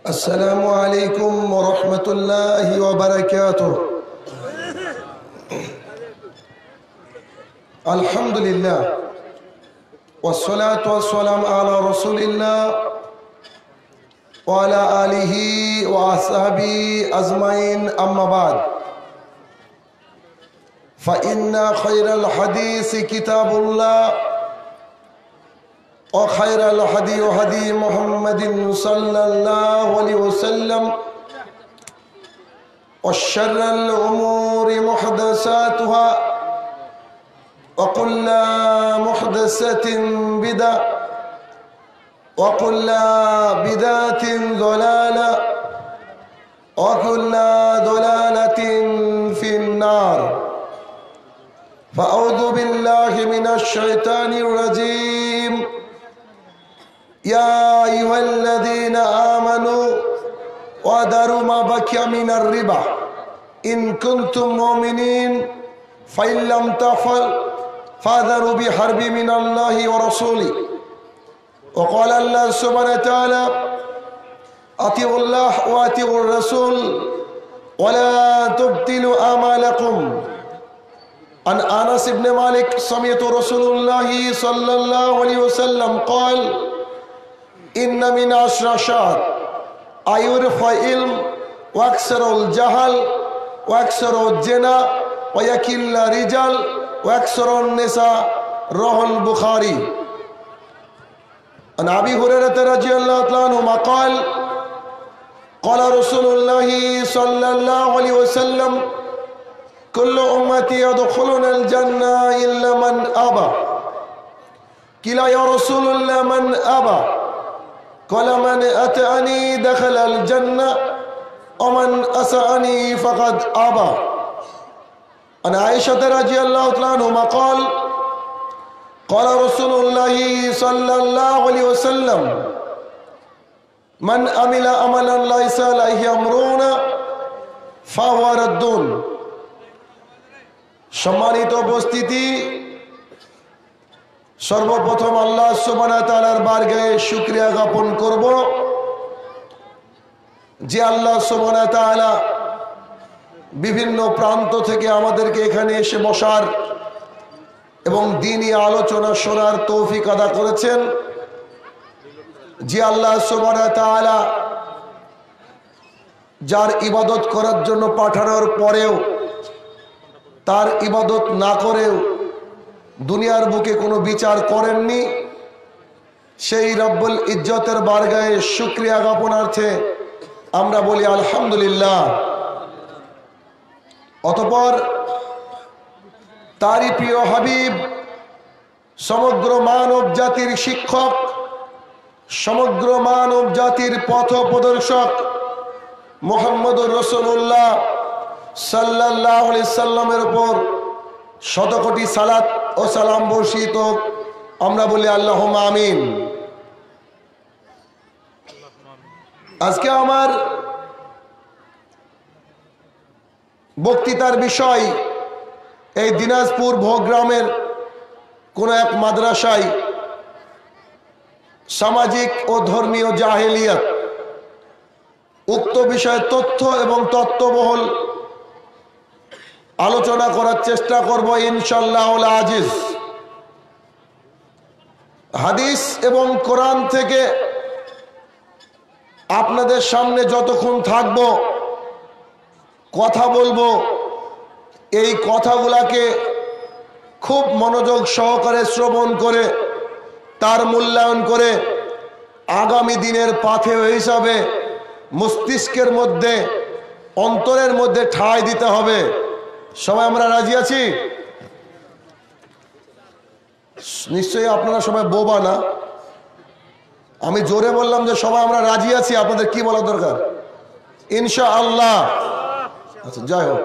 السلام عليكم ورحمة الله وبركاته. الحمد لله والصلاة والسلام على رسول الله وعلى آله وأصحابه أجمعين، أما بعد، فإن خير الحديث كتاب الله وخير الهدي هدي محمد صلى الله عليه وسلم وشر الأمور محدثاتها وكل محدثة بدعة وكل بدعة ضلالة وكل ضلالة في النار. فأعوذ بالله من الشيطان الرجيم. يا أيها الذين آمنوا وذروا ما بقي من الربا إن كنتم مؤمنين فإن لم تفعلوا فاذروا بحرب من الله ورسوله. وقال الله سبحانه وتعالى: أطيعوا الله وأطيعوا الرسول ولا تبطلوا أعمالكم. عن أنس بن مالك سمعت رسول الله صلى الله عليه وسلم قال: إن من عشر شهر أيرفع العلم وأكثر الجهل وأكثر الزنا ويكل الرجال وأكثر النساء. رواه البخاري. عن أبي هريرة رضي الله عنه قال: قال رسول الله صلى الله عليه وسلم: كل أمتي يدخلون الجنة إلا من أبى. قيل يا رسول الله من أبى؟ قال: من أطاعني دخل الجنة ومن عصاني فقد أبى. عن عائشة رضي الله عنها قال: قال رسول الله صلى الله عليه وسلم: من عمل عملا ليس عليه أمرنا فهو رد. সম্মানিত উপস্থিতি, সর্বপ্রথম আল্লাহ সুবহানাহু ওয়া তাআলার বারগাহে শুকরিয়া জ্ঞাপন করব যে আল্লাহ সুবহানাহু ওয়া তাআলা বিভিন্ন প্রান্ত থেকে আমাদেরকে এখানে এসে বসার এবং দ্বীনি আলোচনা শোনার তৌফিক আদা করেছেন। যে আল্লাহ সুবহানাহু ওয়া তাআলা যার ইবাদত করার জন্য পাঠানোর পরেও তার ইবাদত না করেও দুনিয়ার বুকে কোনো বিচার করেননি, সেই রব্বুল ইজ্জতের বারগাহে শুকরিয়া জ্ঞাপনার্থে আমরা বলি আলহামদুলিল্লাহ। অতঃপর তারই প্রিয় হাবিব, সমগ্র মানব জাতির শিক্ষক, সমগ্র মানব জাতির পথ প্রদর্শক মুহাম্মদুর রাসূলুল্লাহ সাল্লাল্লাহু আলাইহি সাল্লামের উপর শতকোটি সালাত ও সালাম বর্ষিত আমরা বলি আল্লাহুম্মা আমিন। আজকে আমার বক্তৃতার বিষয় এই দিনাজপুর ভোগ্রামের কোন এক মাদ্রাসায় সামাজিক ও ধর্মীয় জাহেলিয়াত, উক্ত বিষয়ে তথ্য এবং তত্ত্ববহুল আলোচনা করার চেষ্টা করব ইনশাআল্লাহুল আজিজ। হাদিস এবং কোরআন থেকে আপনাদের সামনে যতক্ষণ থাকব, কথা বলবো, এই কথাগুলাকে খুব মনোযোগ সহকারে শ্রবণ করে তার মূল্যায়ন করে আগামী দিনের পাথেয় হিসাবে মস্তিষ্কের মধ্যে, অন্তরের মধ্যে ঠাঁই দিতে হবে। সবাই আমরা রাজি আছি? নিশ্চয়ই আপনারা সবাই বোবা না। আমি জোরে বললাম যে সবাই আমরা রাজি আছি, আপনাদের কি বলা দরকার? ইনশাআল্লাহ। আচ্ছা, যাই হোক,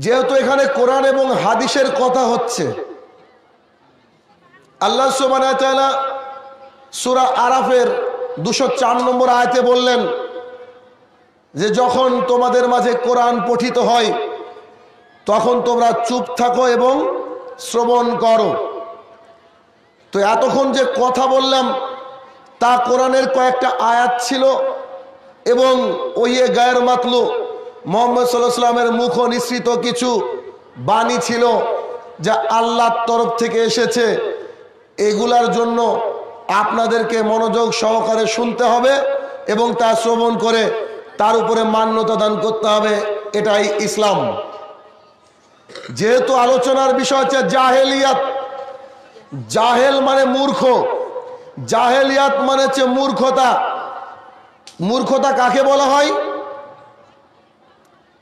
যেহেতু এখানে কোরআন এবং হাদিসের কথা হচ্ছে, আল্লাহ সুবহানাহু ওয়া তাআলা সূরা আরাফের 204 নম্বর আয়াতে বললেন যে যখন তোমাদের মাঝে কোরআন পঠিত হয় তখন তোমরা চুপ থাকো এবং শ্রবণ করো। তো এতক্ষণ যে কথা বললাম তা কোরআনের কয়েকটা আয়াত ছিল এবং ওইয়ে গায়ের মাতলু মুহাম্মদ সাল্লাল্লাহু আলাইহি সাল্লামের মুখ নিঃসৃত কিছু বাণী ছিল যা আল্লাহর তরফ থেকে এসেছে। এগুলার জন্য আপনাদেরকে মনোযোগ সহকারে শুনতে হবে এবং তা শ্রবণ করে তার উপরে মান্যতা দান করতে হবে। এটাই ইসলাম। যেহেতু আলোচনার বিষয় হচ্ছে জাহেলিয়াত, জাহেল মানে মূর্খ, জাহেলিয়াত মানে হচ্ছে মূর্খতা। মূর্খতা কাকে বলা হয়?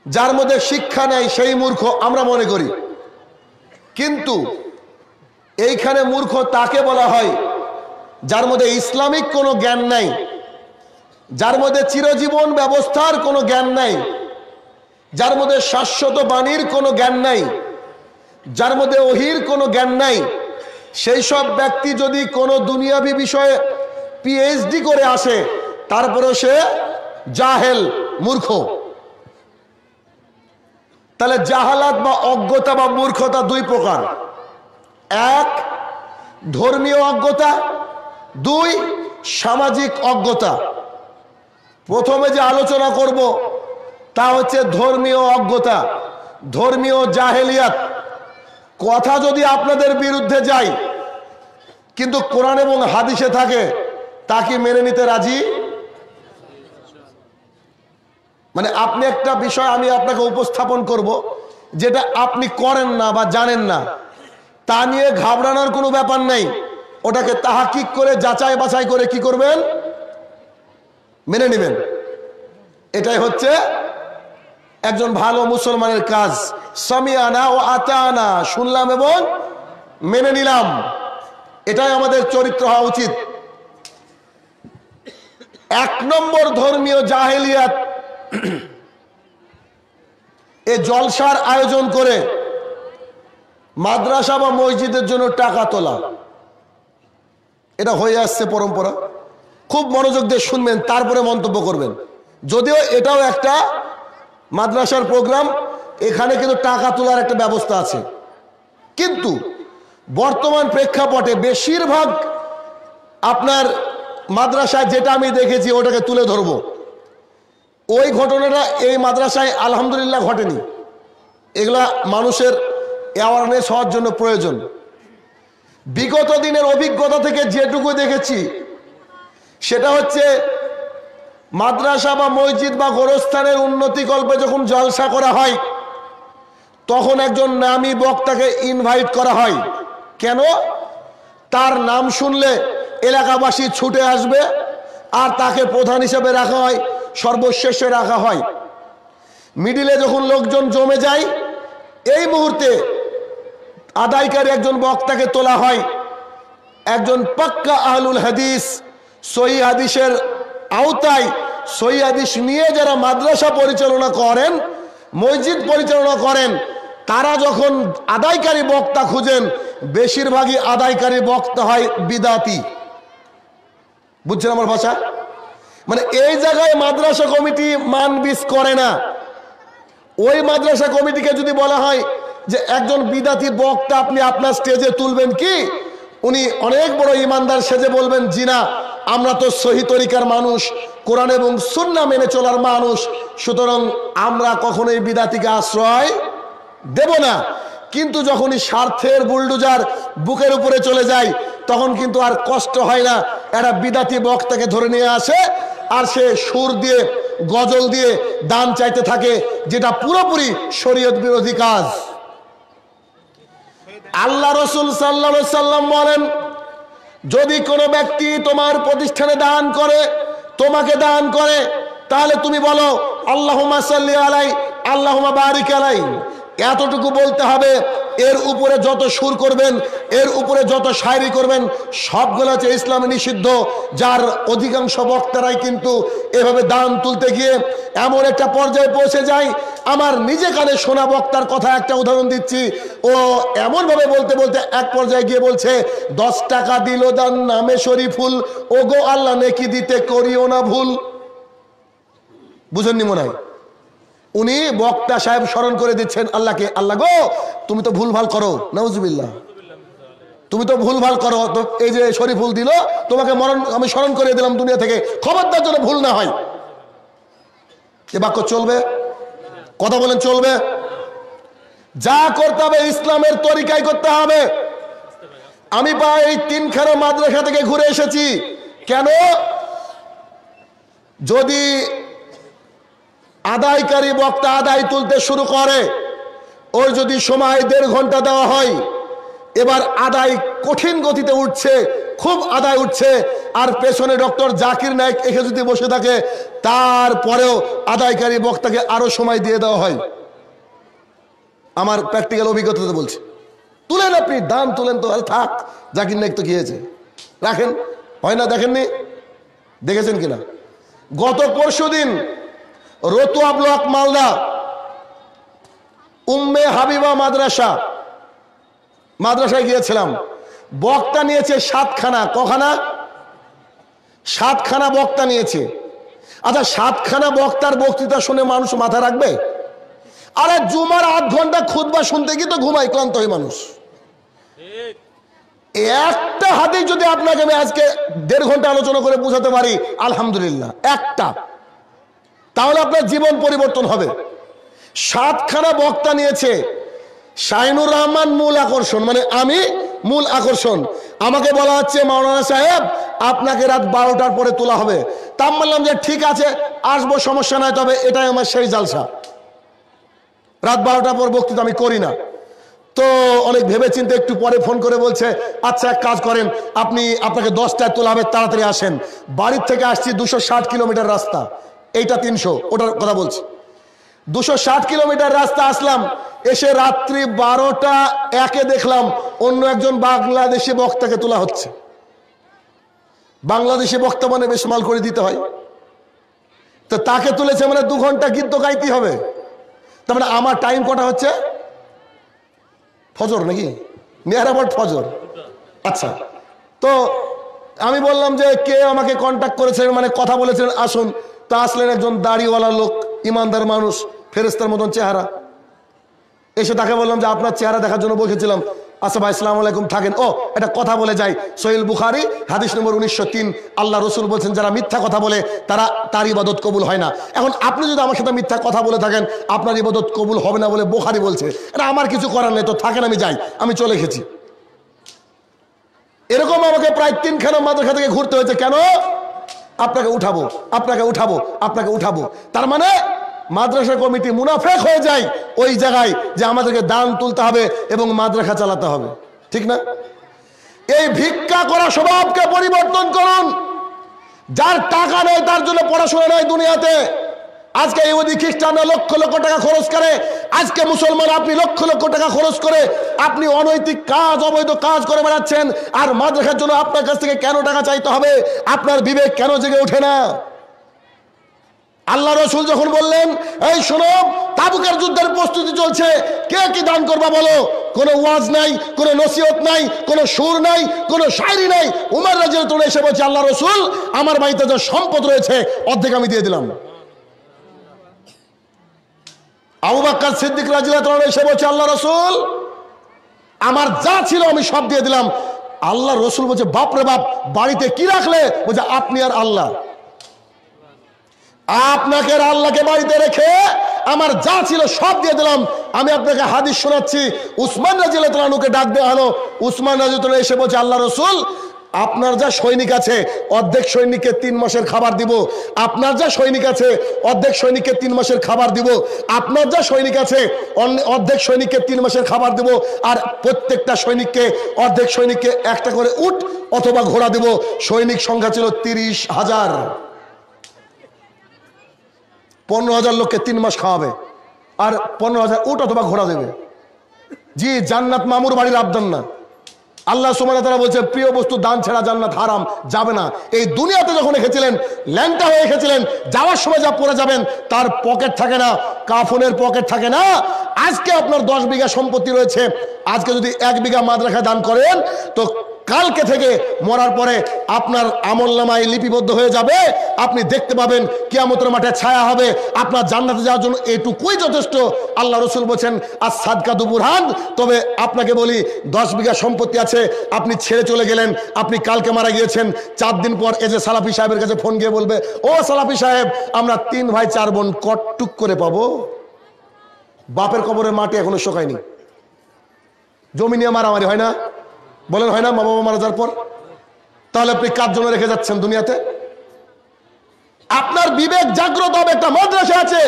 যার মধ্যে শিক্ষা নেই সেই মূর্খ আমরা মনে করি, কিন্তু এইখানে মূর্খ তাকে বলা হয় যার মধ্যে ইসলামিক কোনো জ্ঞান নাই, যার মধ্যে চিরজীবন ব্যবস্থার কোনো জ্ঞান নাই, যার মধ্যে শাশ্বত বাণীর কোনো জ্ঞান নাই, যার মধ্যে ওহির কোনো জ্ঞান নাই। সেই সব ব্যক্তি যদি কোনো দুনিয়াবি বিষয়ে পিএইচডি করে আসে তারপরেও সে জাহেল, মূর্খ। তাহলে জাহালাত বা অজ্ঞতা বা মূর্খতা দুই প্রকার। এক, ধর্মীয় অজ্ঞতা, দুই, সামাজিক অজ্ঞতা। প্রথমে যে আলোচনা করব তা হচ্ছে ধর্মীয় অজ্ঞতা, ধর্মীয় জাহেলিয়াত। কথা যদি আপনাদের বিরুদ্ধে যায় কিন্তু কোরআন এবং হাদিসে থাকে, তা কি মেনে নিতে রাজি? মানে আপনি একটা বিষয় আমি আপনাকে উপস্থাপন করব যেটা আপনি করেন না বা জানেন না, তা নিয়ে ঘাবড়ানোর কোনো ব্যাপার নেই। ওটাকে তাহাকিক করে যাচাই বাছাই করে কি করবেন? মেনে নেবেন। এটাই হচ্ছে একজন ভালো মুসলমানের কাজ। সামিআনা ও আতানা, শুনলাম এবং মেনে নিলাম, এটাই আমাদের চরিত্র হওয়া উচিত। এক নম্বর ধর্মীয় জাহেলিয়াত, এ জলসার আয়োজন করে মাদ্রাসা বা মসজিদের জন্য টাকা তোলা। এটা হয়ে আসছে পরম্পরা। খুব মনোযোগ দিয়ে শুনবেন, তারপরে মন্তব্য করবেন। যদিও এটাও একটা মাদ্রাসার প্রোগ্রাম, এখানে কিন্তু টাকা তোলার একটা ব্যবস্থা আছে, কিন্তু বর্তমান প্রেক্ষাপটে বেশিরভাগ আপনার মাদ্রাসায় যেটা আমি দেখেছি ওটাকে তুলে ধরব। ওই ঘটনাটা এই মাদ্রাসায় আলহামদুলিল্লাহ ঘটেনি। এগুলা মানুষের অ্যাওয়ারনেস হওয়ার জন্য প্রয়োজন। বিগত দিনের অভিজ্ঞতা থেকে যেটুকু দেখেছি সেটা হচ্ছে মাদ্রাসা বা মসজিদ বা গোরস্থানের উন্নতিকল্পে যখন জলসা করা হয় তখন একজন নামী বক্তাকে ইনভাইট করা হয়। কেন? তার নাম শুনলে এলাকাবাসী ছুটে আসবে আর তাকে প্রধান হিসেবে রাখা হয়, সর্বশেষে রাখা হয়। মিডিলে যখন লোকজন জমে যায় এই মুহূর্তে আদায়কারী একজন বক্তাকে তোলা হয়। একজন পাক্কা আহলুল হাদিস, সহিহ হাদিসের আওতায় সহিহ হাদিস নিয়ে যারা মাদ্রাসা পরিচালনা করেন, মসজিদ পরিচালনা করেন, তারা যখন আদায়কারী বক্তা খুঁজেন বেশিরভাগই আদায়কারী বক্তা হয় বিদাতি। বুঝছেন আমার ভাষা? মানে এই জায়গায় মাদ্রাসা কমিটি মানবিস করে না। ওই মাদ্রাসা কমিটিকে যদি বলা হয় যে একজন বিদাতি বক্তা আপনি আপনার স্টেজে তুলবেন কি, উনি অনেক বড় ইমানদার সেজে বলবেন, জি না, আমরা তো সহি তরিকার মানুষ, কোরআন এবং সুন্নাহ মেনে চলার মানুষ, সুতরাং আমরা কখনোই বিদাতিকে আশ্রয় দেব না। কিন্তু যখনই স্বার্থের বুলডোজার বুকের উপরে চলে যায় তখন কিন্তু আর কষ্ট হয় না। একটা বিদাতি বক্তাকে ধরে নিয়ে আসে আর সে সুর দিয়ে গজল দিয়ে দান চাইতে থাকে, যেটা পুরোপুরি শরীয়ত বিরোধী কাজ। আল্লাহ রাসূল সাল্লাল্লাহু আলাইহি সাল্লাম বলেন, যদি কোনো ব্যক্তি তোমার প্রতিষ্ঠানে দান করে, তোমাকে দান করে, তাহলে তুমি বলো আল্লাহুম্মা সাল্লি আলাই, আল্লাহুম্মা বারিক আলাই। এতটুকু বলতে হবে। এর উপরে যত সুর করবেন, এর উপরে যত শায়রি করবেন, সবগুলো হচ্ছে ইসলামে নিষিদ্ধ। যার অধিকাংশ বক্তারাই কিন্তু এভাবে দান তুলতে গিয়ে এমন একটা পর্যায়ে পৌঁছে যায়। আমার নিজে কানে শোনা বক্তার কথা একটা উদাহরণ দিচ্ছি। ও এমনভাবে বলতে বলতে এক পর্যায়ে গিয়ে বলছে, 10 টাকা দিল দান নামে শরীফুল, ও গো আল্লাহ নেকি দিতে করিও না ভুল। বুঝেননি মনে হয়? উনি বক্তা সাহেব স্মরণ করে দিচ্ছেন আল্লাহকে, আল্লাহ গো তুমি তো ভুল ভাল করো, নাউজুবিল্লাহ। তুমি তো ভুলভাল করো, তো এই যে শরীফুল দিল তোমাকে আমি স্মরণ করিয়ে দিলাম দুনিয়া থেকে, খবরদার জন্য ভুল না হয়। এ বাক্য চলবে? কথা বলেন চলবে? যা করতে হবে ইসলামের তরিকায় করতে হবে। আমি প্রায় এই 3খানা মাদ্রাসা থেকে ঘুরে এসেছি। কেন? যদি আদায়কারী বক্তা আদায় তুলতে শুরু করে, ওর যদি সময় 1.5 ঘন্টা দেওয়া হয়, এবার আদায় কঠিন গতিতে উঠছে, খুব আদায় উঠছে, আর পেছনে ডক্টর জাকির নায়েক এসে যদি বসে থাকে, তারপরেও আদায়কারী বক্তাকে আরো সময় দিয়ে দেওয়া হয়। আমার প্র্যাকটিক্যাল অভিজ্ঞতাতে বলছি। তুলেন, আপনি দান তুলেন তো, থাক, জাকির নায়েক তো কি হয়েছে, রাখেন, হয় না? দেখেননি? দেখেছেন কিনা? গত পরশুদিন রতুয়া ব্লক মালদা উম্মে হাবিবা মাদ্রাসায় গিয়েছিলাম। বক্তা নিয়েছে 7খানা। কখানা? 7খানা বক্তা নিয়েছে। আচ্ছা, 7খানা বক্তার বক্তৃতা শুনে মানুষ মাথা রাখবে? আরে জুমার 8 ঘন্টা খুতবা শুনতে গিয়ে তো ঘুমাই, ক্লান্ত হয়ে মানুষ। একটা হাদিস যদি আপনাকে আমি আজকে 1.5 ঘন্টা আলোচনা করে বোঝাতে পারি, আলহামদুলিল্লাহ, একটা, তাহলে আপনার জীবন পরিবর্তন হবে। 7খানা বক্তা নিয়েছে। শাহিনুর রহমান মূল আকর্ষণ, মানে আমি মূল আকর্ষণ। আমাকে বলা হচ্ছে, মাওলানা সাহেব আপনাকে রাত 12টার পরে তোলা হবে। তা আমি বললাম যে ঠিক আছে, আসবো, সমস্যা নাই, তবে এটাই আমার সেই জালসা, রাত 12টার পর বক্তৃতা আমি করি না। তো অনেক ভেবে চিন্তে একটু পরে ফোন করে বলছে, আচ্ছা এক কাজ করেন, আপনাকে 10টায় তোলা হবে, তাড়াতাড়ি আসেন। বাড়ির থেকে আসছি 260 কিলোমিটার রাস্তা, এইটা 300, ওটার কথা বলছি। 260 কিলোমিটার রাস্তা আসলাম, এসে রাত্রি 12টা 1 দেখলাম অন্য একজন বাংলাদেশি বক্তাকে তোলা হচ্ছে। বাংলাদেশি বক্তা মানে বেশ মাল করে দিতে হয়, তো তাকে তুলেছে মানে 2 ঘন্টা গীত গাইতে হবে। তার মানে আমার টাইম কটা হচ্ছে? ফজর নাকি মেহরাবাদ ফজর? আচ্ছা, তো আমি বললাম যে কে আমাকে কন্ট্যাক্ট করেছেন, মানে কথা বলেছেন, আসুন। তা আসলেন একজন দাড়িওয়ালা লোক, ইমানদার মানুষ, ফেরেস্তার মতন চেহারা। এসে তাকে বললাম যে আপনার চেহারা দেখার জন্য বসেছিলাম। আচ্ছা ভাই, আসসালামু আলাইকুম, থাকেন। ও, এটা কথা বলে যাই, সহিহ বুখারী হাদিস নম্বর 1903, আল্লাহ রসুল বলছেন যারা মিথ্যা কথা বলে তার ইবাদত কবুল হয় না। এখন আপনি যদি আমার সাথে মিথ্যা কথা বলে থাকেন, আপনার ইবাদত কবুল হবে না বলে বুখারী বলছে, এটা আমার কিছু করার নেই, তো থাকেন, আমি যাই, আমি চলে গেছি। এরকম আমাকে প্রায় 3খানা মাদ্রাসা থেকে ঘুরতে হয়েছে। কেন? আপনাকে উঠাবো, আপনাকে উঠাবো, আপনাকে উঠাবো। তার মানে মাদ্রাসা কমিটি মুনাফেক হয়ে যায় ওই জায়গায় যে আমাদেরকে দান তুলতে হবে এবং মাদ্রাসা চালাতে হবে, ঠিক না? এই ভিক্ষা করা স্বভাবকে পরিবর্তন করুন। যার টাকা নেই তার জন্য পড়াশোনা নয় দুনিয়াতে। আজকে ইহুদি খ্রিস্টানরা লক্ষ লক্ষ টাকা খরচ করে, আজকে মুসলমান আপনি লক্ষ লক্ষ টাকা খরচ করে আপনি অনৈতিক কাজ, অবৈধ কাজ করে বেড়াচ্ছেন, আর মাদ্রাসার জন্য আপনার কাছ থেকে কেন টাকা চাইতে হবে? আপনার বিবেক কেন জেগে ওঠে না? আল্লাহ রসুল যখন বললেন, এই শোনো, তাবুকের যুদ্ধের প্রস্তুতি চলছে, কে কি দান করবা বলো? কোনো ওয়াজ নাই, কোনো নসিহত নাই, কোনো সুর নাই, কোনো শায়রি নাই। উমর রাদিয়াল্লাহু আনহু এসে বলছে, আল্লাহ রসুল আমার বাড়িতে যে সম্পদ রয়েছে অর্ধেক আমি দিয়ে দিলাম। আবু বকর সিদ্দিক রাদিয়াল্লাহু আনহু এসে বলছে, আল্লাহ রসুল আমার যা ছিল আমি সব দিয়ে দিলাম। আল্লাহ রসুল বলছে, বাপরে বাপ, বাড়িতে কি রাখলে? বলছে, আপনি আর আল্লাহ। আপনাকে আর আল্লাহকে বাড়িতে রেখে আমার যা ছিল সব দিয়ে দিলাম। আমি আপনাকে হাদিস শোনাচ্ছি, উসমান রাদিয়াল্লাহু আনহুকে ডাক দেওয়া হলো। উসমান রাদিয়াল্লাহু আনহু এসে বলছে, আল্লাহ রসুল আপনার যা সৈনিক আছে অর্ধেক সৈনিককে 3 মাসের খাবার দিব। আপনার যা সৈনিক আছে অর্ধেক সৈনিককে 3 মাসের খাবার দিব। আপনার যা সৈনিক আছে অর্ধেক সৈনিককে 3 মাসের খাবার দিব। আর প্রত্যেকটা সৈনিককে, অর্ধেক সৈনিককে একটা করে উট অথবা ঘোড়া দিব। সৈনিক সংখ্যা ছিল 30,000। 15,000 লোককে 3 মাস খাওয়াবে, আর 15,000 উট অথবা ঘোড়া দেবে। জি, জান্নাত মামুর বাড়ির আবদান না। আল্লাহ সুবহানাহু ওয়া তাআলা বলছে, প্রিয় বস্তু দান ছাড়া জান্নাত হারাম, যাবে না। এই দুনিয়াতে যখন এসেছিলেন, ল্যাংটা হয়ে এসেছিলেন, যাওয়ার সময় যা পড়ে যাবেন তার পকেট থাকে না, কাফনের পকেট থাকে না। আজকে আপনার 10 বিঘা সম্পত্তি রয়েছে, আজকে যদি 1 বিঘা মাদ্রাসায় দান করেন তো কালকে থেকে মরার পরে আপনার আমলনামায় লিপিবদ্ধ হয়ে যাবে, আপনি দেখতে পাবেন কিয়ামতের মাঠে ছায়া হবে, আপনার জান্নাতে যাওয়ার জন্য এটুকুই যথেষ্ট। আল্লাহ রসুল বলছেন আর সাদকাতু বুরহান। তবে আপনাকে বলি 10 বিঘা সম্পত্তি আছে, আপনি ছেড়ে চলে গেলেন, আপনি কালকে মারা গিয়েছেন, 4 দিন পর এই যে সালাফি সাহেবের কাছে ফোন গিয়ে বলবে, ও সালাফি সাহেব আমরা 3 ভাই 4 বোন কটটুক করে পাবো? বাপের কবরের মাটি এখনো শোকায়নি, জমি নিয়ে মারামারি হয় না? বলেন হয় না? মা বাবা মারা যাওয়ার পর। তাহলে আপনি কার জন্য রেখে যাচ্ছেন দুনিয়াতে? আপনার বিবেক জাগ্রত হবে। একটা মাদ্রাসা আছে,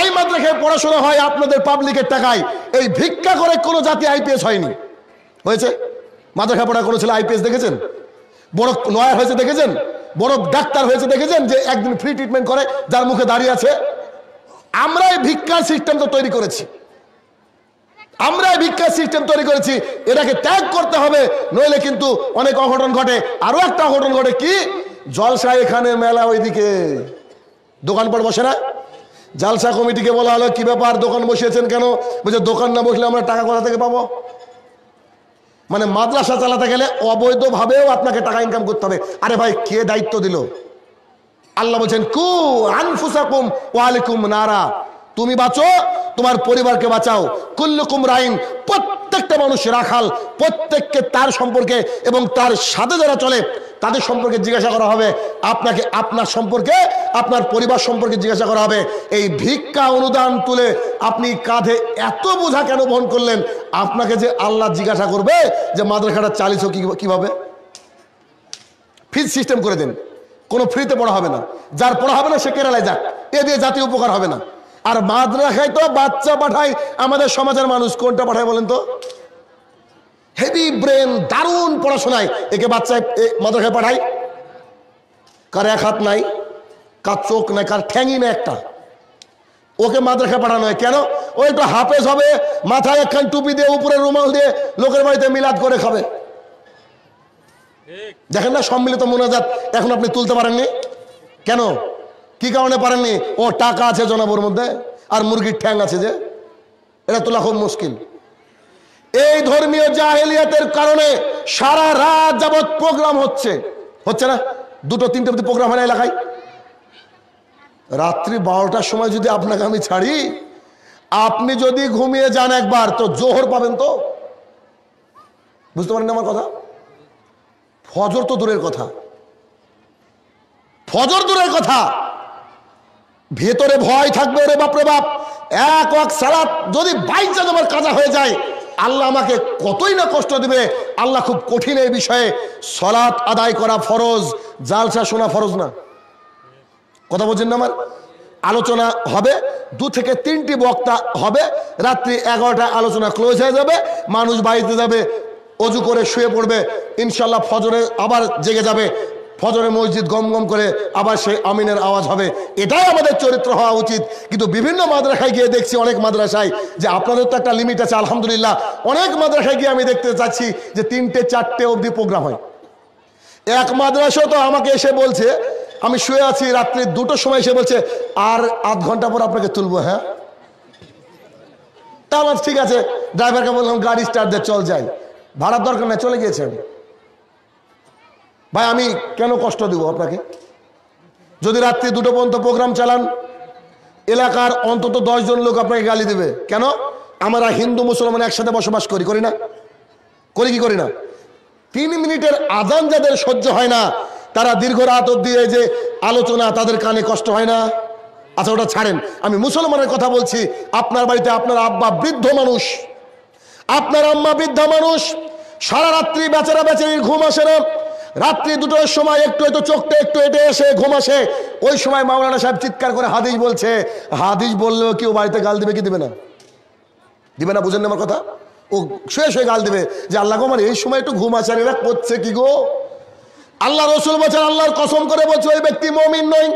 এই মাদ্রাসায় পড়াশোনা হয় আপনাদের পাবলিকের টাকায়। এই ভিক্ষা করে কোনো জাতি আইপিএস হয়নি। হয়েছে? মাদ্রাসা পড়া কোনো ছেলে আইপিএস দেখেছেন? বড় লয়ার হয়েছে দেখেছেন? বড় ডাক্তার হয়েছে দেখেছেন? যে একদিন ফ্রি ট্রিটমেন্ট করে, যার মুখে দাঁড়িয়ে আছে। আমরা এই ভিক্ষার সিস্টেম তো তৈরি করেছি, আমরা ভিক্ষার সিস্টেম তৈরি করেছি, এটাকে ত্যাগ করতে হবে, নইলে কিন্তু অনেক অঘটন ঘটে। আরো একটা অঘটন ঘটে কি? জলসা এখানে, মেলা ওইদিকে, দোকানপাট বসে না? জালসা কমিটিকে বলা হলো কি ব্যাপার দোকান বসিয়েছেন কেন? বলছে দোকান না বসলে আমরা টাকা কোথা থেকে পাবো? মানে মাদ্রাসা চালাতে গেলে অবৈধভাবেও আপনাকে টাকা ইনকাম করতে হবে। আরে ভাই, কে দায়িত্ব দিল? আল্লাহ বলছেন কু আনফুসাকুম ওয়া আলাইকুম নারা, তুমি বাঁচো, তোমার পরিবারকে বাঁচাও। কুল্লুকুম রাইন, প্রত্যেকটা মানুষ রাখাল, প্রত্যেককে তার সম্পর্কে এবং তার সাথে যারা চলে তাদের সম্পর্কে জিজ্ঞাসা করা হবে। আপনাকে আপনার সম্পর্কে, আপনার পরিবার সম্পর্কে জিজ্ঞাসা করা হবে। এই ভিক্ষা অনুদান তুলে আপনি কাঁধে এত বোঝা কেন বহন করলেন? আপনাকে যে আল্লাহ জিজ্ঞাসা করবে যে মাদ্রাসাটা চালিয়েছো কিভাবে? ফিজ সিস্টেম করে দেন, কোনো ফ্রিতে পড়া হবে না, যার পড়া হবে না সে কেরালায় যাক, এ দিয়ে জাতীয় উপকার হবে না। আর মাদ্রাসায় তো বাচ্চা পাঠায় আমাদের সমাজের মানুষ, কোনটা পাঠায় বলেন তো? হেভি ব্রেন, দারুণ পড়াশোনায়, একে বাচ্চা মাদ্রাসায় পাঠায়। কার এক হাত নাই, কার চোখ নাই, কার ঠ্যাঙই নাই একটা, ওকে মাদ্রাসায় পাঠানো হয় কেন? ও একটু হাফেজ হবে, মাথায় একখান টুপি দিয়ে উপরে রুমাল দিয়ে লোকের বাড়িতে মিলাদ করে খাবে। দেখেন না সম্মিলিত মোনাজাত এখন আপনি তুলতে পারেননি কেন? কি কারণে পারেননি? ও টাকা আছে জনাবর মধ্যে, আর মুরগির ঠ্যাং আছে, যে এটা তোলা খুব মুশকিল। এই ধর্মীয় জাহেলিয়াতের কারণে সারা রাত যাবৎ প্রোগ্রাম হচ্ছে না? 2-3টে অবধি প্রোগ্রাম হয় না এলাকায়। রাত্রি 12টার সময় যদি আপনাকে আমি ছাড়ি, আপনি যদি ঘুমিয়ে যান একবার তো জোহর পাবেন। তো বুঝতে পারেন আমার কথা? ফজর তো দূরের কথা, ফজর দূরের কথা, ভেতরে ভয় থাকবে, ওরে বাপরে বাপ, এক ওয়াক্ত সালাত যদি বাইচা তোমার কাজা হয়ে যায়, আল্লাহ আমাকে কতই না কষ্ট দিবে। আল্লাহ খুব কঠিন এই বিষয়ে। সালাত আদায় করা ফরজ, জালসা শোনা ফরজ না। কথা বলছেন না? আমার আলোচনা হবে, 2 থেকে 3টি বক্তা হবে, রাত্রি 11টায় আলোচনা ক্লোজ হয়ে যাবে, মানুষ বাড়িতে যাবে, অজু করে শুয়ে পড়বে, ইনশাল্লাহ ফজরে আবার জেগে যাবে, ফজরে মসজিদ গম গম করে আবার সেই আমিনের আওয়াজ হবে। এটাই আমাদের চরিত্র হওয়া উচিত। কিন্তু বিভিন্ন মাদ্রাসায় গিয়ে দেখছি, অনেক মাদ্রাসায়, যে আপনাদের তো একটা লিমিট আছে আলহামদুলিল্লাহ, অনেক মাদ্রাসায় গিয়ে আমি দেখতে চাচ্ছি যে 3টে-4টে অবধি প্রোগ্রাম হয়। এক মাদ্রাসা তো আমাকে এসে বলছে, আমি শুয়ে আছি, রাত্রি 2টোর সময় এসে বলছে আর আধ ঘন্টা পর আপনাকে তুলবো। হ্যাঁ, তাহলে ঠিক আছে। ড্রাইভারকে বললাম গাড়ি স্টার্ট দিয়ে চল যাই, ভাড়ার দরকার নেই, চলে গিয়েছেন। ভাই আমি কেন কষ্ট দিব আপনাকে? যদি রাত্রি 2টো পর্যন্ত প্রোগ্রাম চালান, এলাকার অন্তত 10 জন লোক আপনাকে গালি দেবে। কেন? আমরা হিন্দু মুসলমান একসাথে বসবাস করি না? করি কি করি না? 3 মিনিটের আজান যাদের সহ্য হয় না, তারা দীর্ঘ রাত অব্দি এই যে আলোচনা, তাদের কানে কষ্ট হয় না? আচ্ছা ওটা ছাড়েন, আমি মুসলমানের কথা বলছি। আপনার বাড়িতে আপনার আব্বা বৃদ্ধ মানুষ, আপনার আম্মা বৃদ্ধা মানুষ, সারা রাত্রি বেচারা বেচারির ঘুম আসে না, রাত্রি 2টোর সময় একটু চোখটা একটু এটে এসে ঘুম আসে, ওই সময় মাওলানা সাহেব চিৎকার করে হাদিস বলছে। হাদিস বললেও কেউ বাড়িতে গাল দিবে কি দিবে না? দিবে না? বুঝেন না আমার কথা? ও শুয়ে গাল দিবে যে আল্লাহ গো, মানে এই সময় একটু ঘুম আসে, এরা করছে কি গো? আল্লাহ রসুল বলছেন, আল্লাহর কসম করে বলছে ওই ব্যক্তি মুমিন নয়।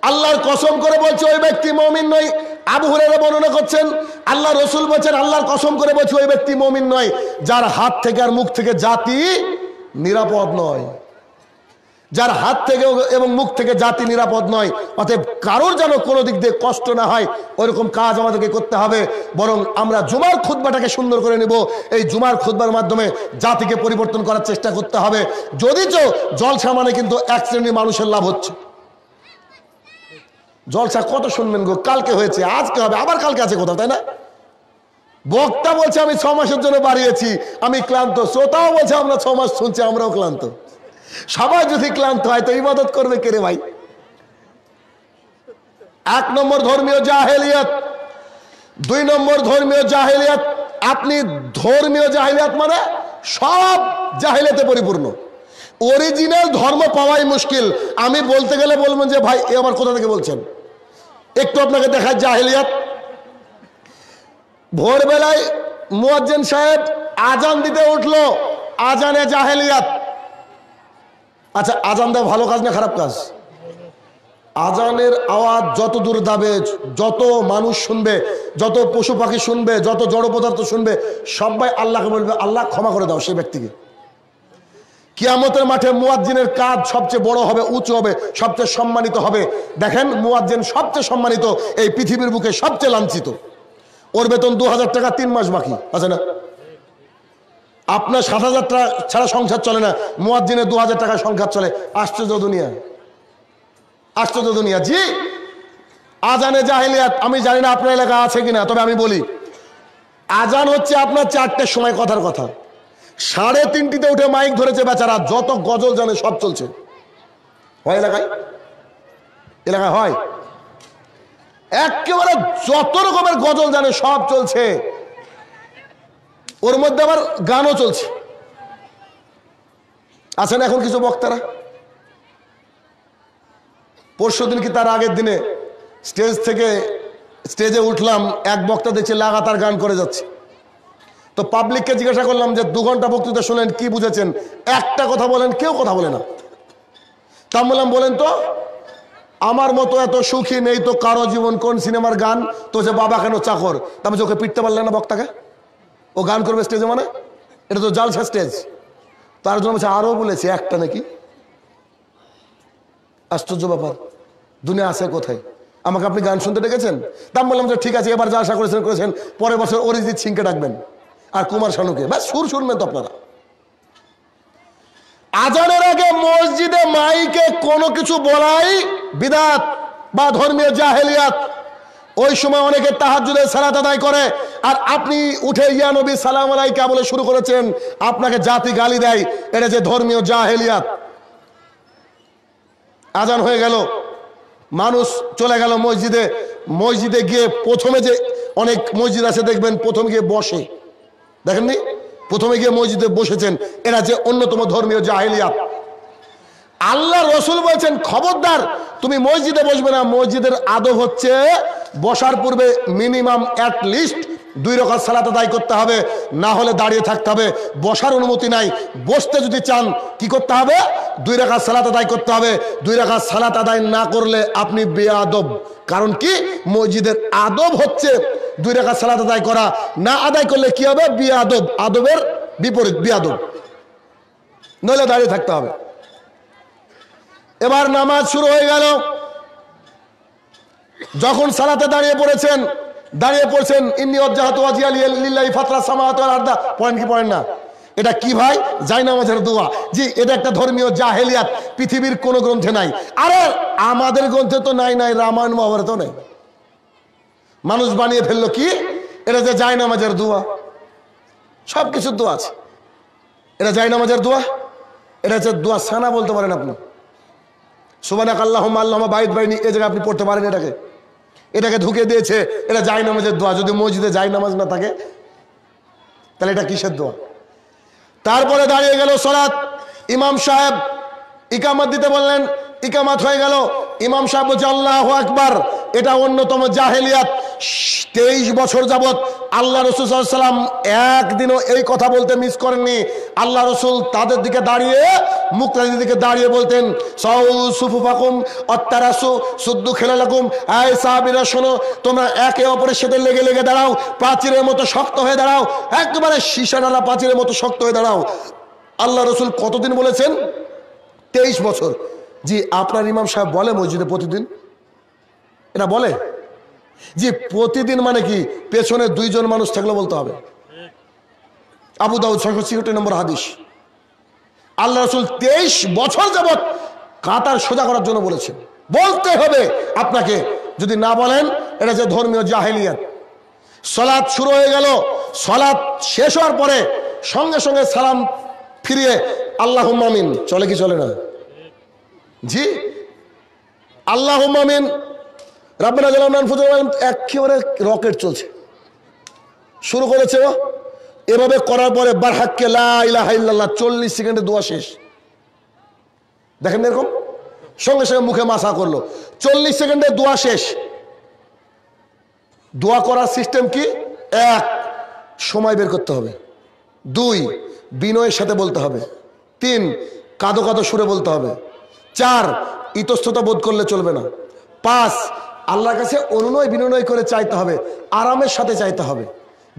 আল্লাহর কসম করে বলছে ওই ব্যক্তি মুমিন নয়। আবু হুরায়রা বর্ণনা করছেন, আল্লাহ রসুল বলছেন, আল্লাহর কসম করে বলছে ওই ব্যক্তি মুমিন নয় যার হাত থেকে আর মুখ থেকে জাতি নিরাপদ নয়, যার হাত থেকে এবং মুখ থেকে জাতি নিরাপদ নয়। অতএব কারোর যেন কোনো দিক দিয়ে কষ্ট না হয় ওইরকম কাজ আমাদেরকে করতে হবে। বরং আমরা জুমার খুতবাটাকে সুন্দর করে নেব, এই জুমার খুতবার মাধ্যমে জাতিকে পরিবর্তন করার চেষ্টা করতে হবে। যদিচ জলসা মানে কিন্তু এক শ্রেণীর মানুষের লাভ হচ্ছে। জলসা কত শুনবেন গো, কালকে হয়েছে, আজকে হবে, আবার কালকে আছে কোথাও, তাই না? বক্তা বলছে আমি 6 মাসের জন্য বাড়িয়েছি, আমি ক্লান্ত। শ্রোতাও বলছে আমরা 6 মাস শুনছি, আমরাও ক্লান্ত। সবাই যদি ক্লান্ত হয় তো ইবাদত করবে কে রে ভাই? 1 নম্বর ধর্মীয় জাহেলিয়াত। 2 নম্বর ধর্মীয় জাহেলিয়াত, আপনি ধর্মীয় জাহেলিয়াত মানে সব জাহেলিয়াতে পরিপূর্ণ। অরিজিনাল ধর্ম পাওয়াই মুশকিল। আমি বলতে গেলে বলবেন যে ভাই এ আবার কোথা থেকে বলছেন? একটু আপনাকে দেখায় জাহেলিয়াত। ভোরবেলায় মুয়াজ্জিন সাহেব আজান দিতে উঠলো, আজানে জাহেলিয়াত। আচ্ছা, আজান দেওয়া ভালো কাজ না খারাপ কাজ? আজানের আওয়াজ যত দূর যাবে, যত মানুষ শুনবে, যত পশু পাখি শুনবে, যত জড় পদার্থ শুনবে, সবাই আল্লাহকে বলবে আল্লাহ ক্ষমা করে দাও সেই ব্যক্তিকে। কিয়ামতের মাঠে মুয়াজ্জিনের কাজ সবচেয়ে বড় হবে, উঁচু হবে, সবচেয়ে সম্মানিত হবে। দেখেন, মুয়াজ্জিন সবচেয়ে সম্মানিত, এই পৃথিবীর বুকে সবচেয়ে লাঞ্ছিত। ওর বেতন 2000 টাকা 3 মাস বাকি আছে না? আপনার 7000 টাকা ছাড়া সংসার চলে না, মুয়াজ্জিনের 2000 টাকায় সংসার চলে। আশ্চর্য দুনিয়া, আশ্চর্য দুনিয়া। জি, আজানে জাহেলিয়াত। আমি জানি না আপনার এলাকা আছে কিনা, তবে আমি বলি, আজান হচ্ছে আপনার 4টের সময় কথার কথা, 3:30তে উঠে মাইক ধরেছে বেচারা, যত গজল জানে সব চলছে। হয় এলাকায়? এলাকায় হয়? একেবারে যত রকমের গজল জানে সব চলছে, ওর মধ্যে আবার গানও চলছে। আছেন এখন কিছু বক্তারা, পরশুদিন কি তার আগের দিনে স্টেজে উঠলাম, এক বক্তা দেখছি লাগাতার গান করে যাচ্ছে। তো পাবলিককে জিজ্ঞাসা করলাম যে 2 ঘন্টা বক্তৃতা শুনলেন, কি বুঝেছেন? একটা কথা বলেন, কেউ কথা বলে না। তা বললাম বলেন তো, আমার মতো এত সুখী নেই তো কারো জীবন, কোন সিনেমার গান? তো যে বাবা কেন চাকর, তারপরে ওকে পিটতে পারলেন না বক্তাকে? ও গান করবে স্টেজে মানে? এটা তো জালসা স্টেজ। তার জন্য বলছে আরো বলেছে একটা নাকি। আশ্চর্য ব্যাপার, দুনিয়া আছে কোথায়? আমাকে আপনি গান শুনতে ডেকেছেন, তা বললাম যে ঠিক আছে, এবার যা আশা করেছেন, পরের বছর অরিজিৎ সিংকে ডাকবেন আর কুমার শানুকে, ব্যাস সুর শুনবেন তো আপনারা। আজানের আগে মসজিদে মাইকে কোনো কিছু বলাই বিদআত বা ধর্মীয় জাহেলিয়াত। ওই সময় অনেকে তাহাজ্জুদের সালাত আদায় করে, আর আপনি উঠে ইয়া নবী সালাম আলাইকা বলে শুরু করেছেন, আপনাকে জাতি গালি দেয়। এটা যে ধর্মীয় জাহেলিয়াত। আজান হয়ে গেল, মানুষ চলে গেল মসজিদে। মসজিদে গিয়ে প্রথমে যে অনেক মসজিদ আছে দেখবেন, প্রথমে গিয়ে বসে, দেখেননি? প্রথমে গিয়ে মসজিদে বসেছেন, এরা যে অন্যতম ধর্মীয় জাহেলিয়াত। আল্লাহ রসুল বলছেন খবরদার তুমি মসজিদে বসবে না। মসজিদের আদব হচ্ছে বসার পূর্বে মিনিমাম অ্যাটলিস্ট 2 রাকাত সালাত আদায় করতে হবে, না হলে দাঁড়িয়ে থাকতে হবে। বসার অনুমতি নাই। বসতে যদি চান কি করতে হবে? 2 রাকাত সালাত আদায় করতে হবে। 2 রাকাত সালাত আদায় না করলে আপনি বেয়াদব। কারণ কি? মসজিদের আদব হচ্ছে 2 রাকাত সালাত আদায় করা, না আদায় করলে কি হবে? বেয়াদব। আদবের বিপরীত বেয়াদব, নইলে দাঁড়িয়ে থাকতে হবে। এবার নামাজ শুরু হয়ে গেল। যখন সালাতে দাঁড়িয়ে পড়ছেন ইন্নী ওয়াজ্জাহতু ওয়াজহিয়া লিল্লাহি ফাতরাস সামাওয়াতি ওয়াল আরদ, পয়েন্ট কি পয়েন্ট না? এটা কি ভাই? জায়নামাজের দোয়া। জি, এটা একটা ধর্মীয় জাহেলিয়াত, পৃথিবীর কোন গ্রন্থে নাই। আরে আমাদের গ্রন্থে তো নাই, রামায়ণ মহাভারতও নাই। মানুষ বানিয়ে ফেললো কি? এটা যে জায়নামাজের দোয়া, সবকিছুর দোয়া আছে। এটা জায়নামাজের দোয়া, এটা হচ্ছে দোয়া সানা বলতে পারেন আপনি। সুবহানাক আল্লাহুম্মা আল্লাহুম্মা বাইদ বাইনি, এই জায়গায় আপনি পড়তে পারেন। এটাকে ঢুকে দিয়েছে, এটা জায়নামাজের দোয়া। যদি মসজিদে জায়নামাজ না থাকে তাহলে এটা কিসের দোয়া? তারপরে দাঁড়িয়ে গেল সালাত। ইমাম সাহেব ইকামত দিতে বললেন, ইকামত হয়ে গেল। ইমাম সাহেব বলছে আল্লাহু আকবার। এটা অন্যতম জাহেলিয়াত। 23 বছর যাবত আল্লাহ রাসূল সাল্লাল্লাহু আলাইহি ওয়াসাল্লাম একদিনও এই কথা বলতে মিস করেননি। আল্লাহ রাসূল তাদের দিকে দাঁড়িয়ে, মুক্তাদির দিকে দাঁড়িয়ে বলতেন সাউ সুফুফাকুম অত্তারাসু সুদ্দু খেলালাকুম। আয় সাহাবীরা শোনো, তোমরা একে অপরের সাথে লেগে দাঁড়াও, প্রাচীরের মতো শক্ত হয়ে দাঁড়াও, একেবারে সীসা ডালা প্রাচীরের মতো শক্ত হয়ে দাঁড়াও। আল্লাহ রাসূল কতদিন বলেছেন? 23 বছর। জি আপনার ইমাম সাহেব বলে মসজিদে প্রতিদিন? এটা বলে? জি প্রতিদিন মানে কি পেছনে 2 জন মানুষ থাকলে বলতে হবে। আবু দাউদ 666 নম্বর হাদিস। আল্লাহ রাসূল 23 বছর যাবত কাতার সোজা করার জন্য বলেছেন। বলতে হবে আপনাকে, যদি না বলেন এটা যে ধর্মীয় জাহেলিয়াত। সালাত শুরু হয়ে গেল, সালাত শেষ হওয়ার পরে সঙ্গে সঙ্গে সালাম ফিরিয়ে আল্লাহুম্মা আমিন চলে কি চলে না? জি আল্লাহুম্মা আমিন রাব্বানা জালামনা আনফুসানা, একেবারে রকেট চলছে। শুরু করেছে ও এভাবে করার পরে বারহাক্কে লা ইলাহা ইল্লাল্লাহ 40 সেকেন্ডে দোয়া শেষ। দেখেন এরকম সঙ্গে সঙ্গে মুখে মাসা করলো, 40 সেকেন্ডে দোয়া শেষ। দোয়া করার সিস্টেম কি? 1 সময় বের করতে হবে, 2 বিনয়ের সাথে বলতে হবে, 3 কাঁদো কাঁদো সুরে বলতে হবে, 4 ইতস্ততা বোধ করলে চলবে না, 5 আল্লাহর কাছে অনুনয় বিনয় করে চাইতে হবে, আরামের সাথে চাইতে হবে।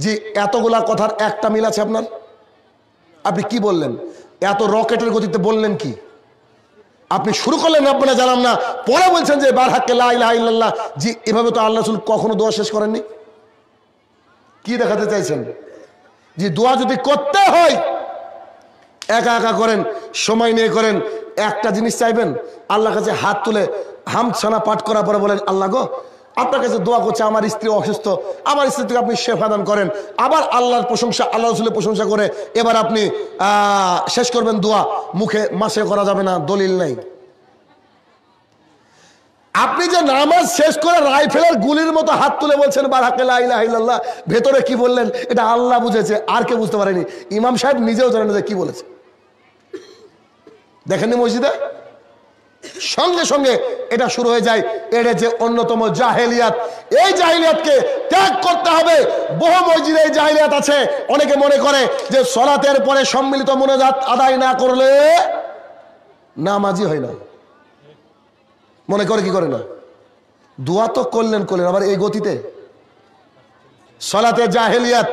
জি এতগুলা কথার একটা মিল আছে আপনার? আপনি কি বললেন? এত রকেটের গতিতে বললেন কি? আপনি শুরু করলেন রব্বানা জালামনা, পরে বলছেন যে বারহাক্কে লা ইলাহা ইল্লাল্লাহ। জি এভাবে তো আল্লাহ রাসূল কখনো দোয়া শেষ করেননি। কি দেখাতে চাইছেন? যে দোয়া যদি করতে হয় একা একা করেন, সময় নিয়ে করেন। একটা জিনিস চাইবেন, আল্লাহর কাছে হাত তুলে হামছানা পাঠ করার পরে বলেন আল্লাহ গো আপনার কাছে দোয়া করছে, আমার স্ত্রী অসুস্থ, আমার স্ত্রী থেকে আপনি শেফা দান করেন। আবার আল্লাহর প্রশংসা, আল্লাহ রাসূলের প্রশংসা করে এবার আপনি শেষ করবেন দোয়া। মুখে মাসে করা যাবে না, দলিল নাই। আপনি যে নামাজ শেষ করে রাইফেলের গুলির মতো হাত তুলে বলছেন বারহাক্কে লা ইলাহা ইল্লাল্লাহ, ভেতরে কি বললেন এটা আল্লাহ বুঝেছে, আর কেউ বুঝতে পারেনি। ইমাম সাহেব নিজেও জানেন যে কি বলেছে। দেখেননি মসজিদে সঙ্গে সঙ্গে এটা শুরু হয়ে যায়। এটা যে অন্যতম জাহেলিয়াত, এই জাহেলিয়াতকে ত্যাগ করতে হবে। বহু মসজিদে এই জাহেলিয়াত আছে। অনেকে মনে করে যে সালাতের পরে সম্মিলিত মোনাজাত আদায় না করলে নামাজই হয় না। মনে করে কি করে না? দোয়া তো করলেন আবার এই গতিতে। সালাতে জাহেলিয়াত।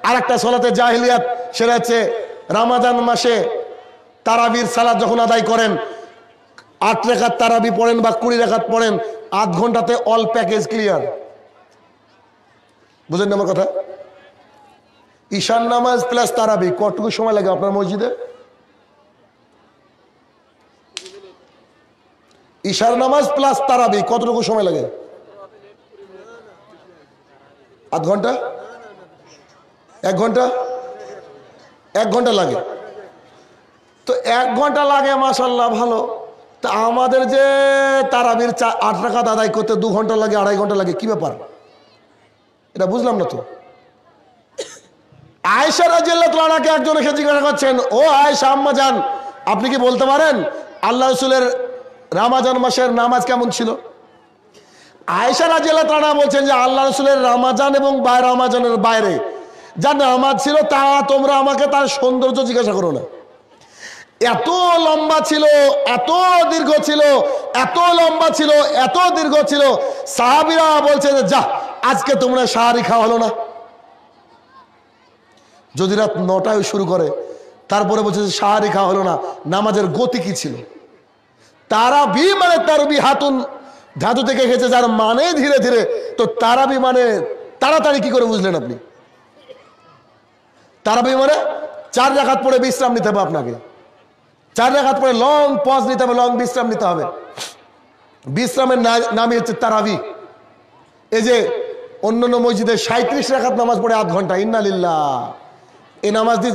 আর একটা সালাতে জাহেলিয়াত, সেটা হচ্ছে রমজান মাসে তারাবির সালাত যখন আদায় করেন, 8 রাকাত তারাবি পড়েন বা 20 রাকাত পড়েন, 8 ঘন্টাতে অল প্যাকেজ ক্লিয়ার। বুঝলেন না আমার কথা? ঈশান নামাজ প্লাস তারাবি কতটুকু সময় লাগে আপনার মসজিদে? ঈশার নামাজ প্লাস তারাবি কতটুকু সময় লাগে? 8 ঘন্টা? 1 ঘন্টা? 1 ঘন্টা লাগে। তো 1 ঘন্টা লাগে, মাশাআল্লাহ ভালো। তা আমাদের যে তারাবির 8 রাকাত আদায় করতে 2 ঘন্টা লাগে, 2.5 ঘন্টা লাগে, কি ব্যাপার? এটা বুঝলাম না তো। আয়েশা রাদিয়াল্লাহু তাআলাকে একজন এসে জিজ্ঞাসা করছেন, ও আয়েশা আম্মা জান, আপনি কি বলতে পারেন আল্লাহ রাসূলের রমজান মাসের নামাজ কেমন ছিল? আয়েশা রাদিয়াল্লাহু তাআলা বলছেন যে আল্লাহ রাসূলের রমজান এবং রমজানের বাইরে যা নামাজ ছিল তা তোমরা আমাকে তার সৌন্দর্য জিজ্ঞাসা করো না। এত লম্বা ছিল, এত দীর্ঘ ছিল, এত লম্বা ছিল, এত দীর্ঘ ছিল, সাহাবীরা বলছে যে যা আজকে তোমরা সাহারি খাওয়া হলো না। যদি রাত 9টায় শুরু করে, তারপরে বলছে যে সাহারি খাওয়া হলো না। নামাজের গতি কি ছিল? তারাবি মানে তারবি হাতুন ধাতু থেকে এসেছে, যার মানে ধীরে ধীরে। তো তারাবি মানে তাড়াতাড়ি কি করে বুঝলেন আপনি? তারাবি মানে 4 রাকাত পরে বিশ্রাম নিতে হবে আপনাকে। 4 রাকাত পরে লং পজ নিতে হবে, লং বিশ্রাম নিতে হবে। বিশ্রামের নামই হচ্ছে তারাবি। এই যে অন্যান্য মসজিদে 37 রাকাত নামাজ পড়ে 8 ঘন্টা, ইন্না লিল্লাহ। এই নামাজ দিয়ে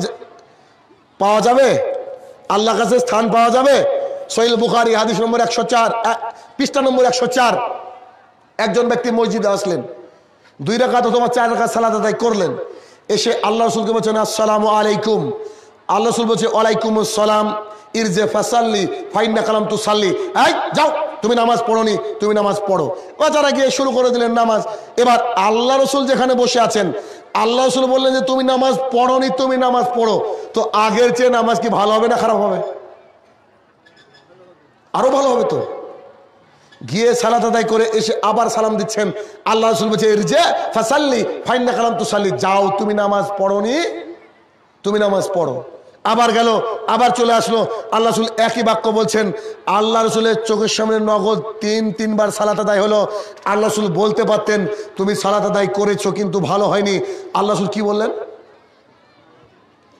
পাওয়া যাবে আল্লাহর কাছে স্থান পাওয়া যাবে? সহিহ বুখারী হাদিস নম্বর 104, পৃষ্ঠা নম্বর 104। একজন ব্যক্তি মসজিদে আসলেন, 2 রাকাত অথবা 4 রাকাত সালাত আদায় করলেন। এসে আল্লাহ রাসূলকে বলছেন আসসালামু আলাইকুম। আল্লাহ রাসূল বলছে ওয়ালাইকুমুস সালাম, ইরজি ফাসাল্লি ফাইন্নাকা লাম তুসাল্লি। এই যাও, তুমি নামাজ পড়োনি, তুমি নামাজ পড়ো। বাচ্চারা গিয়ে শুরু করে দিলেন নামাজ। এবার আল্লাহ রাসূল যেখানে বসে আছেন, আল্লাহ রাসূল বললেন যে তুমি নামাজ পড়োনি, তুমি নামাজ পড়ো। তো আগের চেয়ে নামাজ কি ভালো হবে না খারাপ হবে? আরো ভালো হবে। তো গিয়ে সালাত আদায় করে এসে আবার সালাম দিচ্ছেন। আল্লাহ রাসূল বলছে ইরজি ফাসাল্লি ফাইন্নাকা লাম তুসাল্লি, যাও তুমি নামাজ পড়োনি, তুমি নামাজ পড়ো। আবার গেল, আবার চলে আসলো। আল্লাহ রসুল একই বাক্য বলছেন। আল্লাহ রসুলের চোখের সামনে নগদ তিনবার সালাত আদায় হলো। আল্লাহ রসুল বলতে পারতেন তুমি সালাত আদায় করেছো কিন্তু ভালো হয়নি। আল্লাহ রসুল কি বললেন?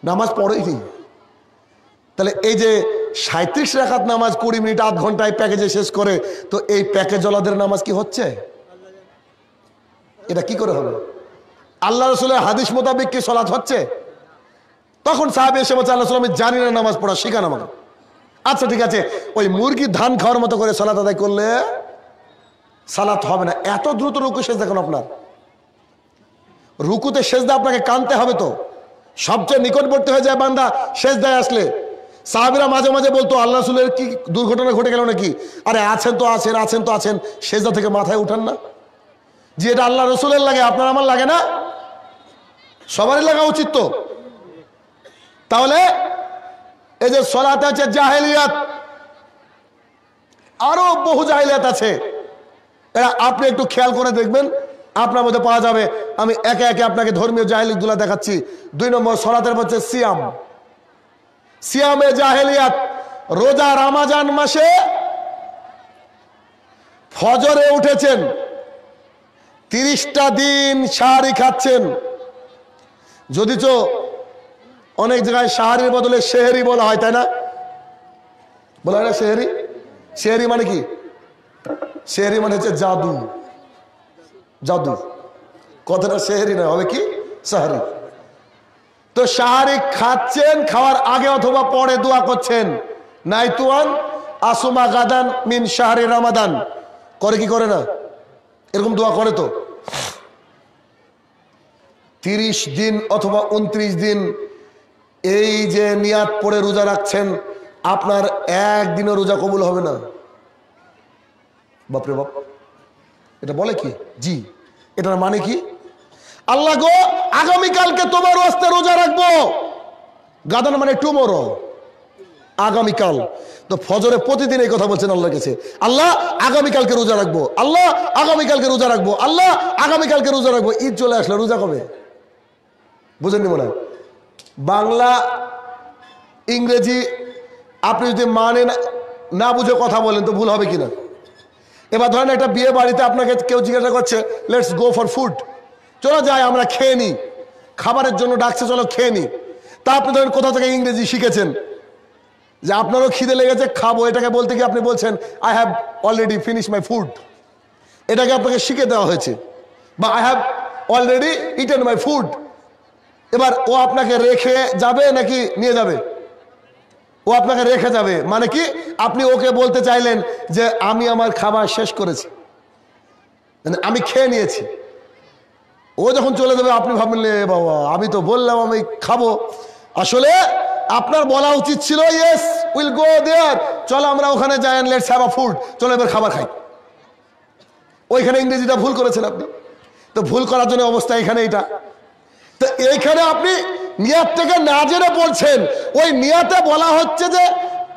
নামাজ পড়েনি। তাহলে এই যে 37 রাকাত নামাজ 20 মিনিট আধ ঘন্টায় প্যাকেজে শেষ করে, তো এই প্যাকেজ ওলাদের নামাজ কি হচ্ছে? এটা কি করে হবে? আল্লাহ রসুলের হাদিস মোতাবেক কি সালাত হচ্ছে? তখন সাহাবী এসে বলছে, আল্লাহ রসুল আমি জানি না নামাজ পড়া, শিখান আমাকে। আচ্ছা ঠিক আছে, ওই মুরগি ধান খাওয়ার মতো করে সালাত আদায় করলে সালাত হবে না। এত দ্রুত রুকু সেজদা কেন আপনার? রুকুতে সেজদা আপনাকে কানতে হবে। তো সবচেয়ে নিকটবর্তী হয়ে যায় বান্দা সেজদায় আসলে। সাহাবীরা মাঝে মাঝে বলতো আল্লাহ রসুলের কি দুর্ঘটনা ঘটে গেল নাকি? আরে আছেন তো আছেন, আছেন তো আছেন, সেজদা থেকে মাথায় উঠান না। যে এটা আল্লাহ রসুলের লাগে, আপনার আমার লাগে না? সবারই লাগা উচিত। তো তাহলে এই যে সালাত আছে জাহেলিয়াত, আরো বহু জাহেলিয়াত আছে। এরা আপনি একটু খেয়াল করে দেখবেন, আপনার মধ্যে পাওয়া যাবে। আমি একে একে আপনাকে ধর্মীয় জাহেলিয়াত গুলা দেখাচ্ছি। 2 নম্বর সালাতের মধ্যে সিয়াম। সিয়ামে জাহেলিয়াত, রোজা রমজান মাসে ফজরে উঠেছেন, 30টা দিন সাহারি খাচ্ছেন। যদিচ অনেক জায়গায় সাহারির বদলে সেহরি বলা হয়, তাই না? বলা হয় না সেহরি? সেহরি মানে কি? সেহরি মানে হচ্ছে জাদু। জাদু কথাটা সেহরি না, হবে কি সাহারি। তো সাহারি খাচ্ছেন, খাওয়ার আগে অথবা পরে দোয়া করছেন, নাইতুয়ান আসুমা গাদান মিন শাহরি রমাদান। করে কি করে না? এরকম দোয়া করে। তো 30 দিন অথবা 29 দিন এই যে নিয়াত পড়ে রোজা রাখছেন, আপনার একদিনও রোজা কবুল হবে না। বাপরে বাপ, এটা বলে কি? জি, এটার মানে কি? আল্লাহ গো আগামীকালকে তোমার ওয়াস্তে রোজা রাখবো। গাদান মানে টুমোরো, আগামীকাল। তো ফজরে প্রতিদিন এই কথা বলছেন আল্লাহর কাছে, আল্লাহ আগামীকালকে রোজা রাখবো, আল্লাহ আগামীকালকে রোজা রাখবো, আল্লাহ আগামীকালকে রোজা রাখবো। ঈদ চলে আসলো, রোজা কবে? বুঝেননি মনে হয়? বাংলা ইংরেজি আপনি যদি মানে না বুঝে কথা বলেন তো ভুল হবে কিনা? এবার ধরেন একটা বিয়ে বাড়িতে আপনাকে কেউ জিজ্ঞাসা করছে, লেটস গো ফর ফুড, চলো যাই আমরা খেয়ে নি, খাবারের জন্য ডাকছে, চলো খেয়ে নি। তা আপনি ধরেন কোথা থেকে ইংরেজি শিখেছেন যে আপনারও খিদে লেগেছে, খাবো। এটাকে বলতে গিয়ে আপনি বলছেন I have already finish my food. এটাকে আপনাকে শিখে দেওয়া হয়েছে, বা I have already eaten my food. এবার ও আপনাকে রেখে যাবে নাকি নিয়ে যাবে? ও আপনাকে রেখে যাবে। মানে কি? আপনি ওকে বলতে চাইলেন যে আমি আমার খাবার শেষ করেছি, মানে আমি খেয়ে নিয়েছি। ও যখন চলে যাবে আপনি ভাবলেন বাবা আমি তো বললাম আমি খাবো। আসলে আপনার বলা উচিত ছিল ইয়েস উইল গো দেয়ার, চলো আমরা ওখানে যাই, লেটস হ্যাভ আ ফুড, চলো এবার খাবার খাই। ওইখানে ইংরেজিটা ভুল করেছেন আপনি। তো ভুল করার জন্য অবস্থা এখানে এটা। তো এইখানে আপনি নিয়াত থেকে না জেনে পড়ছেন। ওই নিয়াতে বলা হচ্ছে যে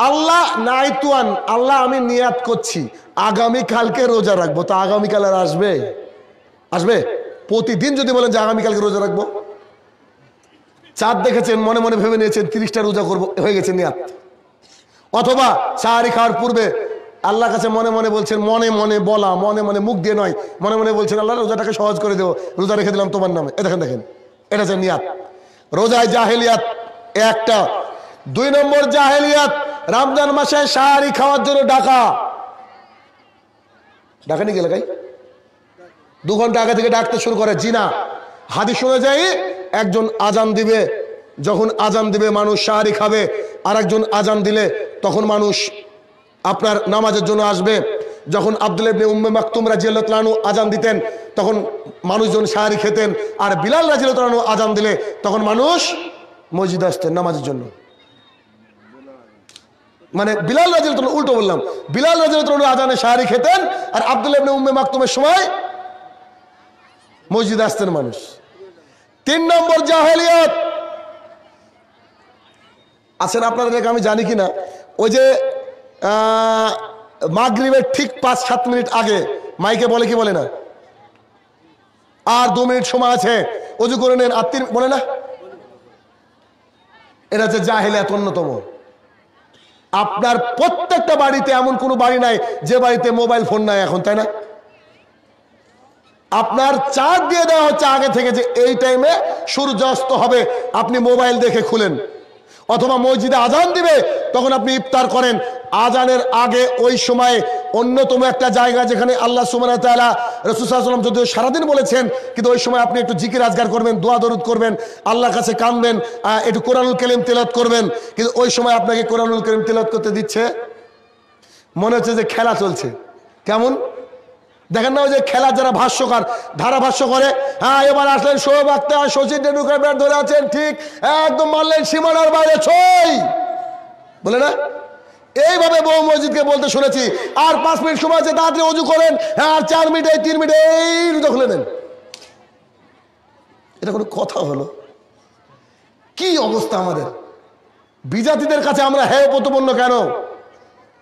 আল্লাহ নাইতুয়ান, আল্লাহ আমি নিয়াত করছি আগামীকালকে রোজা রাখবো। তো আগামীকাল আর আসবে? আসবে? প্রতিদিন যদি বলেন যে আগামীকালকে রোজা রাখবো, চাঁদ দেখেছেন মনে মনে ভেবে নিয়েছেন 30টা রোজা করবো, হয়ে গেছে নিয়াত। অথবা সাহারি খাওয়ার পূর্বে আল্লাহর কাছে মনে মনে বলছেন, মনে মনে বলা, মনে মনে মুখ দিয়ে নয়, মনে মনে বলছেন আল্লাহ রোজাটাকে সহজ করে দেবো, রোজা রেখে দিলাম তোমার নামে। দেখেন দেখেন, এটা হচ্ছে নিয়াত। রোজায় জাহেলিয়াত একটা। 2 নম্বর জাহেলিয়াত, রমজান মাসে সাহারি খাওয়ার জন্য ডাকা। ডাকেনি গেলে গাই 2 ঘন্টা আগে থেকে ডাকতে শুরু করে। জি না, হাদিস শুনে যাই একজন আজান দিবে, যখন আজান দিবে মানুষ সাহারি খাবে, আর একজন আজান দিলে তখন মানুষ আপনার নামাজের জন্য আসবে। যখন আব্দুল্লাহ ইবনে উম্মে মাকতুম রাদিয়াল্লাহু আনহু আজান দিতেন তখন মানুষজন সাহারি খেতেন, আর বিলাল রাদিয়াল্লাহু আনহু আজান দিলে তখন মানুষ মসজিদে আসতেন নামাজের জন্য। মানে বিলাল রাদিয়াল্লাহু আনহু, উল্টো বললাম, বিলাল রাদিয়াল্লাহু আনহু আজানে সাহারি খেতেন, আর আব্দুল্লাহ ইবনে উম্মে মাকতুমের সময় মসজিদে আসতেন মানুষ। 3 নম্বর জাহেলিয়াত আছেন আপনাদের, আমি জানি কিনা, ওই যে মাগরিবের ঠিক 5-7 মিনিট আগে মাইকে বলে কি বলে না, আর 2 মিনিট সময় আছে, অজু করে নেন, বলে না? এটা হচ্ছে জাহেলিয়াত অন্যতম। আপনার প্রত্যেকটা বাড়িতে এমন কোনো বাড়ি নাই যে বাড়িতে মোবাইল ফোন নাই এখন, তাই না? আপনার চার্জ দিয়ে দেওয়া হচ্ছে আগে থেকে যে এই টাইমে সূর্যাস্ত হবে, আপনি মোবাইল দেখে খুলেন। অথবা মসজিদে আজান দিবে, তখন আপনি ইফতার করেন। আজানের আগে ওই সময় অন্যতম একটা জায়গা যেখানে আল্লাহ সুবহানাহু ওয়া তাআলা রাসূল সাল্লাল্লাহু আলাইহি ওয়াসাল্লাম যদিও সারাদিন বলেছেন, কিন্তু ওই সময় আপনি একটু জিকির আজকার করবেন, দোয়া দরুদ করবেন, আল্লাহর কাছে কাঁদবেন, একটু কোরআনুল কারীম তেলাওয়াত করবেন। কিন্তু ওই সময় আপনাকে কোরআনুল কারীম তেলাওয়াত করতে দিচ্ছে, মনে হচ্ছে যে খেলা চলছে। কেমন দেখেন না, ওই যে খেলা যারা ভাষ্যকার ধারাভাষ্য করে, হ্যাঁ এবার আসলেন শোয়েব আখতার, শচীন টেন্ডুলকার ব্যাট ধরে আছেন, ঠিক একদম মারলেন সীমানার বাইরে, ছয় বলে না? এইভাবে বহু মসজিদকে বলতে শুনেছি। আর 5 মিনিট সময় আছে, তাড়াতাড়ি অজু করেন, হ্যাঁ আর 4 মিনিট 3 মিনিট এই রোজা খুলে নেন। এটা কোনো কথা হলো? কি অবস্থা আমাদের বিজাতিদের কাছে? আমরা হেয় প্রতিপন্ন কেন?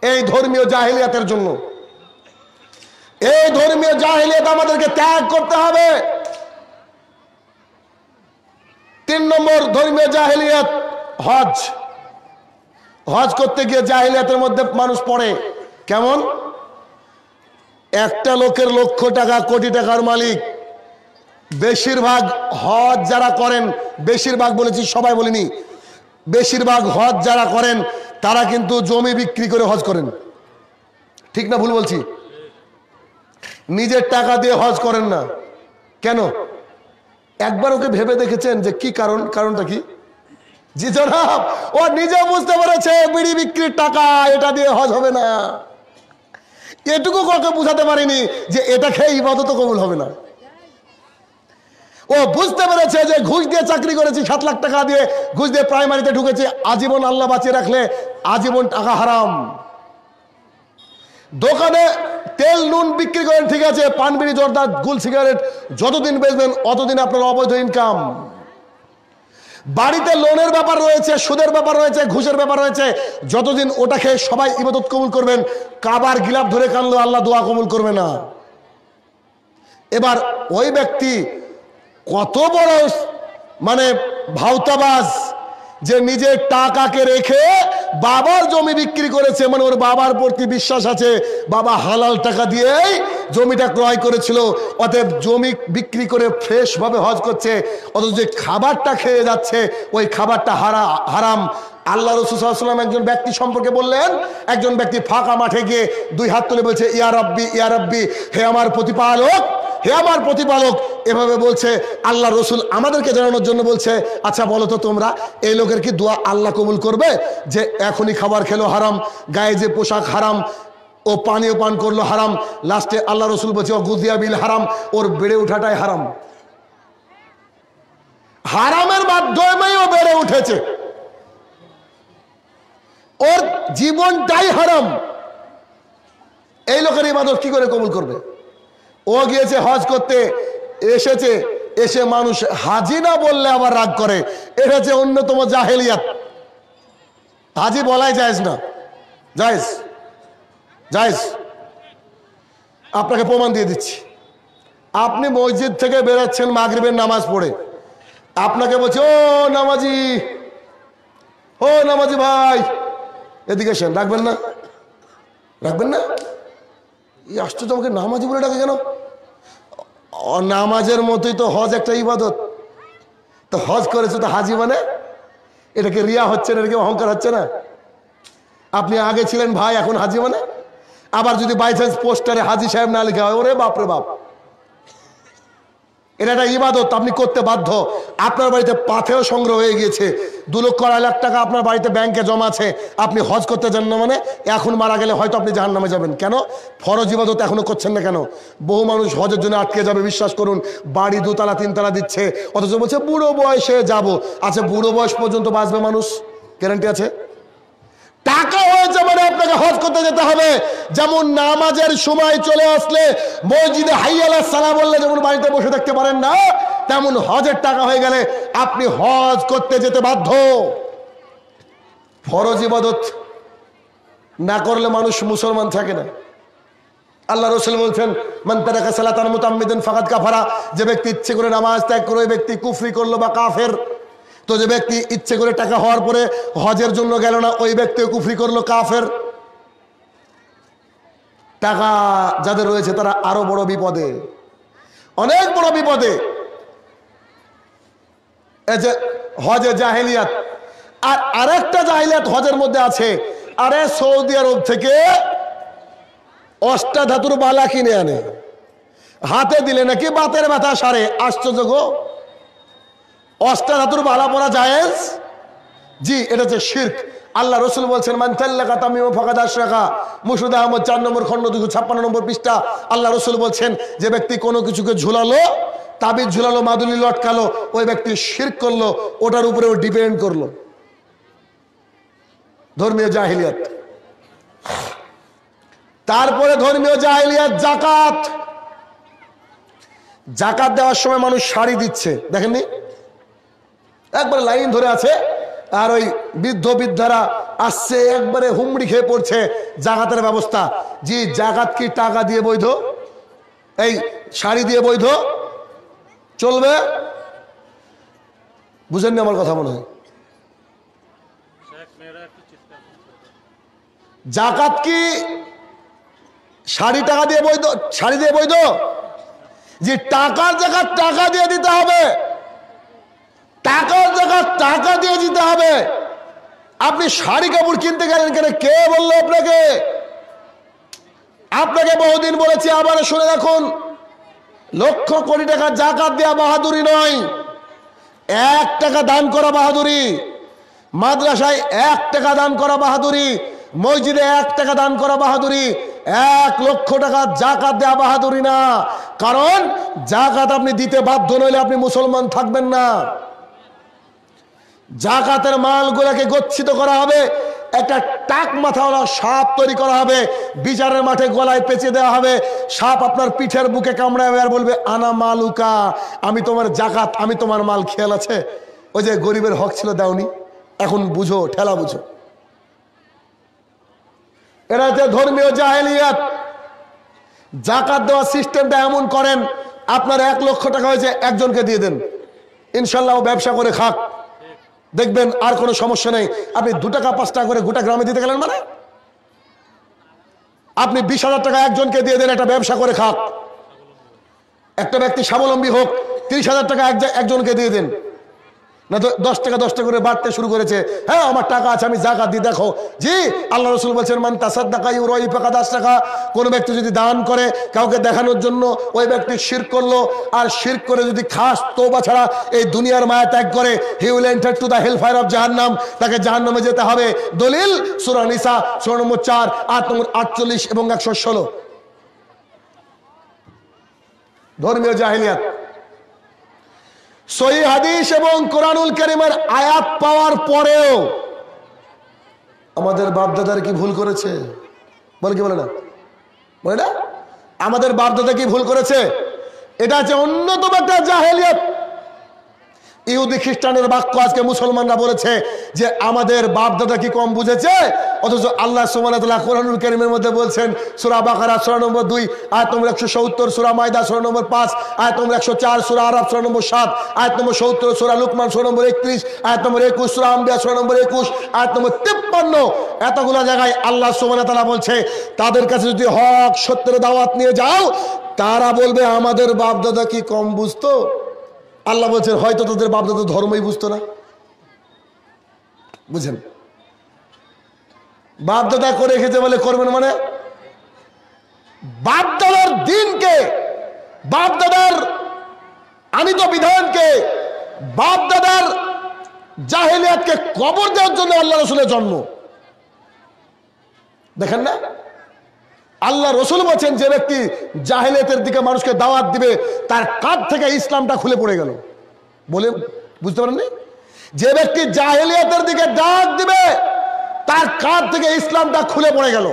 এই ধর্মীয় জাহেলিয়াতের জন্য। এই ধর্মীয় জাহেলিয়াত আমাদেরকে ত্যাগ করতে হবে। 3 নম্বর ধর্মীয় জাহেলিয়াত হজ। হজ করতে গিয়ে জাহেলিয়াতের মধ্যে মানুষ পড়ে কেমন? একটা লোকের লক্ষ টাকা কোটি টাকার মালিক, বেশিরভাগ হজ যারা করেন, বেশিরভাগ বলেছি সবাই বলিনি, বেশিরভাগ হজ যারা করেন তারা কিন্তু জমি বিক্রি করে হজ করেন। ঠিক না ভুল বলছি? নিজের টাকা দিয়ে হজ করেন না। কেন? একবার ওকে ভেবে দেখেছেন যে কি কারণ? কারণটা কি? জি জনাব, ও নিজে বুঝতে পেরেছে বিড়ি বিক্রির টাকা, এটা দিয়ে হজ হবে না। এটুকু কাউকে বুঝাতে পারিনি যে এটা খেয়ে ইবাদত কবুল হবে না। ও বুঝতে পেরেছে যে ঘুষ দিয়ে চাকরি করেছি, 7 লাখ টাকা দিয়ে ঘুষ দিয়ে প্রাইমারিতে ঢুকেছি, আজীবন আল্লাহ বাঁচিয়ে রাখলে আজীবন টাকা হারাম। দোকানে তেল নুন বিক্রি করেন, ঠিক আছে, পান বিড়ি জর্দা গুল সিগারেট যতদিন বেচবেন অতদিন আপনার অবৈধ ইনকাম। বাড়িতে লোনের ব্যাপার রয়েছে, সুদের ব্যাপার রয়েছে, ঘুষের ব্যাপার রয়েছে, যতদিন ওটা খেয়ে সবাই ইবাদত কবুল করবেন, কাবার গিলাপ ধরে কানলো আল্লাহ দোয়া কবুল করবে না। এবার ওই ব্যক্তি কত বড় মানে ভাওতাবাজ যে নিজের টাকাকে রেখে বাবার জমি বিক্রি করেছে, মানে ওর বাবার প্রতি বিশ্বাস আছে, বাবা হালাল টাকা দিয়েই জমিটা ক্রয় করেছিল, অতএব জমি বিক্রি করে ফ্রেশ ভাবে হজ করছে, অথচ যে খাবারটা খেয়ে যাচ্ছে ওই খাবারটা হারাম। আল্লাহ রাসূল সাল্লাল্লাহু আলাইহি ওয়াসাল্লাম একজন ব্যক্তি সম্পর্কে বললেন, একজন ব্যক্তি ফাঁকা মাঠে গিয়ে 2 হাত তুলে বলছে, ইয়া রাব্বি ইয়া রাব্বি, হে আমার প্রতিপালক, হে আমার প্রতিপালক, এভাবে বলছে। আল্লাহ রসুল আমাদেরকে জানানোর জন্য বলছে, আচ্ছা বলো তো তোমরা, এই লোকের কি দোয়া আল্লাহ কবুল করবে যে এখনই খাবার খেলো হারাম, গায়ে যে পোশাক হারাম, ও পানীয় পান করলো হারাম, লাস্টে আল্লাহ রসুল বলছে ও গুজিয়া বিল হারাম, ওর বেড়ে ওঠাটাই হারাম। হারামের মাধ্যমেই ও বেড়ে উঠেছে, ওর জীবনটাই হারাম। এই লোকের ইবাদত কি করে কবুল করবে? ও গিয়েছে হজ করতে, এসেছে, এসে মানুষ হাজি না বললে আবার রাগ করে। এটা হচ্ছে অন্যতম জাহেলিয়াত। হাজি বলাই জায়েজ না, জায়েজ জায়েজ। আপনাকে প্রমাণ দিয়ে দিচ্ছি। আপনি মসজিদ থেকে বেরোচ্ছেন মাগরিবের নামাজ পড়ে, আপনাকে বলছে ও নামাজি, ও নামাজি ভাই এদিকে এসেন, রাখবেন না? রাখবেন না? এই আশ্চর্য, আমাকে নামাজি বলে ডাকে কেন? নামাজের মতোই তো হজ একটা ইবাদত। তো হজ করেছে তো হাজি মানে, এটাকে রিয়া হচ্ছে না, এটাকে অহংকার হচ্ছে না? আপনি আগে ছিলেন ভাই, এখন হাজি মানে? আবার যদি বাই চান্স পোস্টারে হাজি সাহেব না লেখা হয়, ওরে বাপরে বাপ, এটা একটা ইবাদত, আপনি করতে বাধ্য। আপনার বাড়িতে পাথেও সংগ্রহ হয়ে গিয়েছে, 2 লক্ষ 2.5 লাখ টাকা আপনার বাড়িতে ব্যাংকে জমা আছে, আপনি হজ করতে যান না মানে এখন মারা গেলে হয়তো আপনি জাহান্নামে যাবেন। কেন? ফরজ ইবাদত এখনো করছেন না কেন? বহু মানুষ হজের জন্য আটকে যাবে, বিশ্বাস করুন, বাড়ি 2 তলা 3 তলা দিচ্ছে, অথচ বলছে বুড়ো বয়সে যাব। আচ্ছা বুড়ো বয়স পর্যন্ত বাঁচবে মানুষ? গ্যারান্টি আছে? টাকা হয়েছে মানে আপনাকে হজ করতে যেতে হবে। যেমন নামাজের সময় চলে আসলে মসজিদে হাইয়া আলাস সালাহ বললে যেমন বাড়িতে বসে থাকতে পারেন না, তেমন হজের টাকা হয়ে গেলে আপনি হজ করতে যেতে বাধ্য। ফরজ ইবাদত না করলে মানুষ মুসলমান থাকে না। আল্লাহ রাসূল বলছেন, মান তারাকা সালাতান মুতাম্মিদান ফাকাদ কাফারা, যে ব্যক্তি ইচ্ছে করে নামাজ ত্যাগ করে ওই ব্যক্তি কুফরি করলো বা কাফের। তো যে ব্যক্তি ইচ্ছে করে টাকা হওয়ার পরে হজের জন্য গেল না, ওই ব্যক্তি কুফরি করলো, কাফের। টাকা যাদের রয়েছে তারা আরো বড় বিপদে, অনেক বড় বিপদে। এই যে হজে জাহেলিয়াত, আর আরেকটা জাহেলিয়াত হজের মধ্যে আছে। আরে সৌদি আরব থেকে অষ্টাধাতুর বালা কিনে আনে, হাতে দিলে নাকি বাতের ব্যথা সারে। আশ্চর্য গো, অষ্টাধাতুর বালা পরা জায়েজ? জি, এটা হচ্ছে শিরক। আল্লাহ রসুল বলছেন, মান তাল্লাকা তামিমা ফাকাদ আশরাকা। মুর্শিদ আহমদ 4 নম্বর খণ্ড 256 নম্বর পৃষ্ঠা। আল্লাহ রসুল বলছেন, যে ব্যক্তি কোনো কিছুকে ঝুলালো, তাবিজ ঝুলালো, মাদুলি লটকালো, ওই ব্যক্তি শিরক করলো, ওটার উপরে ও ডিপেন্ড করলো। ধর্মীয় জাহিলিয়াত। তারপরে ধর্মীয় জাহিলিয়াত যাকাত। যাকাত দেওয়ার সময় মানুষ শাড়ি দিচ্ছে, দেখেননি? একবারে লাইন ধরে আছে, আর ওই বৃদ্ধ বৃদ্ধারা আসছে, একবারে হুমড়ি খেয়ে পড়ছে জাকাতের ব্যবস্থা। জি, জাকাত কি টাকা দিয়ে বৈধ? এই শাড়ি দিয়ে বৈধ? চলবে? বুঝেননি আমার কথা মনে হয়? জাকাত কি শাড়ি টাকা দিয়ে বৈধ? শাড়ি দিয়ে বৈধ? যে টাকার জাকাত টাকা দিয়ে দিতে হবে, টাকার জাকাত টাকা দিয়ে দিতে হবে। আপনি শাড়ি কাপড় কিনতে গেলেন কেন? কে বললো আপনাকে? আপনাকে বহুদিন বলেছি, আবার শুনে রাখুন, লক্ষ কোটি টাকা জাকাত দেওয়া বাহাদুরি নয়, 1 টাকা দান করা বাহাদুরি। মাদ্রাসায় 1 টাকা দান করা বাহাদুরি, মসজিদে 1 টাকা দান করা বাহাদুরি, 1 লক্ষ টাকা জাকাত দেওয়া বাহাদুরি না। কারণ জাকাত আপনি দিতে বাধ্য নইলে আপনি মুসলমান থাকবেন না। জাকাতের মালগুলোকে গচ্ছিত করা হবে, একটা টাক মাথাওয়ালা সাপ তৈরি করা হবে, বিচারের মাঠে গলায় পেঁচে দেওয়া হবে, সাপ আপনার পিঠের বুকে কামড়াবে আর বলবে, আনা মালুকা, আমি তোমার জাকাত, আমি তোমার মাল। খেয়াল আছে? ওই যে গরিবের হক ছিল দাওনি, এখন বুঝো, ঠেলা বুঝো। এটা হচ্ছে ধর্মীয় জাহেলিয়াত। জাকাত দেওয়ার সিস্টেমটা এমন করেন, আপনার 1 লক্ষ টাকা হয়েছে, একজনকে দিয়ে দেন, ইনশাল্লাহ ও ব্যবসা করে খাক, দেখবেন আর কোনো সমস্যা নেই। আপনি 2 টাকা 5 টাকা করে গোটা গ্রামে দিতে গেলেন, মানে আপনি 20,000 টাকা একজনকে দিয়ে দেন, একটা ব্যবসা করে খাক, একটা ব্যক্তি স্বাবলম্বী হোক। 30,000 টাকা একজনকে দিয়ে দেন, না তো 10 টাকা 10 টাকা করে বাড়তে শুরু করেছে। হ্যাঁ, আমার টাকা আছে, আমি জাকাত দিই। দেখো জি, আল্লাহ রসুল বলছেন, মান তাসাদ্দাকা ইউরাই ফাকাদ আশরাকা। কোন ব্যক্তি যদি দান করে কাউকে দেখানোর জন্য, ওই ব্যক্তি শিরক করলো। আর শিরক করে যদি খাস তওবা ছাড়া এই দুনিয়ার মায়া ত্যাগ করে, he will enter to the hell fire of জাহান্নাম, তাকে জাহান্নামে যেতে হবে। দলিল সূরা নিসা সূরা নম্বর 4 আয়াত নম্বর 48 এবং 116। ধর্মীয় জাহেলিয়াত। সহিহ হাদিস এবং কোরআনুল কারীমের আয়াত পাওয়ার পরেও আমাদের বাপদাদার কি ভুল করেছে? বলে কি বলে না? বলে না? আমাদের বাপদাদা কি ভুল করেছে? এটা হচ্ছে অন্যতম একটা জাহেলিয়াত। ইহুদি খ্রিস্টানের বাক্য আজকে মুসলমানরা বলেছে যে আমাদের বাপদাদা কি কম বুঝেছে, অথচ আল্লাহ সুবহানাহু ওয়া তাআলা কোরআনুল কারীমের মধ্যে বলছেন, সূরা বাকারা সূরা নম্বর 2 আয়াত নম্বর 170, সূরা মায়দা সূরা নম্বর 5 আয়াত নম্বর 104, সূরা আরাফ সূরা নম্বর 7 আয়াত নম্বর 70, সূরা লুকমান সূরা নম্বর 31 আয়াত নম্বর 21, সূরা আম্বিয়া সূরা নম্বর 21 আয়াত নম্বর 53, এতগুলো জায়গায় আল্লাহ সুবহানাহু ওয়া তাআলা বলছে, তাদের কাছে যদি হক সত্যের দাওয়াত নিয়ে যাও, তারা বলবে আমাদের বাপদাদা কি কম বুঝতো? আল্লাহ বলছেন, হয়তো তোদের বাপদাদা ধর্মই বুঝতো না। বুঝেন? বাপদাদা করে রেখেছে বলে করবেন, মানে বাপদাদার দিনকে, বাপদাদার আনিত বিধানকে, বাপদাদার জাহেলিয়াতকে কবর দেওয়ার জন্য আল্লাহ রসুলের জন্ম। দেখেন না, আল্লাহ রসুল বলছেন, যে ব্যক্তি জাহেলিয়াতের দিকে মানুষকে দাওয়াত দিবে, তার কাঁধ থেকে ইসলামটা খুলে পড়ে গেল। বলে বুঝতে পারেননি? যে ব্যক্তি জাহেলিয়াতের দিকে ডাক দিবে, তার কাঁধ থেকে ইসলামটা খুলে পড়ে গেল।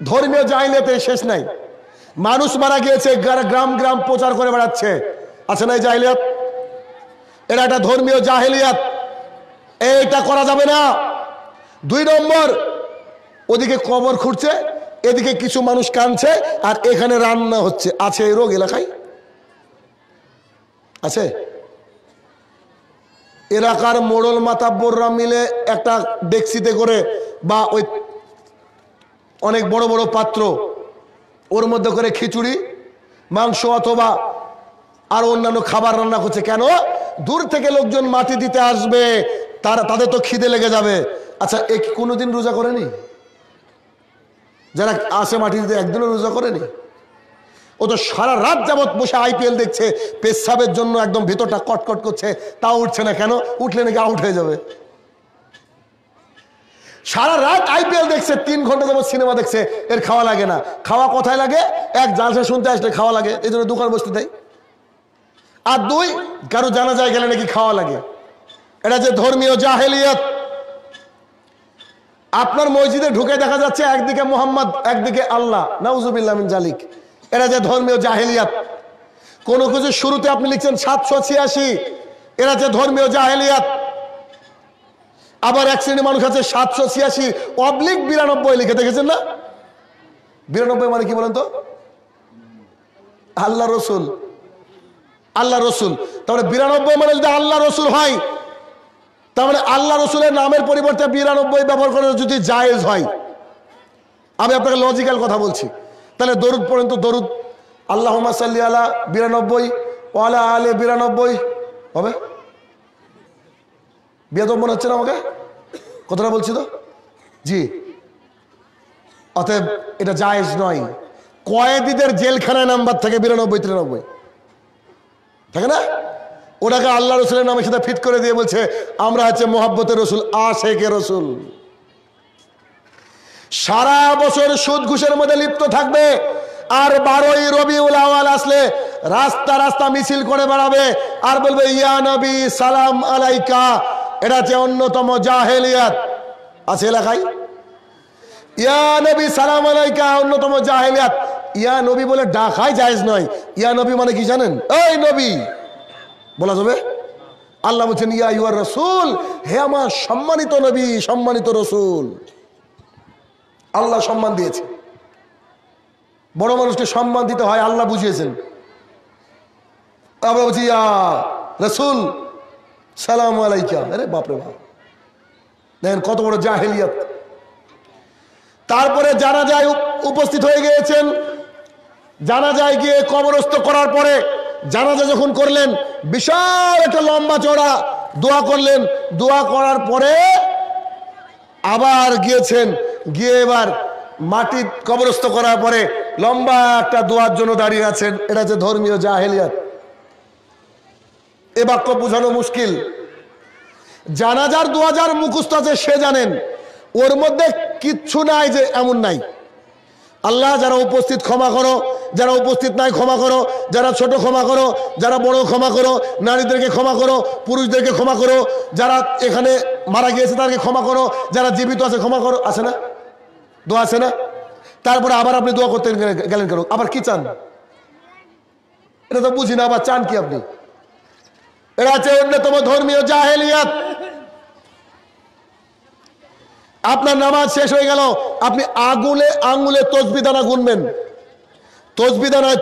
ধর্মীয় জাহেলিয়াতের শেষ নাই। মানুষ মারা গিয়েছে, গ্রাম গ্রাম প্রচার করে বেড়াচ্ছে, আছে না এই জাহেলিয়াত? এটা একটা ধর্মীয় জাহেলিয়াত, এইটা করা যাবে না। 2 নম্বর, ওদিকে কবর খুঁড়ছে, এদিকে কিছু মানুষ কাঁদছে, আর এখানে রান্না হচ্ছে। আছে এই রোগ এলাকায়? আছে? এলাকার মোড়ল মাতাব্বররা মিলে একটা ডেক্সিতে করে বা ওই অনেক বড় বড় পাত্র, ওর মধ্যে করে খিচুড়ি, মাংস অথবা আর অন্যান্য খাবার রান্না করছে। কেন? দূর থেকে লোকজন মাটি দিতে আসবে, তাদের তো খিদে লেগে যাবে। আচ্ছা, এ কি কোনোদিন রোজা করেনি? যারা আসে মাটি দিতে একদিনও রোজা করেনি? ও তো সারা রাত যাবৎ বসে IPL দেখছে, পেশাবের জন্য একদম ভিতরটা কটকট করছে, তাও উঠছে না। কেন? উঠলে নাকি আউট হয়ে যাবে। সারা রাত IPL দেখছে, 3 ঘন্টা যাবৎ সিনেমা দেখছে, এর খাওয়া লাগে না। খাওয়া কোথায় লাগে? এক জালসা শুনতে আসলে খাওয়া লাগে, এই জন্য দোকান বসতে দেয়। আর 2, কারো জানাজায় গেলে নাকি খাওয়া লাগে। এটা যে ধর্মীয় জাহেলিয়াত। আপনার মসজিদে ঢুকে দেখা যাচ্ছে একদিকে মোহাম্মদ, একদিকে আল্লাহ, নাউজুবিল্লাহ মিন জালিক। এটা যে ধর্মীয় জাহেলিয়াত। কোনো কিছু শুরুতে আপনি লিখছেন 786, এরা যে ধর্মীয় জাহেলিয়াত। আবার এক শ্রেণী মানুষ আছে 786/92 লিখে, দেখেছেন না? 92 মানে কি বলেন তো? আল্লাহ রসুল। আল্লাহ রসুল, তাহলে 92 মানে যদি আল্লাহ রসুল হয়, তাহলে আল্লাহ রসুলের নামের পরিবর্তে 92 ব্যবহার করা যদি জায়েজ হয়, আমি আপনাকে লজিক্যাল কথা বলছি, তাহলে দরুদ পড়েন তো। দরুদ আল্লাহুম্মা সাল্লি আলা 92 ওয়া আলা আলি 92 হবে? বেয়াদব মনে হচ্ছে না আমাকে? কথাটা বলছি তো? জি। অতএব এটা জায়েজ নয়। কয়েদিদের জেলখানায় নাম্বার থাকে 92-93 থাকে না? ওটাকে আল্লাহ রসুলের নামের সাথে ফিট করে দিয়ে বলছে আমরা হচ্ছে মোহাব্বতের রসুল, আশেকে রসুল। সারা বছর সুদ ঘুষের মধ্যে লিপ্ত থাকবে, আর 12ই রবিউল আউয়াল আসলে রাস্তা রাস্তা মিছিল করে বেড়াবে আর বলবে ইয়া নবী সালাম আলাইকা। এটা হচ্ছে অন্যতম জাহেলিয়াত। আছে এলাকায় ইয়া নবী সালাম আলাইকা, অন্যতম জাহেলিয়াত। ইয়া নবী বলে ডাকাই জায়েজ নয়। ইয়া নবী মানে কি জানেন? এই নবী বলা যাবে? আল্লাহ বলছেন ইয়া ইউর রসুল, হে আমার সম্মানিত নবী, সম্মানিত রসুল। আল্লাহ সম্মান দিয়েছে। বড় মানুষকে সম্মান দিতে হয়, আল্লাহ বুঝিয়েছেন। আমরা বলছি ইয়া রসুল সালাম আলাইকা। আরে বাপরে বাপ, দেখেন কত বড় জাহেলিয়াত। তারপরে জানাজায় উপস্থিত হয়ে গিয়েছেন। জানাজায় গিয়ে কবরস্থ করার পরে জানাজা যখন করলেন, বিশাল একটা লম্বা চড়া দোয়া করলেন। দোয়া করার পরে আবার গিয়েছেন, গিয়ে এবার মাটি কবরস্থ করার পরে লম্বা একটা দোয়ার জন্য দাঁড়িয়ে আছেন। এটা হচ্ছে ধর্মীয় জাহেলিয়াত। এ বাক্য বোঝানো মুশকিল। জানাজার দোয়া যার মুখস্থ আছে সে জানেন, ওর মধ্যে কিচ্ছু নাই যে এমন নাই। আল্লাহ যারা উপস্থিত ক্ষমা করো, যারা উপস্থিত নাই ক্ষমা করো, যারা ছোট ক্ষমা করো, যারা বড় ক্ষমা করো, নারীদেরকে ক্ষমা করো, পুরুষদেরকে ক্ষমা করো, যারা এখানে মারা গিয়েছে তাদেরকে ক্ষমা করো, যারা জীবিত আছে ক্ষমা করো। আছে না? দোয়া আছে না? তারপরে আবার আপনি দোয়া করতে গেলেন কেন? আবার কি চান? এটা তো বুঝি না, আবার চান কি আপনি? এটা হচ্ছে অন্যতম ধর্মীয় জাহেলিয়াত। আপনার নামাজ শেষ হয়ে গেল, আপনি আঙুলে তসবি দানা গুনবেন। তসবি দানায়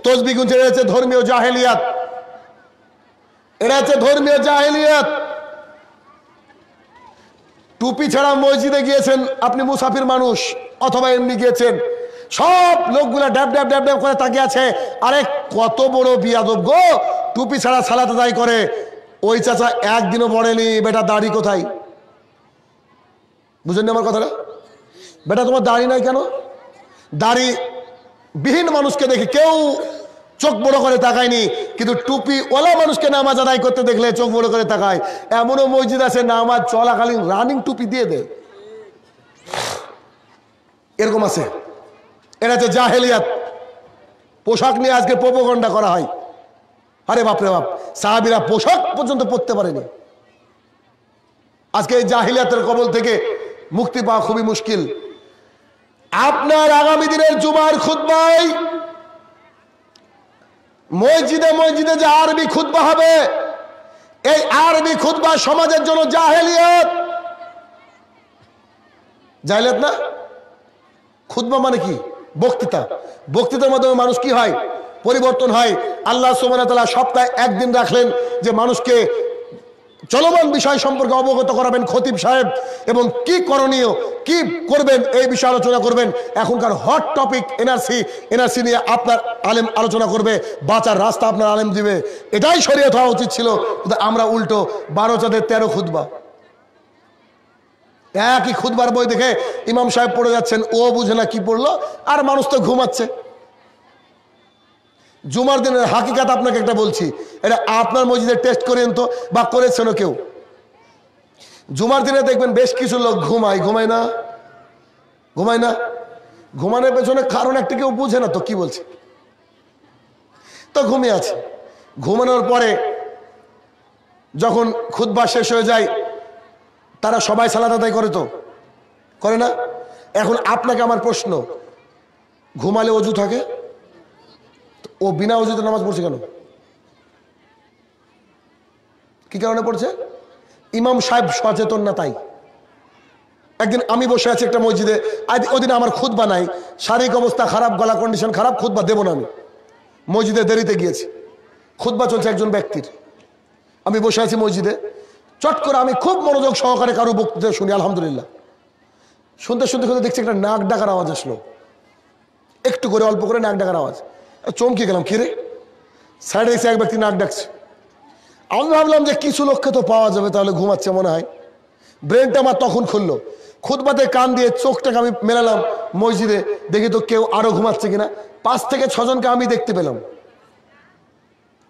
তসবি গুনছে। এটা হচ্ছে ধর্মীয় জাহেলিয়াত। এটা হচ্ছে ধর্মীয় জাহেলিয়াত। টুপি ছাড়া মসজিদে গিয়েছেন আপনি, মুসাফির মানুষ অথবা এমনি গিয়েছেন, সব লোকগুলা ড্যাব ড্যাব ড্যাব ড্যাব করে তাকিয়ে আছে। আরে কত বড় বিয়াদব গো, টুপি ছাড়া সালাত আদায় করে। ওই চাচা একদিনও পড়েনি, বেটা দাড়ি কোথায়? বুঝেন আমার কথাটা? বেটা তোমার দাড়ি নাই কেন? দাড়ি বিহীন মানুষকে দেখে কেউ চোখ বড় করে তাকায়নি, কিন্তু টুপি ওলা মানুষকে নামাজ আদায় করতে দেখলে চোখ বড় করে তাকায়। এমনও মসজিদ আছে নামাজ চলাকালীন রানিং টুপি দিয়ে দেয়, এরকম আছে। এটা হচ্ছে জাহেলিয়াত। পোশাক নিয়ে আজকে প্রোপাগান্ডা করা হয়। আরে বাপরে বাপ, সাহাবীরা পোশাক পর্যন্ত পরতে পারেনি। আজকে এই জাহেলিয়াতের কবল থেকে মুক্তি পাওয়া খুবই মুশকিল। আপনার আগামী দিনের জুমার খুতবায় মসজিদে মসজিদে যে আরবি খুতবা হবে, এই আরবি খুতবা সমাজের জন্য জাহেলিয়াত। জাহেলিয়াত না? খুতবা মানে কি? বক্তৃতা। বক্তৃতার মাধ্যমে মানুষ কি হয়? পরিবর্তন হয়। আল্লাহ সুবহানাহু ওয়া তাআলা সপ্তাহে একদিন রাখলেন যে মানুষকে চলমান বিষয় সম্পর্কে অবগত করাবেন খতিব সাহেব, এবং কি করণীয়, কি করবেন এই বিষয়ে আলোচনা করবেন। এখনকার হট টপিক এনআরসি নিয়ে আপনার আলেম আলোচনা করবে, বাঁচার রাস্তা আপনার আলেম দিবে। এটাই শরীয়ত হওয়া উচিত ছিল, কিন্তু আমরা উল্টো 12 চাঁদের 13 খুতবা, একই খুতবার বই দেখে ইমাম সাহেব পড়ে যাচ্ছেন, ও বুঝে না কি পড়লো, আর মানুষ তো ঘুমাচ্ছে। জুমার দিনের হাকিকাত আপনাকে একটা বলছি, এটা আপনার মসজিদে টেস্ট করেন তো, বা করেছেন কেউ? জুমার দিনে দেখবেন বেশ কিছু লোক ঘুমায় না, ঘুমানোর পেছনে কারণ একটা কেউ বুঝে না তো কি বলছে, তো ঘুমিয়ে আছে। ঘুমানোর পরে যখন খুতবা শেষ হয়ে যায়, তারা সবাই সালাত আদায় করে, তো করে না? এখন আপনাকে আমার প্রশ্ন, ঘুমালে অজু থাকে, ও বিনা অজুতে নামাজ পড়ছে কেন? কি কারণে পড়ছে? ইমাম সাহেব সচেতন না তাই। একদিন আমি বসে আছি একটা মসজিদে, ওদিন আমার খুতবা নাই, শারীরিক অবস্থা খারাপ, গলা কন্ডিশন খারাপ, খুতবা দেবো না, আমি মসজিদে দেরিতে গিয়েছি, খুতবা চলছে একজন ব্যক্তির, আমি বসে আছি মসজিদে, চট করে আমি খুব মনোযোগ সহকারে কারো বক্তৃতা শুনি, আলহামদুলিল্লাহ শুনতে শুনতে শুনতে দেখছি একটা নাক ডাকার আওয়াজ আসলো, একটু করে অল্প করে নাক ডাকার আওয়াজ, চমকে গেলাম, কিরে? সাইডে এসে এক ব্যক্তি নাক ডাকছে। আমি ভাবলাম যে কিছু লোককে তো পাওয়া যাবে, তাহলে ঘুমাচ্ছে মনে হয়, ব্রেনটা আমার তখন খুললো। খুতবাতে কান দিয়ে চোখটাকে আমি মেলালাম মসজিদে, দেখি তো কেউ আরো ঘুমাচ্ছে কিনা। 5 থেকে 6 জনকে আমি দেখতে পেলাম,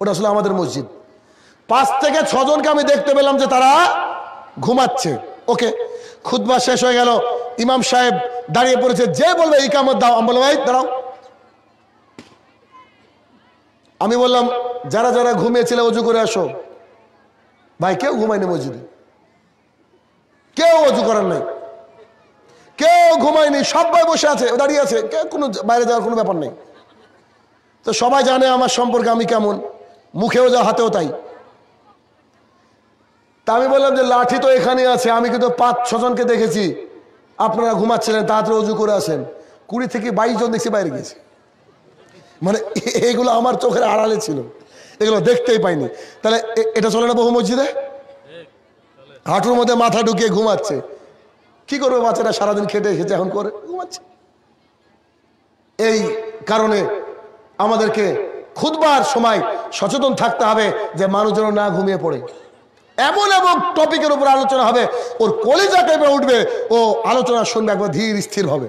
ওটা আসলে আমাদের মসজিদ। 5 থেকে 6 জনকে আমি দেখতে পেলাম যে তারা ঘুমাচ্ছে। ওকে, খুতবা শেষ হয়ে গেল, ইমাম সাহেব দাঁড়িয়ে পড়েছে, যে বলবে ইকামত দাও। আমি বললাম, ভাই দাঁড়াও। আমি বললাম, যারা যারা ঘুমিয়েছিলে অজু করে আসো। ভাই কেউ ঘুমায়নি মসজিদে, কেউ অজু করার নাই, কেউ ঘুমায়নি, সবাই বসে আছে, দাঁড়িয়ে আছে, কেউ কোনো বাইরে যাওয়ার কোনো ব্যাপার নেই। তো সবাই জানে আমার সম্পর্কে আমি কেমন, মুখেও যা হাতেও তাই। তা আমি বললাম যে লাঠি তো এখানে আছে, আমি কিন্তু 5-6 জনকে দেখেছি আপনারা ঘুমাচ্ছিলেন, তাড়াতাড়ি অজু করে আসেন। 20 থেকে 22 জন দেখছি বাইরে গেছে, মানে এইগুলো আমার চোখের আড়ালে ছিল, এগুলো দেখতেই পাইনি। তাহলে এটা চলে না বহু মসজিদে? হাঁটুর মধ্যে মাথা ঢুকিয়ে ঘুমাচ্ছে, কি করবে বাচ্চারা? সারাদিন খেটে এসেছে, এখন করে ঘুমাচ্ছে। এই কারণে আমাদেরকে খুতবার সময় সচেতন থাকতে হবে যে মানুষ যেন না ঘুমিয়ে পড়ে। এমন এমন টপিকের উপর আলোচনা হবে, ওর কলিজা কেঁপে উঠবে, ও আলোচনা শুনবে একবার ধীর স্থির হবে।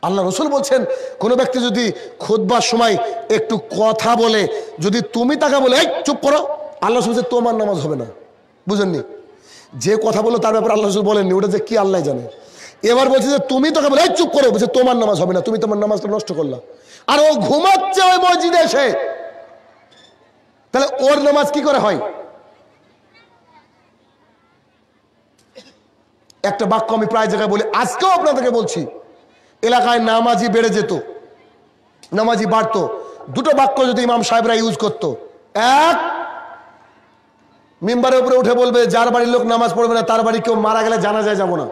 আল্লাহ রসুল বলছেন, কোনো ব্যক্তি যদি খুতবার সময় একটু কথা বলে, যদি তুমি তাকে বলে এই চুপ করো, আল্লাহ রসুল বলছে তোমার নামাজ হবে না। বুঝেননি? যে কথা বলো তার ব্যাপারে আল্লাহ রসুল বলেননি, ওটা যে কি আল্লাহ জানে। এবার বলছে যে তুমি তোকে বলে এই চুপ করো, বলছে তোমার নামাজ হবে না, তুমি তোমার নামাজটা নষ্ট করলা। আর ও ঘুমাচ্ছে ওই মসজিদে এসে, তাহলে ওর নামাজ কি করে হয়? একটা বাক্য আমি প্রায় জায়গায় বলি, আজকেও আপনাদেরকে বলছি, এলাকায় নামাজি বেড়ে যেত, নামাজি বাড়তো। 2টো বাক্য যদি ইমাম সাহেবরা ইউজ করতো, এক, মিম্বারের উপরে উঠে বলবে যার বাড়ির লোক নামাজ পড়বে না তার বাড়ি কেউ মারা গেলে জানাজায় যাব না,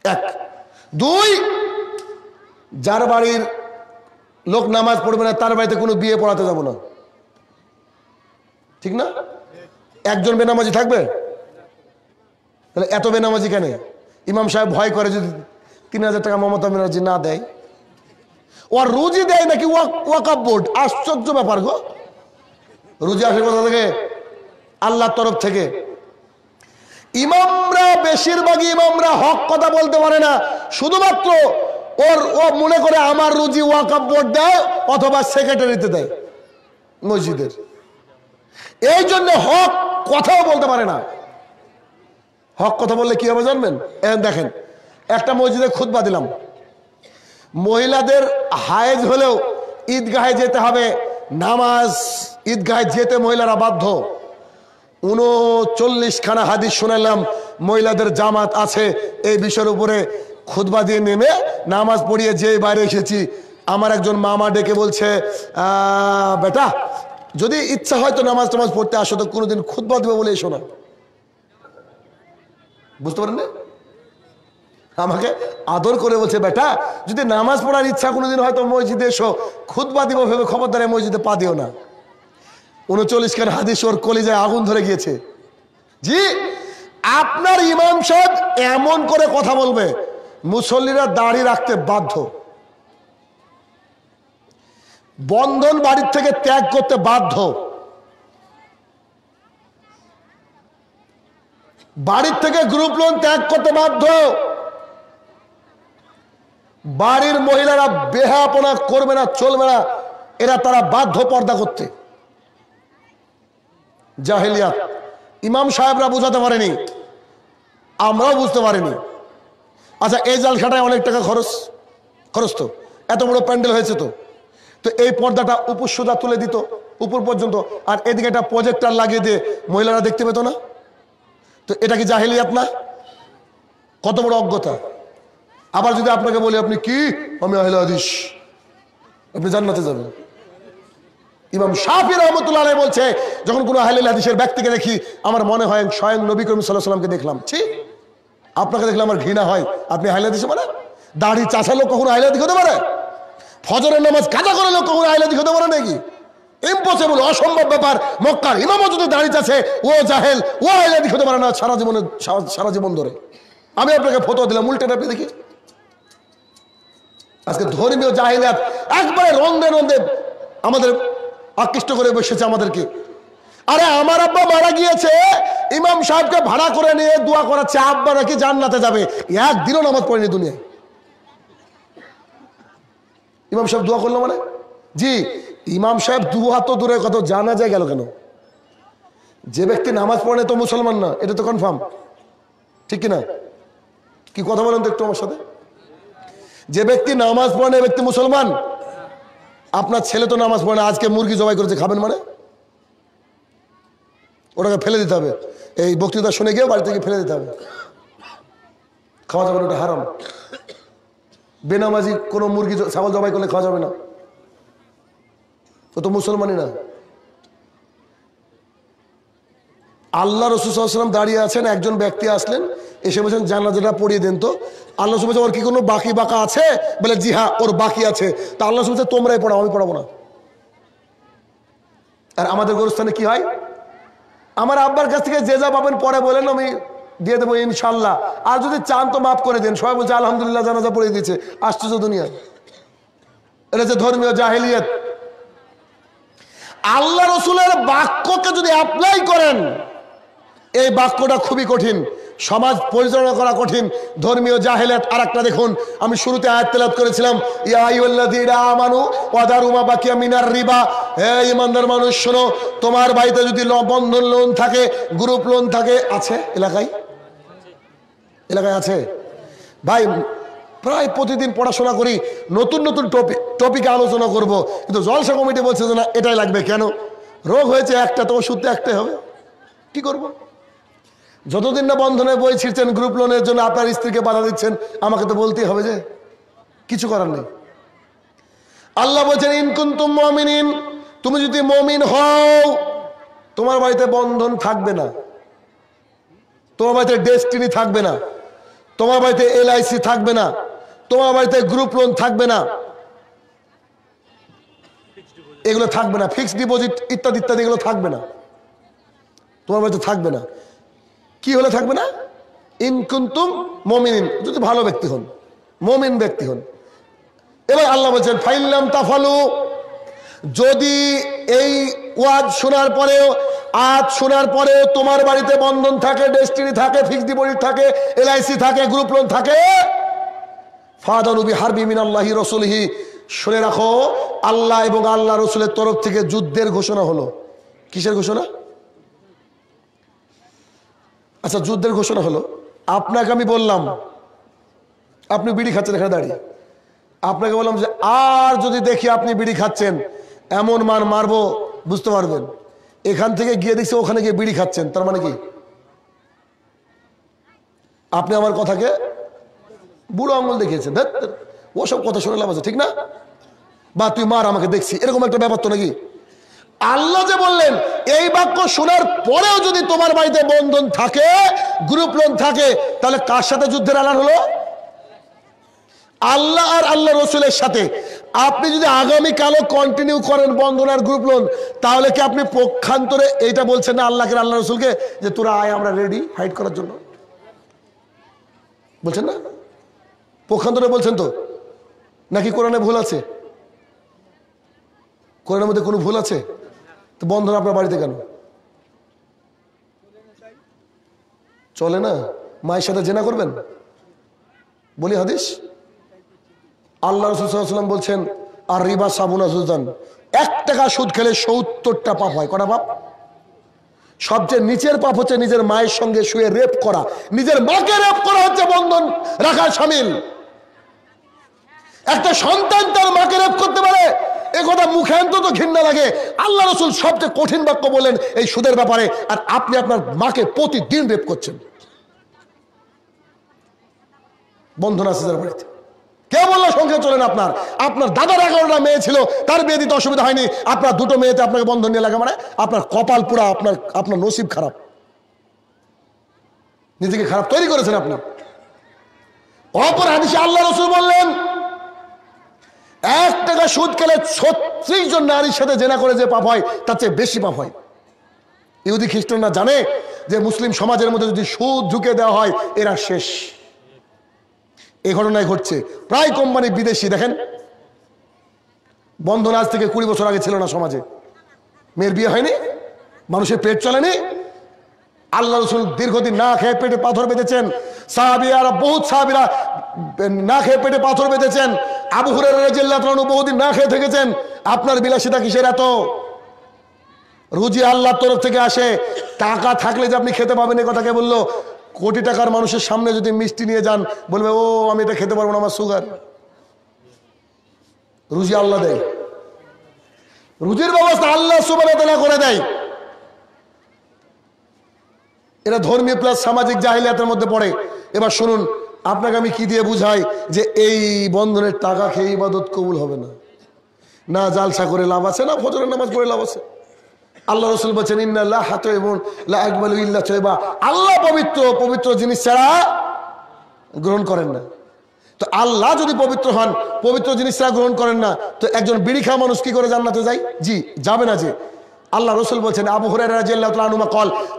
1। 2, যার বাড়ির লোক নামাজ পড়বে না তার বাড়িতে কোনো বিয়ে পড়াতে যাব না। ঠিক না? একজন বেনামাজি থাকবে? তাহলে এত বেনামাজি কেন? ইমাম সাহেব ভয় করে যদি 3000 টাকা মমতা ব্যানার্জি না দেয়, ওর রুজি দেয় নাকি ওয়াকফ বোর্ড। আশ্চর্য ব্যাপার গো, রুজি আসে কোথা থেকে? আল্লাহর তরফ থেকে। ইমামরা, বেশিরভাগই ইমামরা হক কথা বলতে পারে না, শুধুমাত্র ও মনে করে আমার রুজি ওয়াকফ বোর্ড দেয় অথবা সেক্রেটারিতে দেয় মসজিদের, এই জন্য হক কথাও বলতে পারে না। হক কথা বললে কি হবে জানবেন? দেখেন, একটা মসজিদে খুতবা দিলাম, মহিলাদের হায়েজ হলেও ঈদগাহে যেতে হবে, নামাজ ঈদগাহে যেতে মহিলারা বাধ্য। 39খানা হাদিস শোনালাম, মহিলাদের জামাত আছে এই বিষয়ের উপরে। খুতবা দিয়ে নেমে নামাজ পড়িয়ে যে বাইরে এসেছি, আমার একজন মামা ডেকে বলছে, বেটা যদি ইচ্ছা হয় তো নামাজ টামাজ পড়তে আসো, তো কোনোদিন খুতবা দেবে বলে এসো না। বুঝতে পারেন না? আমাকে আদর করে বলছে, বেটা যদি নামাজ পড়ার ইচ্ছা কোনোদিন হয় তো মসজিদে এসো, খুতবা দিব ভেবে খবরদারে মসজিদে পা দিও না। 39 খান হাদিস ওর কলিজায় আগুন ধরে গিয়েছে। জি, আপনার ইমাম সাহেব এমন করে কথা বলবে মুসল্লিরা দাড়ি রাখতে বাধ্য, বন্ধন বাড়ির থেকে ত্যাগ করতে বাধ্য, বাড়ির থেকে গ্রুপ লোন ত্যাগ করতে বাধ্য, বাড়ির মহিলারা বেহাপনা করবে না, চলবে না, এরা তারা বাধ্য পর্দা করতে। জাহেলিয়াত ইমাম সাহেবরা বুঝাতে পারেনি, আমরাও বুঝতে পারিনি। আচ্ছা, এই জালখাটায় অনেক টাকা খরচ তো, এত বড় প্যান্ডেল হয়েছে তো এই পর্দাটা উপর সোজা তুলে দিত উপর পর্যন্ত, আর এদিকে একটা প্রজেক্টর লাগিয়ে দিয়ে মহিলারা দেখতে পেত না, তো এটা কি জাহেলিয়াত না? কত বড় অজ্ঞতা। আবার যদি আপনাকে বলি আপনি কি, আমি আহলে হাদিস, আপনি জান্নাতে যাবেন। ইমাম শাফি রহমতুল্লাহ আলাইহি বলছে, যখন কোনো আহলে হাদিসের ব্যক্তিকে দেখি আমার মনে হয় স্বয়ং নবী করিম সাল্লাল্লাহু আলাইহি ওয়াসাল্লামকে দেখলাম। ঠিক, আপনাকে দেখলে আমার ঘৃণা হয়। আপনি আহলে হাদিস মানে দাড়ি চাষা লোক কখনো আহলে হাদিস হতে পারে? ফজরের নামাজ কাজা করে লোক কখনো আহলে হাদিস হতে পারে নাকি? ইম্পসিবল, অসম্ভব ব্যাপার। মক্কার ইমামও যদি দাড়ি চাষে, ও জাহেল, ও আহলে হাদিস হতে পারে না সারা জীবন ধরে। আমি আপনাকে ফতোয়া দিলাম, উল্টেটা আপনি দেখি। আজকে ধর্মীয় জাহেলিয়াত একবারে রন্ধে রন্ধে আমাদের আকৃষ্ট করে বসেছে আমাদেরকে। আরে আমার আব্বা মারা গিয়েছে, ইমাম সাহেবকে ভাড়া করে নিয়ে দোয়া করাচ্ছে আব্বা নাকি জান্নাতে যাবে। একদিনও নামাজ পড়েনি দুনিয়ায়। ইমাম সাহেব দোয়া করলো মানে? জি, ইমাম সাহেব দোয়া তো দূরে কত, জানা যায় গেল কেন? যে ব্যক্তি নামাজ পড়ে তো মুসলমান না, এটা তো কনফার্ম, ঠিক কিনা? কি কথা বলেন তো একটু আমার সাথে। যে ব্যক্তি নামাজ পড়ে ব্যক্তি মুসলমান। আপনার ছেলে তো নামাজ পড়ে, আজকে মুরগি জবাই করেছে, খাবেন মানে? ওটাকে ফেলে দিতে হবে। এই বক্তৃতা শুনে গিয়ে বাড়ি থেকে ফেলে দিতে হবে, খাওয়া যাবে না, ওটা হারাম। বেনামাজি কোনো মুরগি ছাগল জবাই করলে খাওয়া যাবে না, ও তো মুসলমানই না। আল্লাহ রাসূল সাল্লাল্লাহু আলাইহি ওয়াসাল্লাম দাঁড়িয়ে আছেন, একজন ব্যক্তি আসলেন, এসে বলছেন জানাজাটা পড়িয়ে দেন তো। আল্লাহ রাসূল বলছেন ওর কি কোনো বাকি বাঁকা আছে? বলে জি হ্যাঁ, ওর বাকি আছে। তা আল্লাহ রাসূল বলছেন তোমরাই পড়াও, আমি পড়াবো না। আর আমাদের গোরস্থানে কি হয়? আমার আব্বার কাছ থেকে যে যা পাবেন পরে বলেন, আমি দিয়ে দেবো ইনশাল্লাহ, আর যদি চান তো মাফ করে দেন। সবাই বলছে আলহামদুলিল্লাহ জানাজা পড়িয়ে দিয়েছে। আশ্চর্য দুনিয়া, এটা যে ধর্মীয় জাহেলিয়াত। আল্লাহ রসুলের বাক্যকে যদি অ্যাপ্লাই করেন, এই বাক্যটা খুবই কঠিন, সমাজ পরিচালনা করা কঠিন, ধর্মীয় জাহেলিয়াত। আর একটা দেখুন, আমি শুরুতে আয়াত তেলাওয়াত করেছিলাম, ইয়া আইয়ুহাল্লাযীনা আমানু ওয়া দারু মা বাকিয়া মিনার রিবা। হে ঈমানদার মানুষ শোনো, তোমার বাড়িতে যদি বন্ধন লোন থাকে, গ্রুপ লোন থাকে, আছে এলাকায় আছে ভাই, প্রায় প্রতিদিন পড়াশোনা করি, নতুন নতুন টপিকে আলোচনা করব, কিন্তু জলসা কমিটি বলছে যে না এটাই লাগবে। কেন? রোগ হয়েছে একটা, তো ওষুধ তো একটাই হবে, কি করব? যতদিন না বন্ধনে বই ছিঁড়ছেন গ্রুপ লোনের জন্য, আপনার স্ত্রীকে বাধা দিচ্ছেন, আমাকে তো বলতেই হবে, যে কিছু করার নেই। আল্লাহ বলছেন ইন কুনতুম মুমিনিন, তুমি যদি মুমিন হও, তোমার বাড়িতে বন্ধন থাকবে না, তোমার বাড়িতে ডেস্টিনি থাকবে না, তোমার বাড়িতে এলআইসি থাকবে না, তোমার বাড়িতে গ্রুপ লোন থাকবে না, এগুলো থাকবে না, ফিক্সড ডিপোজিট ইত্যাদি ইত্যাদি এগুলো থাকবে না, তোমার বাড়িতে থাকবে না। কি হলে থাকবে না? ইন কুনতুম মুমিনিন, যদি ভালো ব্যক্তি হন, মুমিন ব্যক্তি হন। এবার আল্লাহ বলছেন ফাইল্লাম তাফালু, যদি এই ওয়াজ শোনার পরেও, আজ শোনার পরেও তোমার বাড়িতে বন্ধন থাকে, ডেস্টিনি থাকে, ফিক্সড ডিপোজিট থাকে, এলআইসি থাকে, গ্রুপ লোন থাকে, ফাদানু বিহারবি মিনাল্লাহি রাসূলিহি, শুনে রাখো আল্লাহ এবং আল্লাহ রসুলের তরফ থেকে যুদ্ধের ঘোষণা হলো। কিসের ঘোষণা? আচ্ছা, যুদ্ধের ঘোষণা হলো। আপনাকে আমি বললাম, আপনি বিড়ি খাচ্ছেন এখানে দাঁড়িয়ে, আপনাকে বললাম যে আর যদি দেখি আপনি বিড়ি খাচ্ছেন, এমন মার মারবো বুঝতে পারবেন। এখান থেকে গিয়ে দেখছি ওখানে গিয়ে বিড়ি খাচ্ছেন, তার মানে কি? আপনি আমার কথাকে বুড়ো আঙুল দেখিয়েছেন, ওসব কথা শুনে লাভ আছে, ঠিক না? বা তুই মার আমাকে, দেখছি, এরকম একটা ব্যাপার তো নাকি? আল্লাহ যে বললেন এই বাক্য শোনার পরেও যদি তোমার বাড়িতে বন্ধন থাকে, গ্রুপ লোন থাকে, তাহলে কার সাথে যুদ্ধের এলান হলো? আল্লাহ আর আল্লাহ রসুলের সাথে। আপনি যদি আগামীকালও কন্টিনিউ করেন বন্ধনার গ্রুপ লোন, তাহলে কি আপনি পক্ষান্তরে এইটা বলছেন না আল্লাহকে, আল্লাহ রসুলকে, যে তোরা আয়, আমরা রেডি ফাইট করার জন্য? বলছেন না? পক্ষান্তরে বলছেন তো নাকি? কোরআনে ভুল আছে? কোরআনের মধ্যে কোনো ভুল আছে? তো বন্ধন আপনার বাড়িতে কেন চলে না? মায়ের সাথে জেনা করবেন? বলি হাদিস, আল্লাহ রাসূল সাল্লাল্লাহু আলাইহি ওয়াসাল্লাম বলছেন, আর রিবা সাবুনা জুজান, 1 টাকা সুদ খেলে 70টা পাপ হয়। কটা পাপ? সবচেয়ে নিচের পাপ হচ্ছে নিজের মায়ের সঙ্গে শুয়ে রেপ করা। নিজের মাকে রেপ করা হচ্ছে বন্ধন রাখার শামিল। একটা সন্তান তার মাকে রেপ করতে পারে, এ কথা মুখে অন্তত ঘৃণা লাগে। আল্লাহ রাসূল সবচেয়ে কঠিন বাক্য বলেন এই সুদের ব্যাপারে, আর আপনি আপনার মাকে প্রতিদিন রেপ করছেন। বন্ধন আছে যার বাড়িতে, কে বললো সংখ্যা চলেন? আপনার আপনার দাদার 11টা মেয়ে ছিল, তার বিয়ে দিতে অসুবিধা হয়নি, আপনার 2টো মেয়েতে আপনাকে বন্ধন নিয়ে লাগা, মানে আপনার কপাল পুরা, আপনার নসিব খারাপ, নিজেকে খারাপ তৈরি করেছেন আপনি। অপর হাদিসে আল্লাহ রাসূল বললেন, 1 টাকা সুদ খেলে 36 জন নারীর সাথে জেনা করে যে পাপ হয়, তার চেয়ে বেশি পাপ হয়। ইহুদি খ্রিস্টানরা জানে যে মুসলিম সমাজের মধ্যে যদি সুদ ঢুকে দেওয়া হয়, এরা শেষ। এই ঘটনায় ঘটছে প্রায় কোম্পানি বিদেশি। দেখেন, বন্ধন আজ থেকে 20 বছর আগে ছিল না সমাজে। মেয়ের বিয়ে হয়নি, মানুষের পেট চলেনি, আল্লাহ রাসূল দীর্ঘদিন না খেয়ে পেটে পাথর বেঁধেছেন, সাহাবীরা, বহুত সাহাবীরা না খেয়ে পেটে পাথর বেঁধেছেন, আবু হুরায়রা রাদিয়াল্লাহু আনহু বহুদিন না খেয়ে থেকেছেন। আপনার বিলাসিতা কিসের এত? রুজি আল্লাহর তরফ থেকে আসে, টাকা থাকলে যে আপনি খেতে পাবেন এ কথা কে বললো? কোটি টাকার মানুষের সামনে যদি মিষ্টি নিয়ে যান, বলবে ও আমি এটা খেতে পারবো না, আমার সুগার। রুজি আল্লাহ দেয়, রুজির ব্যবস্থা আল্লাহ সুবহানাহু ওয়া তাআলা করে দেয়। এরা ধর্মীয় প্লাস সামাজিক জাহিলিয়াতের মধ্যে পড়ে। এবার শুনুন, আপনাকে আমি কি দিয়ে বুঝাই যে এই বন্ধনের টাকা খেয়ে ইবাদত কবুল হবে না? না জালসা করে লাভ আছে, না ফজরের নামাজ পড়ে লাভ আছে। আল্লাহ রাসূল বলেছেন, ইন্নাল্লাহা তাইয়্যিবুন লা ইয়াকবালু ইল্লা তাইয়্যিবা, আল্লাহ পবিত্র, পবিত্র জিনিস ছাড়া গ্রহণ করেন না। তো আল্লাহ যদি পবিত্র হন, পবিত্র জিনিস ছাড়া গ্রহণ করেন না, তো একজন বিড়ি খাওয়া মানুষ কি করে জান্নাতে যায়? জি যাবে না। যে আল্লাহ রাসূল বলেছেন, আবু হুরায়রা রাদিয়াল্লাহু তাআলা আনহু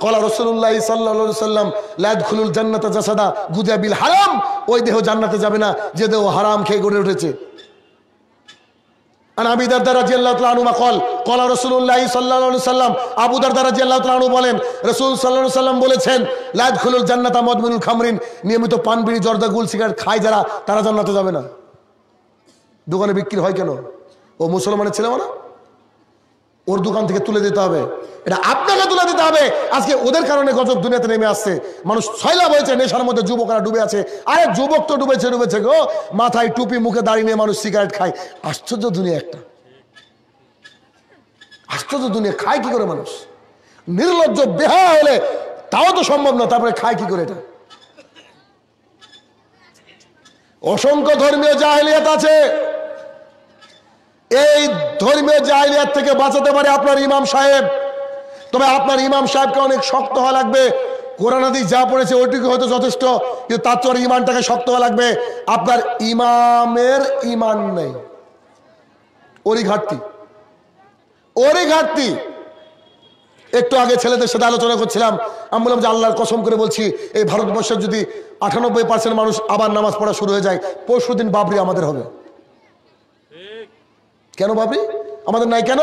ক্বালা রাসূলুল্লাহ সাল্লাল্লাহু আলাইহি ওয়াসাল্লাম, লা ইয়াদখুলুল জান্নাতা জাসাদা গুযা বিল হারাম, ওই দেহ জান্নাতে যাবে না যে দেহ হারাম খেয়ে গড়ে উঠেছে। আর আবু দারদা রাদিয়াল্লাহু তাআলা আনহু ক্বালা রাসূলুল্লাহ সাল্লাল্লাহু আলাইহি ওয়াসাল্লাম, আবু দারদা রাদিয়াল্লাহু তাআলা আনহু বলেন, রাসূল সাল্লাল্লাহু আলাইহি ওয়াসাল্লাম বলেছেন, লা ইয়াদখুলুল জান্নাতা মুদমিনুল খামরিন, নিয়মিত পান বিড়ি জর্দা গুল সিগারেট খায় যারা, তারা জান্নাতে যাবে না। দোকানে বিক্রি হয় কেন? ও মুসলমানের ছেলে, মানে ওর দোকান থেকে তুলে দিতে হবে, এটা আপনাকে তুলে দিতে হবে। আজকে ওদের কারণে গজব দুনিয়াতে নেমে আসছে, মানুষ সয়লাভ হয়েছে, নেশার মধ্যে যুবকরা ডুবে আছে। আরে যুবক তো ডুবেছে গো, মাথায় টুপি মুখে দাঁড়িয়ে নিয়ে মানুষ সিগারেট খায়। আশ্চর্য দুনিয়া, একটা আশ্চর্য দুনিয়া। খায় কি করে মানুষ? নির্লজ্জ বেহায়া হলে তাও তো সম্ভব না, তারপরে খায় কি করে? এটা অসংখ্য ধর্মীয় জাহেলিয়াত আছে। এই ধর্মীয় জাহেলিয়াত থেকে বাঁচাতে পারে আপনার ইমাম সাহেব। তবে আপনার ইমাম সাহেবকে অনেক শক্ত হওয়া লাগবে। কোরআন হাদিস যা পড়েছে ওইটুকু হয়তো যথেষ্ট, কিন্তু তার তো ইমানটাকে শক্ত হওয়া লাগবে। আপনার ইমামের ইমান নেই, ওরই ঘাটতি। একটু আগে ছেলেদের সাথে আলোচনা করছিলাম, আমি বললাম যে আল্লাহর কসম করে বলছি, এই ভারতবর্ষের যদি 98% মানুষ আবার নামাজ পড়া শুরু হয়ে যায়, পরশুদিন বাবরি আমাদের হবে। কেন বাবরি আমাদের নাই? কেন?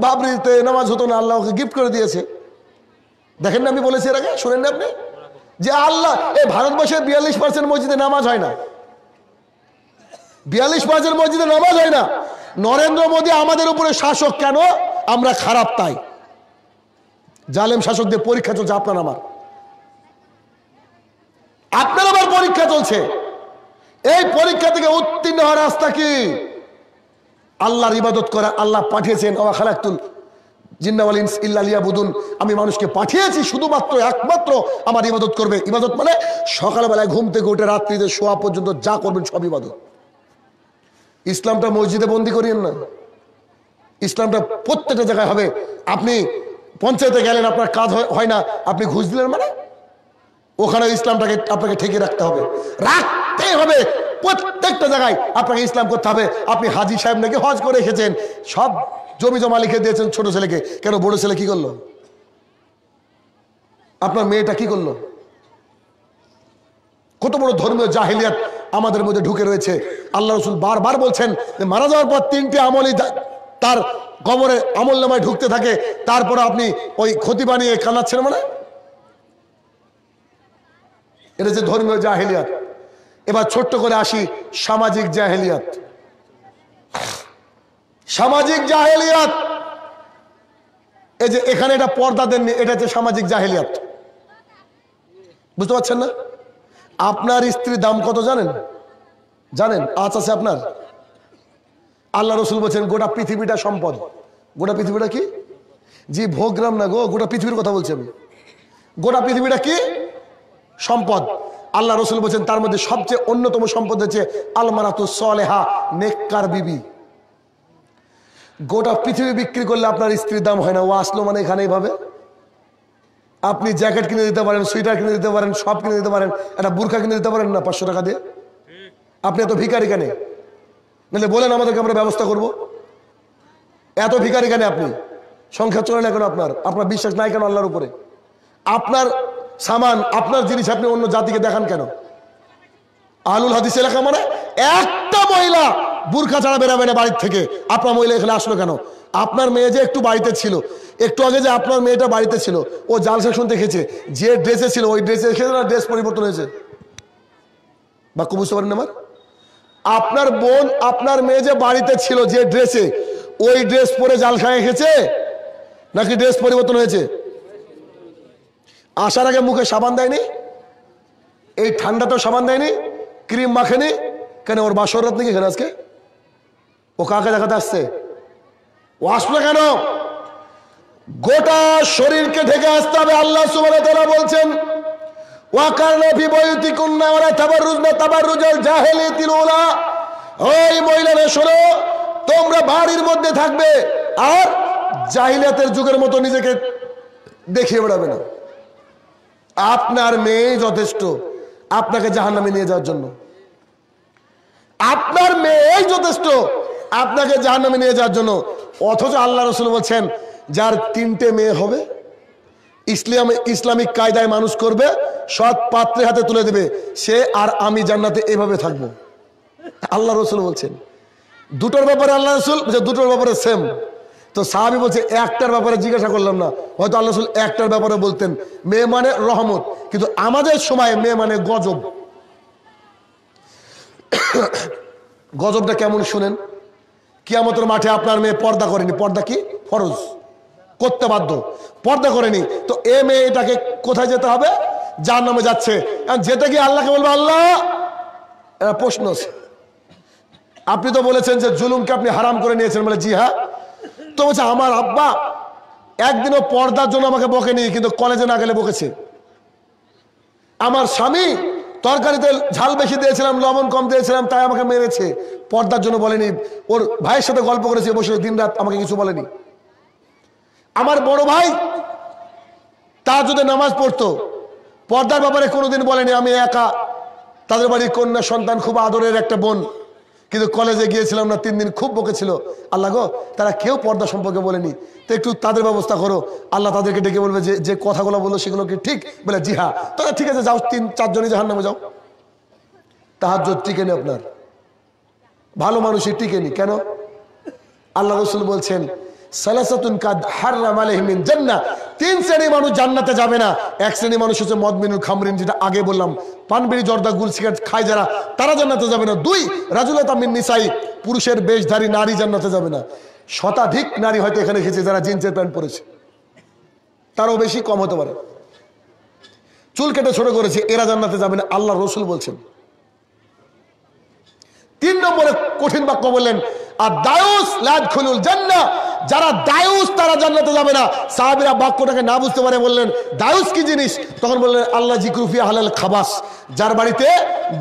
বাবরিতে নামাজ হতো না, আল্লাহ ওকে গিফট করে দিয়েছে। দেখেন না, আমি বলেছি এর আগে, শোনেন না আপনি, যে আল্লাহ এই ভারতবর্ষের 42% মসজিদে নামাজ হয় না, 42% মসজিদে নামাজ হয় না। নরেন্দ্র মোদী আমাদের উপরে শাসক, কেন? আমরা খারাপ তাই। জালেম শাসকদের পরীক্ষা চলছে, আপনার আমার পরীক্ষা চলছে। এই পরীক্ষা থেকে উত্তীর্ণ হওয়ার রাস্তা কি? আল্লাহর ইবাদত করা। আল্লাহ পাঠিয়েছেন, ওয়া খালাকতুল জিন্না ওয়াল ইনস ইল্লা লিয়াবুদুন, আমি মানুষকে পাঠিয়েছি শুধুমাত্র একমাত্র আমার ইবাদত করবে। ইবাদত মানে সকালবেলায় ঘুম থেকে উঠে রাত্রিতে শোয়া পর্যন্ত যা করবেন সব ইবাদত। ইসলামটা মসজিদে বন্দি করিয়েন না, ইসলামটা প্রত্যেকটা জায়গায় হবে। আপনি পঞ্চায়েতে গেলেন, আপনার কাজ হয় না, আপনি ঘুষ দিলেন, মানে ওখানে ইসলামটাকে আপনাকে ঠেকে রাখতে হবে। প্রত্যেকটা জায়গায় আপনাকে ইসলাম করতে হবে। আপনি হাজি সাহেব নাকি হজ করে এসেছেন, সব জমি জমা লিখে দিয়েছেন ছোট ছেলেকে, কেন বড় ছেলে কি করলো? আপনার মেয়েটা কি করলো? কত বড় ধর্মীয় জাহিলিয়াত আমাদের মধ্যে ঢুকে রয়েছে। আল্লাহ রসুল বারবার বলছেন যে মারা যাওয়ার পর 3টে আমলই তার কবরে আমল নামায় ঢুকতে থাকে, তারপরে আপনি ওই ক্ষতি বানিয়ে কানাচ্ছেন। মানে এটা যে ধর্মীয় জাহিলিয়াত। এবার ছোট্ট করে আসি সামাজিক জাহিলিয়াত। সামাজিক জাহিলিয়াত, এই যে এখানে এটা পর্দা দেননি, এটা হচ্ছে সামাজিক জাহিলিয়াত। বুঝতে পারছেন না? আপনার স্ত্রীর দাম কত জানেন? জানেন? আজ আছে আপনার। আল্লাহ রসুল বলছেন গোটা পৃথিবীটা সম্পদ। গোটা পৃথিবীটা কি? জি ভোগরাম না গো, গোটা পৃথিবীর কথা বলছি আমি। গোটা পৃথিবীটা কি? সম্পদ। আল্লাহ রসুল বলছেন তার মধ্যে সবচেয়ে অন্যতম সম্পদ হচ্ছে আলমারাতুস সালেহা, নেককার বিবি। গোটা পৃথিবী বিক্রি করলে আপনার স্ত্রীর দাম হয় না। ও আসলো মানে এখানে এইভাবে আপনি জ্যাকেট কিনে দিতে পারেন, সোয়েটার কিনে দিতে পারেন, সব কিনে দিতে পারেন, একটা বুরখা কিনে দিতে পারেন না 500 টাকা দিয়ে? আপনি এত ভিখারি কেন? নাহলে বলেন আমাদেরকে, আমরা ব্যবস্থা করব। এত ভিখারি কেন আপনি? সংখ্যা চলে না কেন আপনার? আপনার বিশ্বাস নাই কেন আল্লাহর উপরে? আপনার সামান, আপনার জিনিস আপনি অন্য জাতিকে দেখান কেন? আহলুল হাদিস এলাকা মানে একটা মহিলা বুরখা ছাড়া বেরাবে না বাড়ির থেকে। আপনার মহিলা এখানে আসলো কেন? আপনার মেয়ে যে একটু বাড়িতে ছিল, একটু আগে যে আপনার মেয়েটা বাড়িতে ছিল, ও জালসা শুনতে খেয়েছে, যে ড্রেসে ছিল ওই ড্রেসে খেয়েছে না ড্রেস পরিবর্তন হয়েছে? বাক্য বুঝতে পারেন আমার? আপনার বোন, আপনার মেয়ে যে বাড়িতে ছিল যে ড্রেসে, ওই ড্রেস পরে জাল খায় খেয়েছে নাকি ড্রেস পরিবর্তন হয়েছে? আসার আগে মুখে সাবান দেয়নি, এই ঠান্ডাতেও সাবান দেয়নি, ক্রিম মাখেনি কেন? ওর বাসর রাত নাকি এখানে আজকে? ও কাকে দেখাতে আসছে? ও আসলো কেন? গোটা শরীরকে ঢেকে আসতে হবে। আল্লাহ সুবহানাহু ওয়া তাআলা বলছেন ওয়াকারনা ফি বুয়ুতিকুন্না ওয়া লা তাবাররুজনা তাবাররুজাল জাহিলিয়াতিল উলা। ওই মহিলারা শোনো, তোমরা বাড়ির মধ্যে থাকবে আর জাহিলিয়াতের যুগের মতো নিজেকে দেখিয়ে বেড়াবে না। আপনার মেয়ে যথেষ্ট আপনাকে জাহান্নামে নিয়ে যাওয়ার জন্য। আপনার মেয়ে যথেষ্ট আপনাকে জাহান্নামে নিয়ে যাওয়ার জন্য। অথচ আল্লাহ রসুল বলছেন যার 3টে মেয়ে হবে, ইসলামিক কায়দায় মানুষ করবে, সৎ পাত্রে হাতে তুলে দেবে, সে আর আমি জান্নাতে এভাবে থাকবো। আল্লাহ রসুল বলছেন। দুটোর ব্যাপারে আল্লাহ রসুল বলছে দুটোর ব্যাপারে সেম। তো সাহাবী বলছে একটার ব্যাপারে জিজ্ঞাসা করলাম না, হয়তো আল্লাহ রসুল একটার ব্যাপারে বলতেন। মেয়ে মানে রহমত, কিন্তু আমাদের সময় মেয়ে মানে গজব। গজবটা কেমন শুনেন? কিয়ামতের মাঠে আপনার মেয়ে পর্দা করেনি, পর্দা কি ফরজ, করতে বাধ্য, পর্দা করেনি, তো এ মেয়ে এটাকে কোথায় যেতে হবে? জাহান্নামে যাচ্ছে। যেতে গিয়ে আল্লাহকে বলবে আল্লাহ, প্রশ্ন আছে, আপনি তো বলেছেন যে জুলুমকে আপনি হারাম করে নিয়েছেন। বলে জি হ্যাঁ। তো বলছে আমার আব্বা একদিনও পর্দার জন্য আমাকে বকেনি, কিন্তু কলেজে না গেলে বকেছে। আমার স্বামী তরকারিতে ঝাল বেশি দিয়েছিলাম, লবণ কম দিয়েছিলাম, তাই আমাকে মেরেছে, পর্দার জন্য বলেনি। ওর ভাইয়ের সাথে গল্প করেছে বসে দিন রাত, আমাকে কিছু বলেনি। আমার বড় ভাই তাহাজ্জুদে নামাজ পড়তো, পর্দার ব্যাপারে কোনোদিন বলেনি। আমি একা, তাদের বাড়ির কন্যা সন্তান, খুব আদরের একটা বোন, কিন্তু কলেজে গিয়েছিলাম না 3 দিন, খুব বকেছিল। আল্লাহ গো, তারা কেউ পর্দা সম্পর্কে বলেনি, তো একটু তাদের ব্যবস্থা করো। আল্লাহ তাদেরকে ডেকে বলবে যে যে কথাগুলো বললো সেগুলো কি ঠিক? বলে জি হ্যাঁ। তাহলে ঠিক আছে, যাও 3-4 জনই জাহান্নামে যাও। তাহাজ্জুদ টিকেনি আপনার, ভালো মানুষই টিকেনি। কেন? আল্লাহ রাসূল বলছেন সালাসাতুন কাদ হারাম আলাইহিম মিন জান্নাহ, 3 শ্রেণীর মানুষ জান্নাতে যাবে না। এক শ্রেণীর মানুষ হচ্ছে মদমিনুল খামরিন, যেটা আগে বললাম, পানবিড়ি জর্দা গুল সিগারেট খায় যারা, তারা জান্নাতে যাবে না। 2 রাজুলাতাম মিন নিসাই, পুরুষের বেশধারী নারী জান্নাতে যাবে না। শতাধিক নারী হয়তো এখানে এসেছে যারা জিন্সের প্যান্ট পরেছে, তারও বেশি কম হতে পারে, চুল কেটে ছোট করেছে, এরা জান্নাতে যাবে না, আল্লাহ রাসূল বলছেন। 3 নম্বরে কঠিন বাক্য বললেন আর দায়ুস লা ইয়াদখুলুল জান্নাহ, যারা দায়ুস তারা জান্নাতে যাবে না। সাহাবীরা বাক্যটাকে না বুঝতে পারে বললেন দায়ুস কি জিনিস? তখন বললেন আল্লাহ জিকরু ফি আহলিল খাবাস, যার বাড়িতে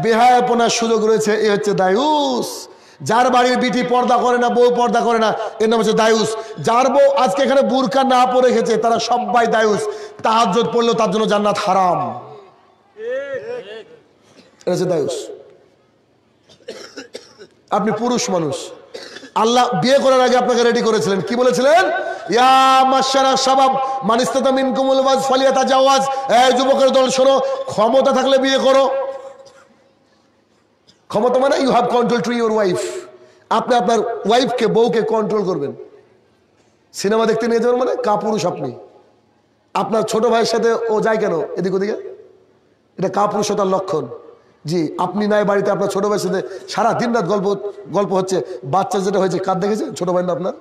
বেহায়াপনার সুযোগ রয়েছে এ হচ্ছে দায়ুস। যার বাড়ির বিটি পর্দা করে না, বউ পর্দা করে না, এর নাম হচ্ছে দায়ুস। যার বউ আজকে এখানে বুরকা না পরে গেছে, তারা সবাই দায়ুস। তাহাজ্জুদ পড়লেও তার জন্য জান্নাত হারাম, এটা হচ্ছে দায়ুস। আপনি পুরুষ মানুষ, আল্লাহ বিয়ে করার আগে আপনাকে রেডি করেছিলেন, কি বলেছিলেন? ইয়া মাশশারা শাবাব মান ইসতাতা মিনকুমুল বাজ ফালিয়াতাজাওয়াজ। এই যুবকের দল শোনো, ক্ষমতা থাকলে বিয়ে করো। ক্ষমতা মানে you have control to your wife. আপনি আপনার ওয়াইফকে, বউকে কন্ট্রোল করবেন। সিনেমা দেখতে নিয়ে যাবেন মানে কাপুরুষ আপনি। আপনার ছোট ভাইয়ের সাথে ও যায় কেন এদিক ওদিকে? এটা কাপুরুষতার লক্ষণ। জি, আপনি নাই বাড়িতে, আপনার ছোট ভাইয়ের সাথে সারা দিন রাত গল্প হচ্ছে। বাচ্চা যেটা হয়েছে কার দেখেছে? ছোট ভাই না আপনার?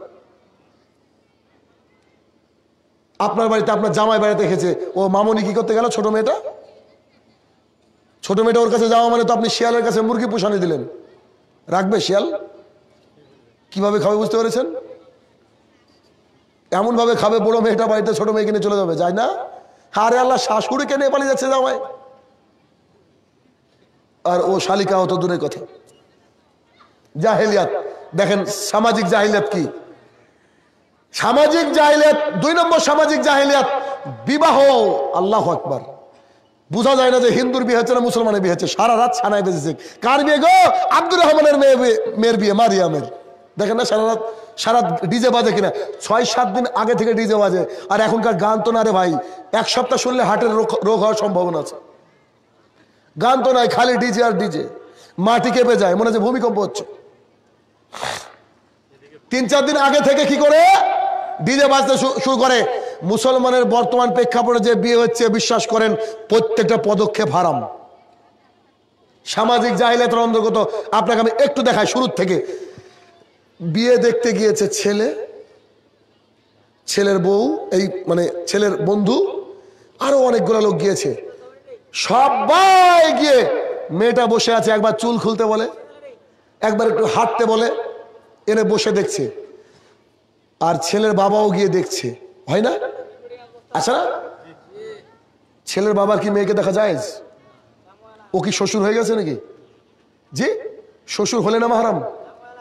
আপনার বাড়িতে আপনার জামাই বাড়িতে দেখেছে, ও মামনি কি করতে গেল? ছোট মেয়েটা ওর কাছে যাওয়া মানে তো আপনি শিয়ালের কাছে মুরগি পোষানি দিলেন। রাখবে শিয়াল? কিভাবে খাবে বুঝতে পেরেছেন? এমন ভাবে খাবে, বড় মেয়েটা বাড়িতে ছোট মেয়েকে নিয়ে চলে যাবে, যায় না? আরে আল্লাহ, শাশুড়িকে নিয়ে পালিয়ে যাচ্ছে জামাই, আর ও শালিকা হতো দূরের কথা। জাহেলিয়াত দেখেন, সামাজিক জাহেলিয়াত কি? সামাজিক জাহেলিয়াত 2 নম্বর সামাজিক জাহেলিয়াত বিবাহ। আল্লাহু আকবার। বোঝা যায় না যে হিন্দুর বিয়ে হচ্ছে না মুসলমানের বিয়ে হচ্ছে। সারা রাত ছানায় বেজেছে। কার বিয়ে গো? আব্দুর রহমানের মেয়ের বিয়ে, মারিয়ামের। দেখেন না সারা ডিজে বাজে কিনা? 6-7 দিন আগে থেকে ডিজে বাজে। আর এখনকার গান তো না রে ভাই, 1 সপ্তাহ শুনলে হার্টের রোগ হওয়ার সম্ভাবনা আছে। গান তো নাই, খালি ডিজে আর ডিজে। মাটি কেঁপে যায়, মনে হচ্ছে ভূমিকম্প হচ্ছে। 3-4 দিন আগে থেকে কি করে ডিজে বাজতে শুরু করে। মুসলমানের বর্তমান প্রেক্ষাপটে যে বিয়ে হচ্ছে, বিশ্বাস করেন প্রত্যেকটা পদক্ষেপ হারাম, সামাজিক জাহিলিয়াতের অন্তর্গত। আপনাকে আমি একটু দেখাই শুরুর থেকে। বিয়ে দেখতে গিয়েছে ছেলের বউ, এই মানে ছেলের বন্ধু, আরো অনেকগুলো লোক গিয়েছে। সবাই গিয়ে মেয়েটা বসে আছে, একবার চুল খুলতে বলে, একবার একটু হাঁটতে বলে, এনে বসে দেখছে। আর ছেলের বাবাও গিয়ে দেখছে, হয় না? আচ্ছা না, ছেলের বাবার কি মেয়েকে দেখা যায়? ও কি শ্বশুর হয়ে গেছে নাকি? জি, শ্বশুর হলে না মাহারাম?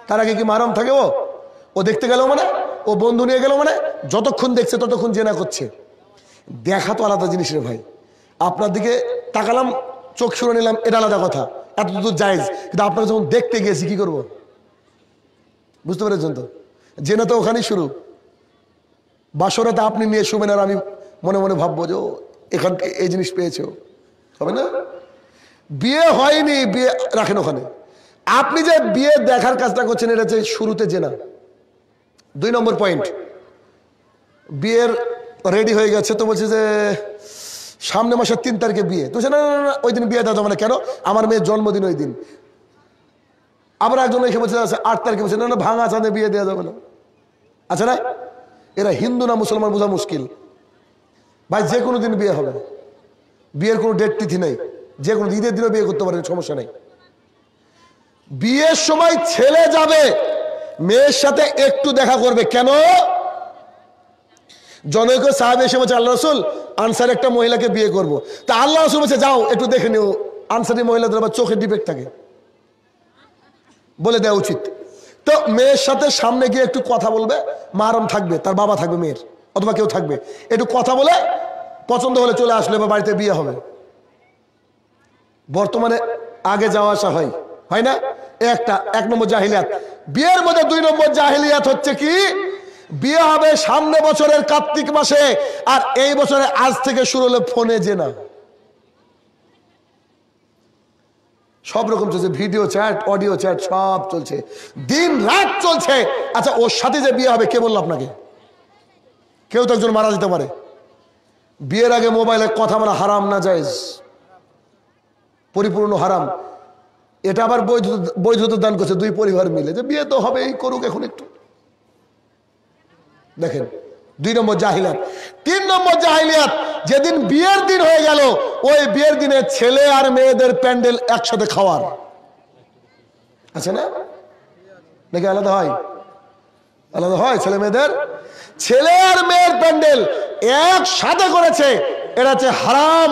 তার আগে কি মাহারাম থাকে? ও দেখতে গেল মানে, ও বন্ধু নিয়ে গেল মানে, যতক্ষণ দেখছে ততক্ষণ জেনা করছে। দেখা তো আলাদা জিনিস রে ভাই। আপনার দিকে তাকালাম, চোখ সরে নিলাম, এটা আলাদা কথা, এতদূর জায়েজ। কিন্তু আপনারা যখন দেখতে গিয়েছি কি করব? বুঝতে পেরেছেন তো? জেনা তো ওখানেই শুরু। বাসরাতে আপনি নিয়ে শুবেন আর আমি মনে মনে ভাববো যে এখান থেকে এই জিনিস পেয়েছো, হবে না? বিয়ে হয়নি, বিয়ে রাখেন ওখানে। আপনি যে বিয়ে দেখার কাজটা করছেন, এটা হচ্ছে শুরুতে জেনা। 2 নম্বর পয়েন্ট, বিয়ের রেডি হয়ে গেছে তো বলছে যে সামনে মাসের 3 তারিখে বিয়ে। তো না না, ওই দিন বিয়ে দেওয়া যাবে না। কেন? আমার মেয়ের জন্মদিন ওই দিন। আবার একজন এসে বলছে 8 তারিখে, বলছে না ভাঙা চাঁদে বিয়ে দেওয়া যাবে না। আচ্ছা না, এরা হিন্দু না মুসলমান বোঝা মুশকিল ভাই। যে কোনো দিন বিয়ে হবে, বিয়ের কোনো ডেট তিথি নেই, যে কোনো ঈদের দিনও বিয়ে করতে পারেন, সমস্যা নেই। বিয়ের সময় ছেলে যাবে মেয়ের সাথে একটু দেখা করবে। কেন? জনৈক সাহাবী এসে বলছে, আল্লাহ রাসূল, আনসার একটা মহিলাকে বিয়ে করব। তা আল্লাহ রাসূল বলছে, যাও একটু দেখে নিও। আনসারি মহিলাদের আবার চোখের ডিফেক্ট থাকে, বলে দেওয়া উচিত। তো মেয়ের সাথে সামনে গিয়ে একটু কথা বলবে, মাহরাম থাকবে, তার বাবা থাকবে মেয়ের, অথবা কেউ থাকবে, একটু কথা বলে পছন্দ হলে চলে আসলে বা বাড়িতে বিয়ে হবে। বর্তমানে আগে যাওয়া আসা হয় না? 1 নম্বর জাহিলিয়াত। বিয়ের মধ্যে 2 নম্বর জাহিলিয়াত হচ্ছে কি? বিয়ে হবে সামনে বছরের কার্তিক মাসে, আর এই বছরে আজ থেকে শুরু হলো ফোনে জেনা। সব রকম চলছে, ভিডিও চ্যাট, অডিও চ্যাট, সব চলছে, দিন রাত চলছে। আচ্ছা, ওর সাথে যে বিয়ে হবে কে বললো আপনাকে? কেউ তো একজন মারা যেতে পারে। বিয়ের আগে মোবাইলে কথা বলা হারাম না জায়েজ? পরিপূর্ণ হারাম। এটা আবার বৈধতা দান করছে 2 পরিবার মিলে, যে বিয়ে তো হবেই, করুক এখন একটু। দেখেন, 2 নম্বর জাহিলিয়াত। 3 নম্বর জাহিলিয়াত, যেদিন বিয়ের দিন হয়ে গেল, ওই বিয়ের দিনে ছেলে আর মেয়েদের প্যান্ডেল একসাথে খাওয়ার। আছে না? নাকি আলাদা হয়? আলাদা হয়। ছেলে আর মেয়ের প্যান্ডেল একসাথে করেছে, এটা হচ্ছে হারাম।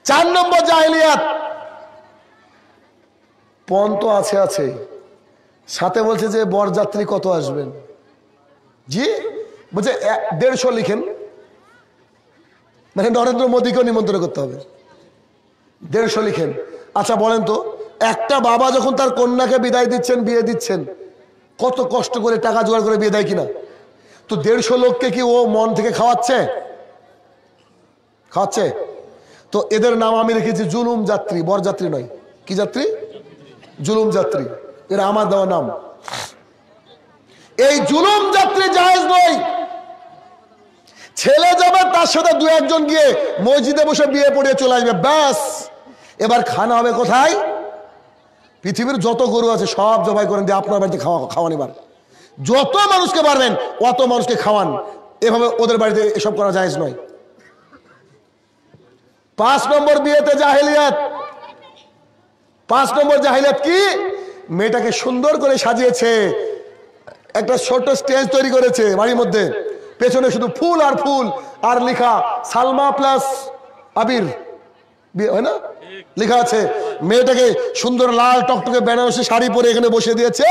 4 নম্বর জাহিলিয়াত, পণ তো আছে, সাথে বলছে যে বরযাত্রী কত আসবেন। জি, বলছে 150 লিখেন, মানে নরেন্দ্র মোদীকেও নিমন্ত্রণ করতে হবে। 150 লিখেন। আচ্ছা বলেন তো, একটা বাবা যখন তার কন্যাকে বিদায় দিচ্ছেন, বিয়ে দিচ্ছেন, কত কষ্ট করে টাকা জোগাড় করে বিয়ে দেয় কিনা? তো 150 লোককে কি ও মন থেকে খাওয়াচ্ছে? খাওয়াচ্ছে? তো এদের নাম আমি রেখেছি জুলুম যাত্রী, বরযাত্রী নয়। কি যাত্রী? জুলুম যাত্রী। এরা আমার দেওয়া নাম। এই জুলুম যাত্রী জায়েজ নয়। ছেলে যাবে, তার সাথে 2-1 জন গিয়ে মসজিদে বসে বিয়ে পড়িয়ে চলে আসবে, ব্যাস। এবার খানা হবে কোথায়? পৃথিবীর যত গরু আছে সব জবাই করেন দিয়ে আপনার বাড়িতে খাওয়ান। এবার যত মানুষকে পারবেন অত মানুষকে খাওয়ান। এভাবে ওদের বাড়িতে এসব করা জায়েজ নয়। 5 নম্বর বিয়েতে জাহেলিয়াত। 5 নম্বর জাহেলিয়াত কি? মেয়েটাকে সুন্দর করে সাজিয়েছে, একটা ছোট স্টেজ তৈরি করেছে বাড়ির মধ্যে, পেছনে শুধু ফুল আর ফুল আর লেখা সালমা প্লাস আবির, হয় না? লেখা আছে। মেয়েটাকে সুন্দর লাল টকটকে বেনারসি শাড়ি পরে এখানে বসে দিয়েছে,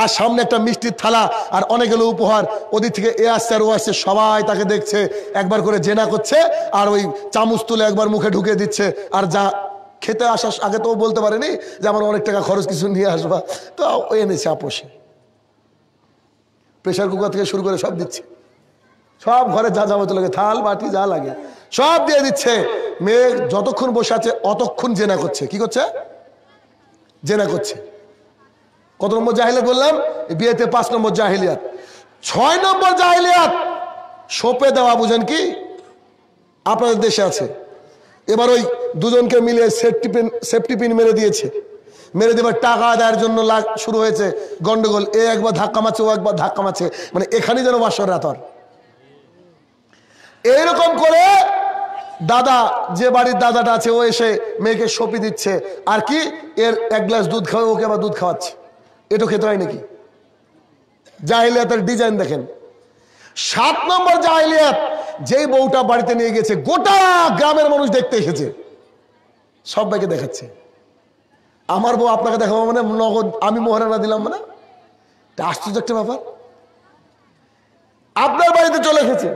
আর সামনে একটা মিষ্টির থালা আর অনেকগুলো উপহার। ওদিক থেকে এ আসছে আর ও আসছে, সবাই তাকে দেখছে, একবার করে জেনা করছে, আর ওই চামচ তুলে একবার মুখে ঢুকে দিচ্ছে। আর যা খেতে আসার আগে তো ও বলতে পারেনি যে আমার অনেক টাকা খরচ, কিছু নিয়ে আসবা, তো ও এনেছে আপোষে। প্রেশার কুকার থেকে শুরু করে সব দিচ্ছে, সব ঘরে যা যাবতীয় লাগে, থাল বাটি যা লাগে সব দিয়ে দিচ্ছে। মেয়ে যতক্ষণ বসে আছে অতক্ষণ জেনা করছে। কি করছে? জেনা করছে। কত নম্বর জাহেলিয়াত বললাম? বিয়েতে 5 নম্বর জাহেলিয়াত। 6 নম্বর জাহেলিয়াত সোপে দেওয়া। বুঝেন কি? আপনাদের দেশে আছে। এবার ওই দুজনকে মিলে সেফটি পিন মেরে দিয়েছে, মেরে দেবার টাকা আদায়ের জন্য শুরু হয়েছে গন্ডগোল। এ একবার ধাক্কা মারছে, ও একবার ধাক্কা মারছে, মানে এখানেই যেন বাসর রাতর। এইরকম করে দাদা, যে বাড়ির দাদাটা আছে, ও এসে মেয়েকে সপি দিচ্ছে, আর কি এর 1 গ্লাস দুধ খাওয়া, ওকে আবার দুধ খাওয়াচ্ছে। এটো খেতে হয় নাকি? জাহেলিয়াতের ডিজাইন দেখেন। 7 নম্বর জাহেলিয়াত, যেই বউটা বাড়িতে নিয়ে গেছে, গোটা গ্রামের মানুষ দেখতে এসেছে, সবাইকে দেখাচ্ছে, আমার বউ আপনাকে দেখাবো, মানে নগদ আমি মোহরানা দিলাম, মানে আশ্চর্য একটা ব্যাপার। আপনার বাড়িতে চলে এসেছে।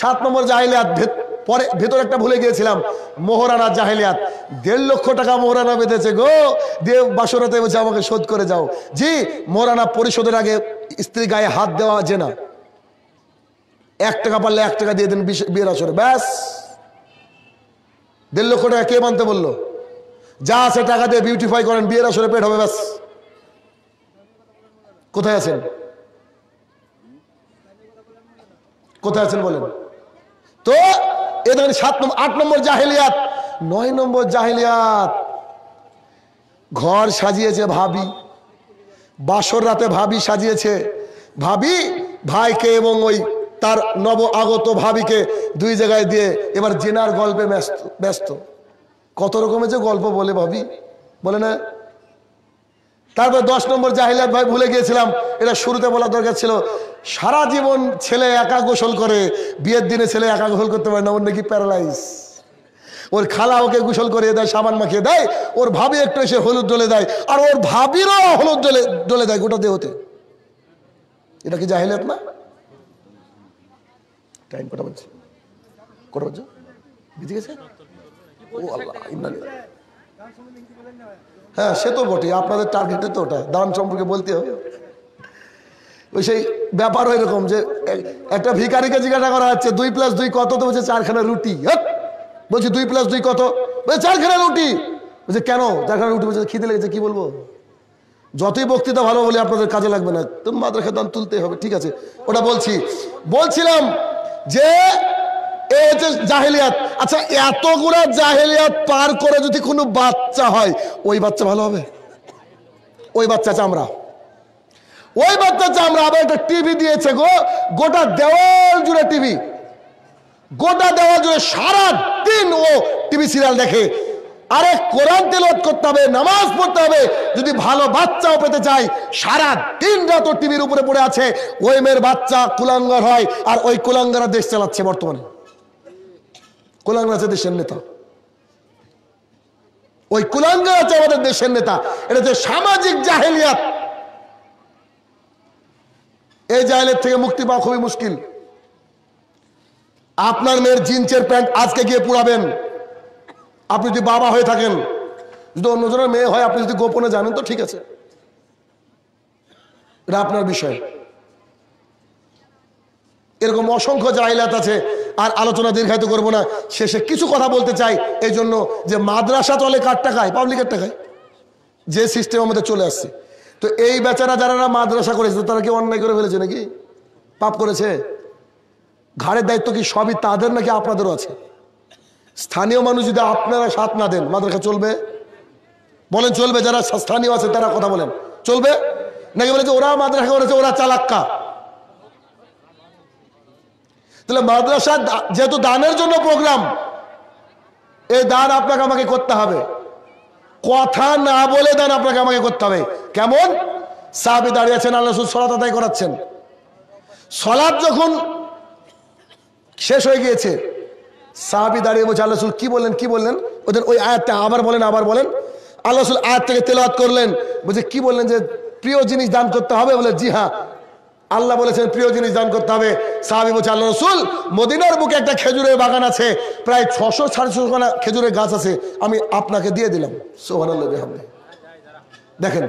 7 নম্বর জাহেলিয়াত। পরে ভেতর একটা ভুলে গিয়েছিলাম, মোহরানা জাহেলিয়াত। 1.5 লক্ষ টাকা মোহরানা বেঁধেছে গো, দিয়ে বাসরাতে বলছে আমাকে শোধ করে যাও। জি, মোহরানা পরিশোধের আগে স্ত্রী গায়ে হাত দেওয়া যে না, 1 টাকা পারলে 1 টাকা দিয়ে দেন বিয়ের আসরে, ব্যাস। 1.5 লক্ষ টাকা কে মানতে বললো? যা আছে টাকা দিয়ে বিউটিফাই করেন, বিয়ের আসরে পেট হবে, ব্যাস। কোথায় আছেন? কোথায় আছেন বলেন তো? এ দেখেন 8 নম্বর জাহেলিয়াত। 9 নম্বর জাহেলিয়াত, ঘর সাজিয়েছে ভাবি, বাসর রাতে ভাবি সাজিয়েছে। ভাবি ভাইকে এবং ওই তার নব আগত ভাবিকে 2 জায়গায় দিয়ে এবার জেনার গল্পে ব্যস্ত। কত রকমের যে গল্প বলে ভাবি, বলে না? তারপর 10 নম্বর জাহেলিয়াত, ভাই ভুলে গিয়েছিলাম, এটা শুরুতে বলা দরকার ছিল। সারা জীবন ছেলে একা গোসল করে, বিয়ের দিনে ছেলে একা গোসল করতে পারে না, ওর নাকি প্যারালাইজ। ওর খালা ওকে গোসল করিয়ে দেয়, সাবান মাখিয়ে দেয়, ওর ভাবি একটু এসে হলুদ ডলে দেয়, আর ওর ভাবিরও হলুদ ডলে দেয় গোটা দেহতে। এটা কি জাহেলিয়াত না? টাইম কটা বলছে? কটা বলছে? বুঝে গেছে? ও আল্লাহ, হ্যাঁ সে তো বটে, আপনাদের টার্গেটে তো ওটা, দান সম্পর্কে বলতে হবে। ওই সেই ব্যাপার ওই রকম যে একটা ভিখারিকে জিজ্ঞাসা করা হচ্ছে 2 + 2 কত? তো বলছে 4খানা রুটি। বলছি 2 + 2 কত? বলছে 4খানা রুটি। বলছে কেন 4খানা রুটি? বলছে খিদে লেগেছে। কি বলবো? যতই বক্তৃতা ভালো বলে আপনাদের কাজে লাগবে না, তুমি মাদ্রাসা দান তুলতে হবে। ঠিক আছে, ওটা বলছিলাম যে এ হচ্ছে জাহেলিয়াত। আচ্ছা, এতগুলা জাহেলিয়াত পার করে যদি কোনো বাচ্চা হয়, ওই বাচ্চা ভালো হবে? ওই বাচ্চা চামড়া, ওই বাচ্চা চামড়া। আবার একটা টিভি দিয়েছে গো, গোটা দেওয়াল জুড়ে টিভি, গোটা দেওয়াল জুড়ে সারা দিন ও টিভি সিরিয়াল দেখে। আরে কোরআন তেলাওয়াত করতে হবে, নামাজ পড়তে হবে, যদি ভালো বাচ্চাও পেতে চাই, সারা দিন রাত টিভির উপরে পড়ে আছে। ওই মেয়ের বাচ্চা কুলাঙ্গার হয়, আর ওই কুলাঙ্গারা দেশ চালাচ্ছে বর্তমানে। কুলাঙ্গার আছে দেশের নেতা, ওই কুলাঙ্গার আছে আমাদের দেশের নেতা। এটা হচ্ছে সামাজিক জাহেলিয়াত। এই জাহেলিয়াত থেকে মুক্তি পাওয়া খুবই মুশকিল। আপনার মেয়ের জিন্সের প্যান্ট আজকে গিয়ে পুরাবেন, আপনি যদি বাবা হয়ে থাকেন, যদি অন্যজনের মেয়ে হয়, আপনি যদি গোপনে জানেন তো ঠিক আছে, এটা আপনার বিষয়। এরকম অসংখ্য জাহিলাত আছে, আর আলোচনা দীর্ঘায়িত করবো না। শেষে কিছু কথা বলতে চাই, এই জন্য যে মাদ্রাসা চলে কার টাকায়? পাবলিকের টাকায়, যে সিস্টেম আমাদের চলে আসছে। তো এই বেচারা যারা মাদ্রাসা করেছে, তারা কি অন্যায় করে ফেলেছে নাকি? পাপ করেছে? ঘাড়ের দায়িত্ব কি সবই তাদের নাকি আপনাদেরও আছে? স্থানীয় মানুষ যদি আপনারা সাথ না দেন, মাদ্রাসা চলবে? বলেন চলবে? যারা স্থানীয় আছে তারা কথা বলেন, চলবে নাকি? বলে যে ওরা মাদ্রাসা করেছে, ওরা চালাক্কা। তাহলে মাদ্রাসা যেহেতু দানের জন্য প্রোগ্রাম, এই দান আপনাকে আমাকে করতে হবে, কথা না বলে দান আপনাকে আমাকে করতে হবে। কেমন? সাহাবী দাঁড়িয়ে আছেন, আল্লাহ রাসূল সালাত আদায় করাচ্ছেন। সালাত যখন শেষ হয়ে গিয়েছে, সাহাবী দাঁড়িয়ে বলছে, আল্লাহ রাসূল কি বললেন, কি বললেন? ওদের ওই আয়াতটা আবার বলেন, আবার বলেন। আল্লাহ রাসূল আয়াত থেকে তেলাওয়াত করলেন, বলছে কি বললেন? যে প্রিয় জিনিস দান করতে হবে। বলে জি হ্যাঁ, আল্লাহ বলেছেন প্রিয় জিনিস দান করতে হবে। সাহাবী বলছে, আল্লাহ রাসূল, মদিনার বুকে একটা খেজুরের বাগান আছে, প্রায় 600-650 খানা খেজুরের গাছ আছে, আমি আপনাকে দিয়ে দিলাম। সুবহানাল্লাহ বিহামদিহি। দেখেন,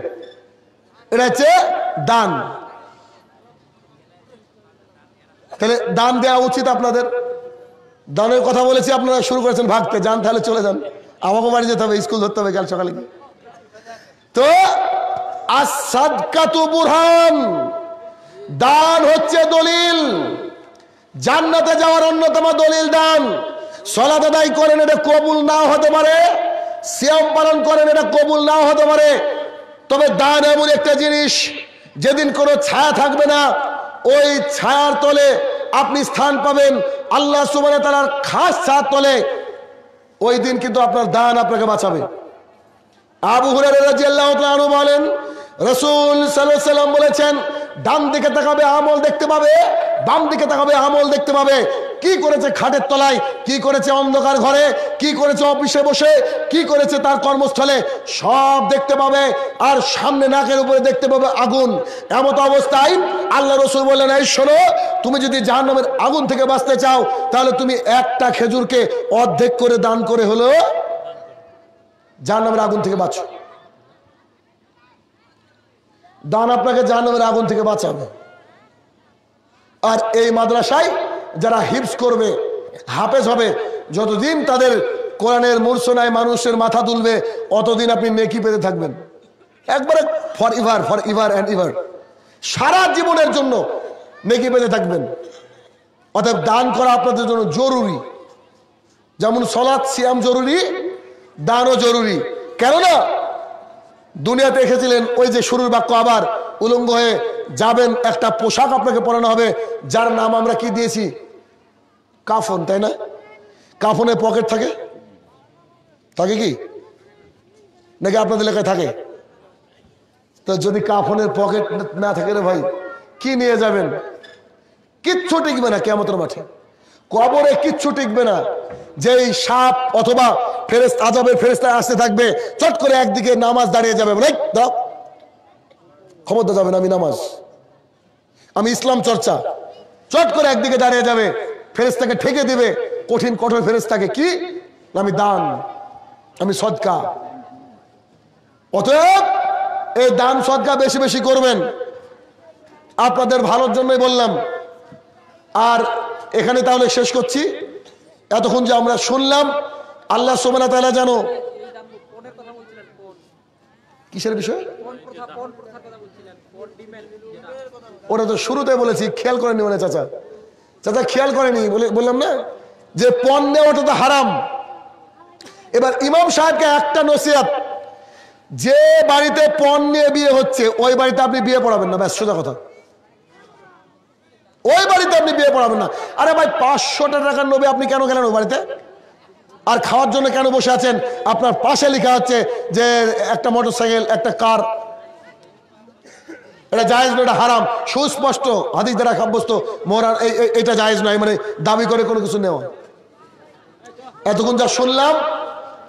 এটা হচ্ছে দান। তাহলে দান দেওয়া উচিত আপনাদের। দানের কথা বলেছি, আপনারা শুরু করেছেন ভাগতে। যান তাহলে চলে যান, আমাকে বাড়ি যেতে হবে, স্কুল ধরতে হবে কাল সকালে। তো আস-সাদকাতু বুরহান, দান হচ্ছে দলিল। জান্নাতে যাওয়ার অন্যতম দলিল দান। সালাত আদায় করেন, এটা কবুল নাও হতে পারে। সিয়াম পালন করেন, এটা কবুল নাও হতে পারে। তবে দান এমন একটা জিনিস, যেদিন কোনো ছায়া থাকবে না, ওই ছায়ার তলে আপনি স্থান পাবেন আল্লাহ সুবহানাহু ওয়া তাআলার খাস ছায়ার তলে। ওই দিন কিন্তু আপনার দান আপনাকে বাঁচাবে। আবু হুরায়রা রাদিয়াল্লাহু তাআলা আনহু বলেন, রাসূল সাল্লাল্লাহু আলাইহি সাল্লাম বলেছেন, ডান দিকে তাকাবে আমল দেখতে পাবে, বাম দিকে তাকাবে আমল দেখতে পাবে। কি করেছে খাটের তলায়, কি করেছে অন্ধকার ঘরে, কি করেছে অফিসে বসে, কি করেছে তার কর্মস্থলে, সব দেখতে পাবে। আর সামনে নাকের উপরে দেখতে পাবে আগুন। এমত অবস্থায় আল্লাহ রাসূল বললেন, এই শোনো, তুমি যদি জাহান্নামের আগুন থেকে বাঁচতে চাও, তাহলে তুমি একটা খেজুরকে অর্ধেক করে দান করে হলো জাহান্নামের আগুন থেকে বাঁচো। দান আপনাকে জাহান্নামের আগুন থেকে বাঁচাবে। আর এই মাদ্রাসায় যারা হিফজ করবে, হাফেজ হবে, যতদিন তাদের কোরআনের মূর্ছনায় মানুষের মাথা তুলবে, অতদিন আপনি নেকি পেতে থাকবেন। একবারে ফর এভার অ্যান্ড এভার, সারা জীবনের জন্য নেকি পেতে থাকবেন। অতএব দান করা আপনাদের জন্য জরুরি। যেমন সালাত সিয়াম জরুরি, দানও জরুরি। কেননা দুনিয়াতে এসেছিলেন, ওই যে শুরুর বাক্য, আবার উলঙ্গ হয়ে যাবেন, একটা পোশাক আপনাকে পরানো হবে, যার নাম আমরা কি দিয়েছি? কাফন, তাই না? কাফনে পকেট থাকে, থাকে কি নাকি আপনাদের এলাকায় থাকে? তো যদি কাফনের পকেট না থাকে, রে ভাই, কি নিয়ে যাবেন? কিচ্ছু টিকবে না কিয়ামতের মাঠে, কবরে কিচ্ছু টিকবে না। যেই সাপ অথবা ফেরেশতা, আযাবের ফেরেশতা আসতে থাকবে, চট করে একদিকে নামাজ দাঁড়িয়ে যাবে, বলে দাও, খবর দেওয়া যাবে না, আমি নামাজ, আমি ইসলাম চর্চা। চট করে একদিকে দাঁড়িয়ে যাবে, ফেরেশতাকে ঠেকে দিবে, কঠিন কঠোর ফেরেশতাকে, কি? আমি দান, আমি সদকা। অতএব এই দান সদকা বেশি বেশি করবেন, আপনাদের ভালোর জন্যই বললাম। আর এখানে তাহলে শেষ করছি। এতক্ষণ যে আমরা শুনলাম, আল্লাহ সুবহানাহু ওয়া তাআলা জানো কিসের বিষয়, ওটা তো শুরুতে বলেছি, খেয়াল করেনি মানে চাচা, চাচা খেয়াল করেনি বললাম না যে পণ নেওয়াটা তো হারাম। এবার ইমাম সাহেবকে একটা নসিহত, যে বাড়িতে পণ নিয়ে বিয়ে হচ্ছে, ওই বাড়িতে আপনি বিয়ে পড়াবেন না, ব্যাস সোজা কথা। ওই বাড়িতে আপনি বিয়ে পড়াবেন না। আরে ভাই, 500 টাকার নবী আপনি কেন গেলেন ওই বাড়িতে? আর খাওয়ার জন্য কেন বসে আছেন? আপনার পাশে লেখা হচ্ছে যে একটা মোটরসাইকেল, একটা কার, এটা জায়েজ নয়, এটা হারাম, সুস্পষ্ট হাদিস দ্বারা সাব্যস্ত। মোহরান এটা জায়েজ নয়, মানে দাবি করে কোনো কিছু নেওয়া। এতক্ষণ যা শুনলাম,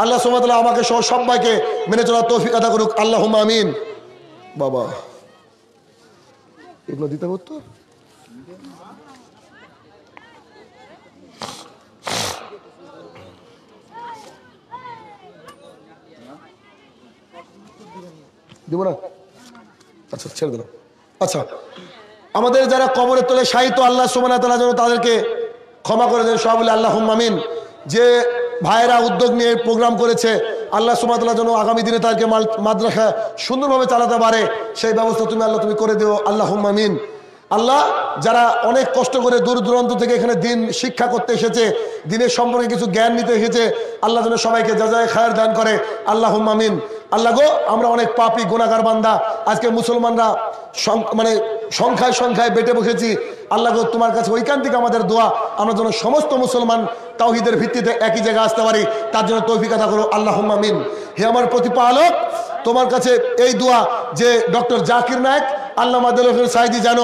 আল্লাহ সুবহানাহু ওয়া তাআলা আমাকে সহ সবাইকে মেনে চলার তৌফিক আতা করুক, আল্লাহুম্মা আমিন। বাবা, এগুলো দিতে হতো। দিব না? আচ্ছা ছেড়ে দিলাম। আচ্ছা, আমাদের যারা কবরের তলে শায়িত, আল্লাহ সুবহানাহু ওয়া তাআলা যেন তাদেরকে ক্ষমা করে দেন, সবাই বলে আল্লাহুম্মা আমিন। যে ভাইয়েরা উদ্যোগ নিয়ে প্রোগ্রাম করেছে, আল্লাহ সুবহানাহু ওয়া তাআলা যেন আগামী দিনে তাদেরকে মাদ্রাসা সুন্দরভাবে চালাতে পারে, সেই ব্যবস্থা তুমি আল্লাহ তুমি করে দিও, আল্লাহুম্মা আমিন। আল্লাহ, যারা অনেক কষ্ট করে দূর দূরান্ত থেকে এখানে দিন শিক্ষা করতে এসেছে, দিনের সম্পর্কে কিছু জ্ঞান নিতে এসেছে, আল্লাহ যেন সবাইকে জাযায়ে খায়ের দান করে, আল্লাহুম্মা আমিন। আল্লাহ গো, আমরা অনেক পাপী গুনাহগার বান্দা, আজকে মুসলমানরা মানে সংখ্যায় সংখ্যায় বেটে বসেছি। আল্লাহ গো, তোমার কাছে ঐকান্তিক আমাদের দোয়া, আমরা যেন সমস্ত মুসলমান তাওহীদের ভিত্তিতে একই জায়গায় আসতে পারি, তার জন্য তৌফিক আতা করো, আল্লাহুম্মা আমিন। হে আমার প্রতিপালক, তোমার কাছে এই দোয়া যে ডক্টর জাকির নায়েক, আল্লামা দেলোয়ার হোসেন সাঈদী যেন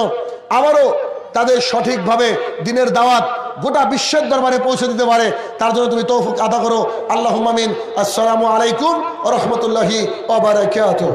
আবারও তাদের সঠিকভাবে দিনের দাওয়াত গোটা বিশ্বের দরবারে পৌঁছে দিতে পারে, তার জন্য তুমি তৌফিক আদা করো, আল্লাহুম্মা আমিন। আসসালামু আলাইকুম ওয়া রাহমাতুল্লাহি ওয়া বারাকাতুহু।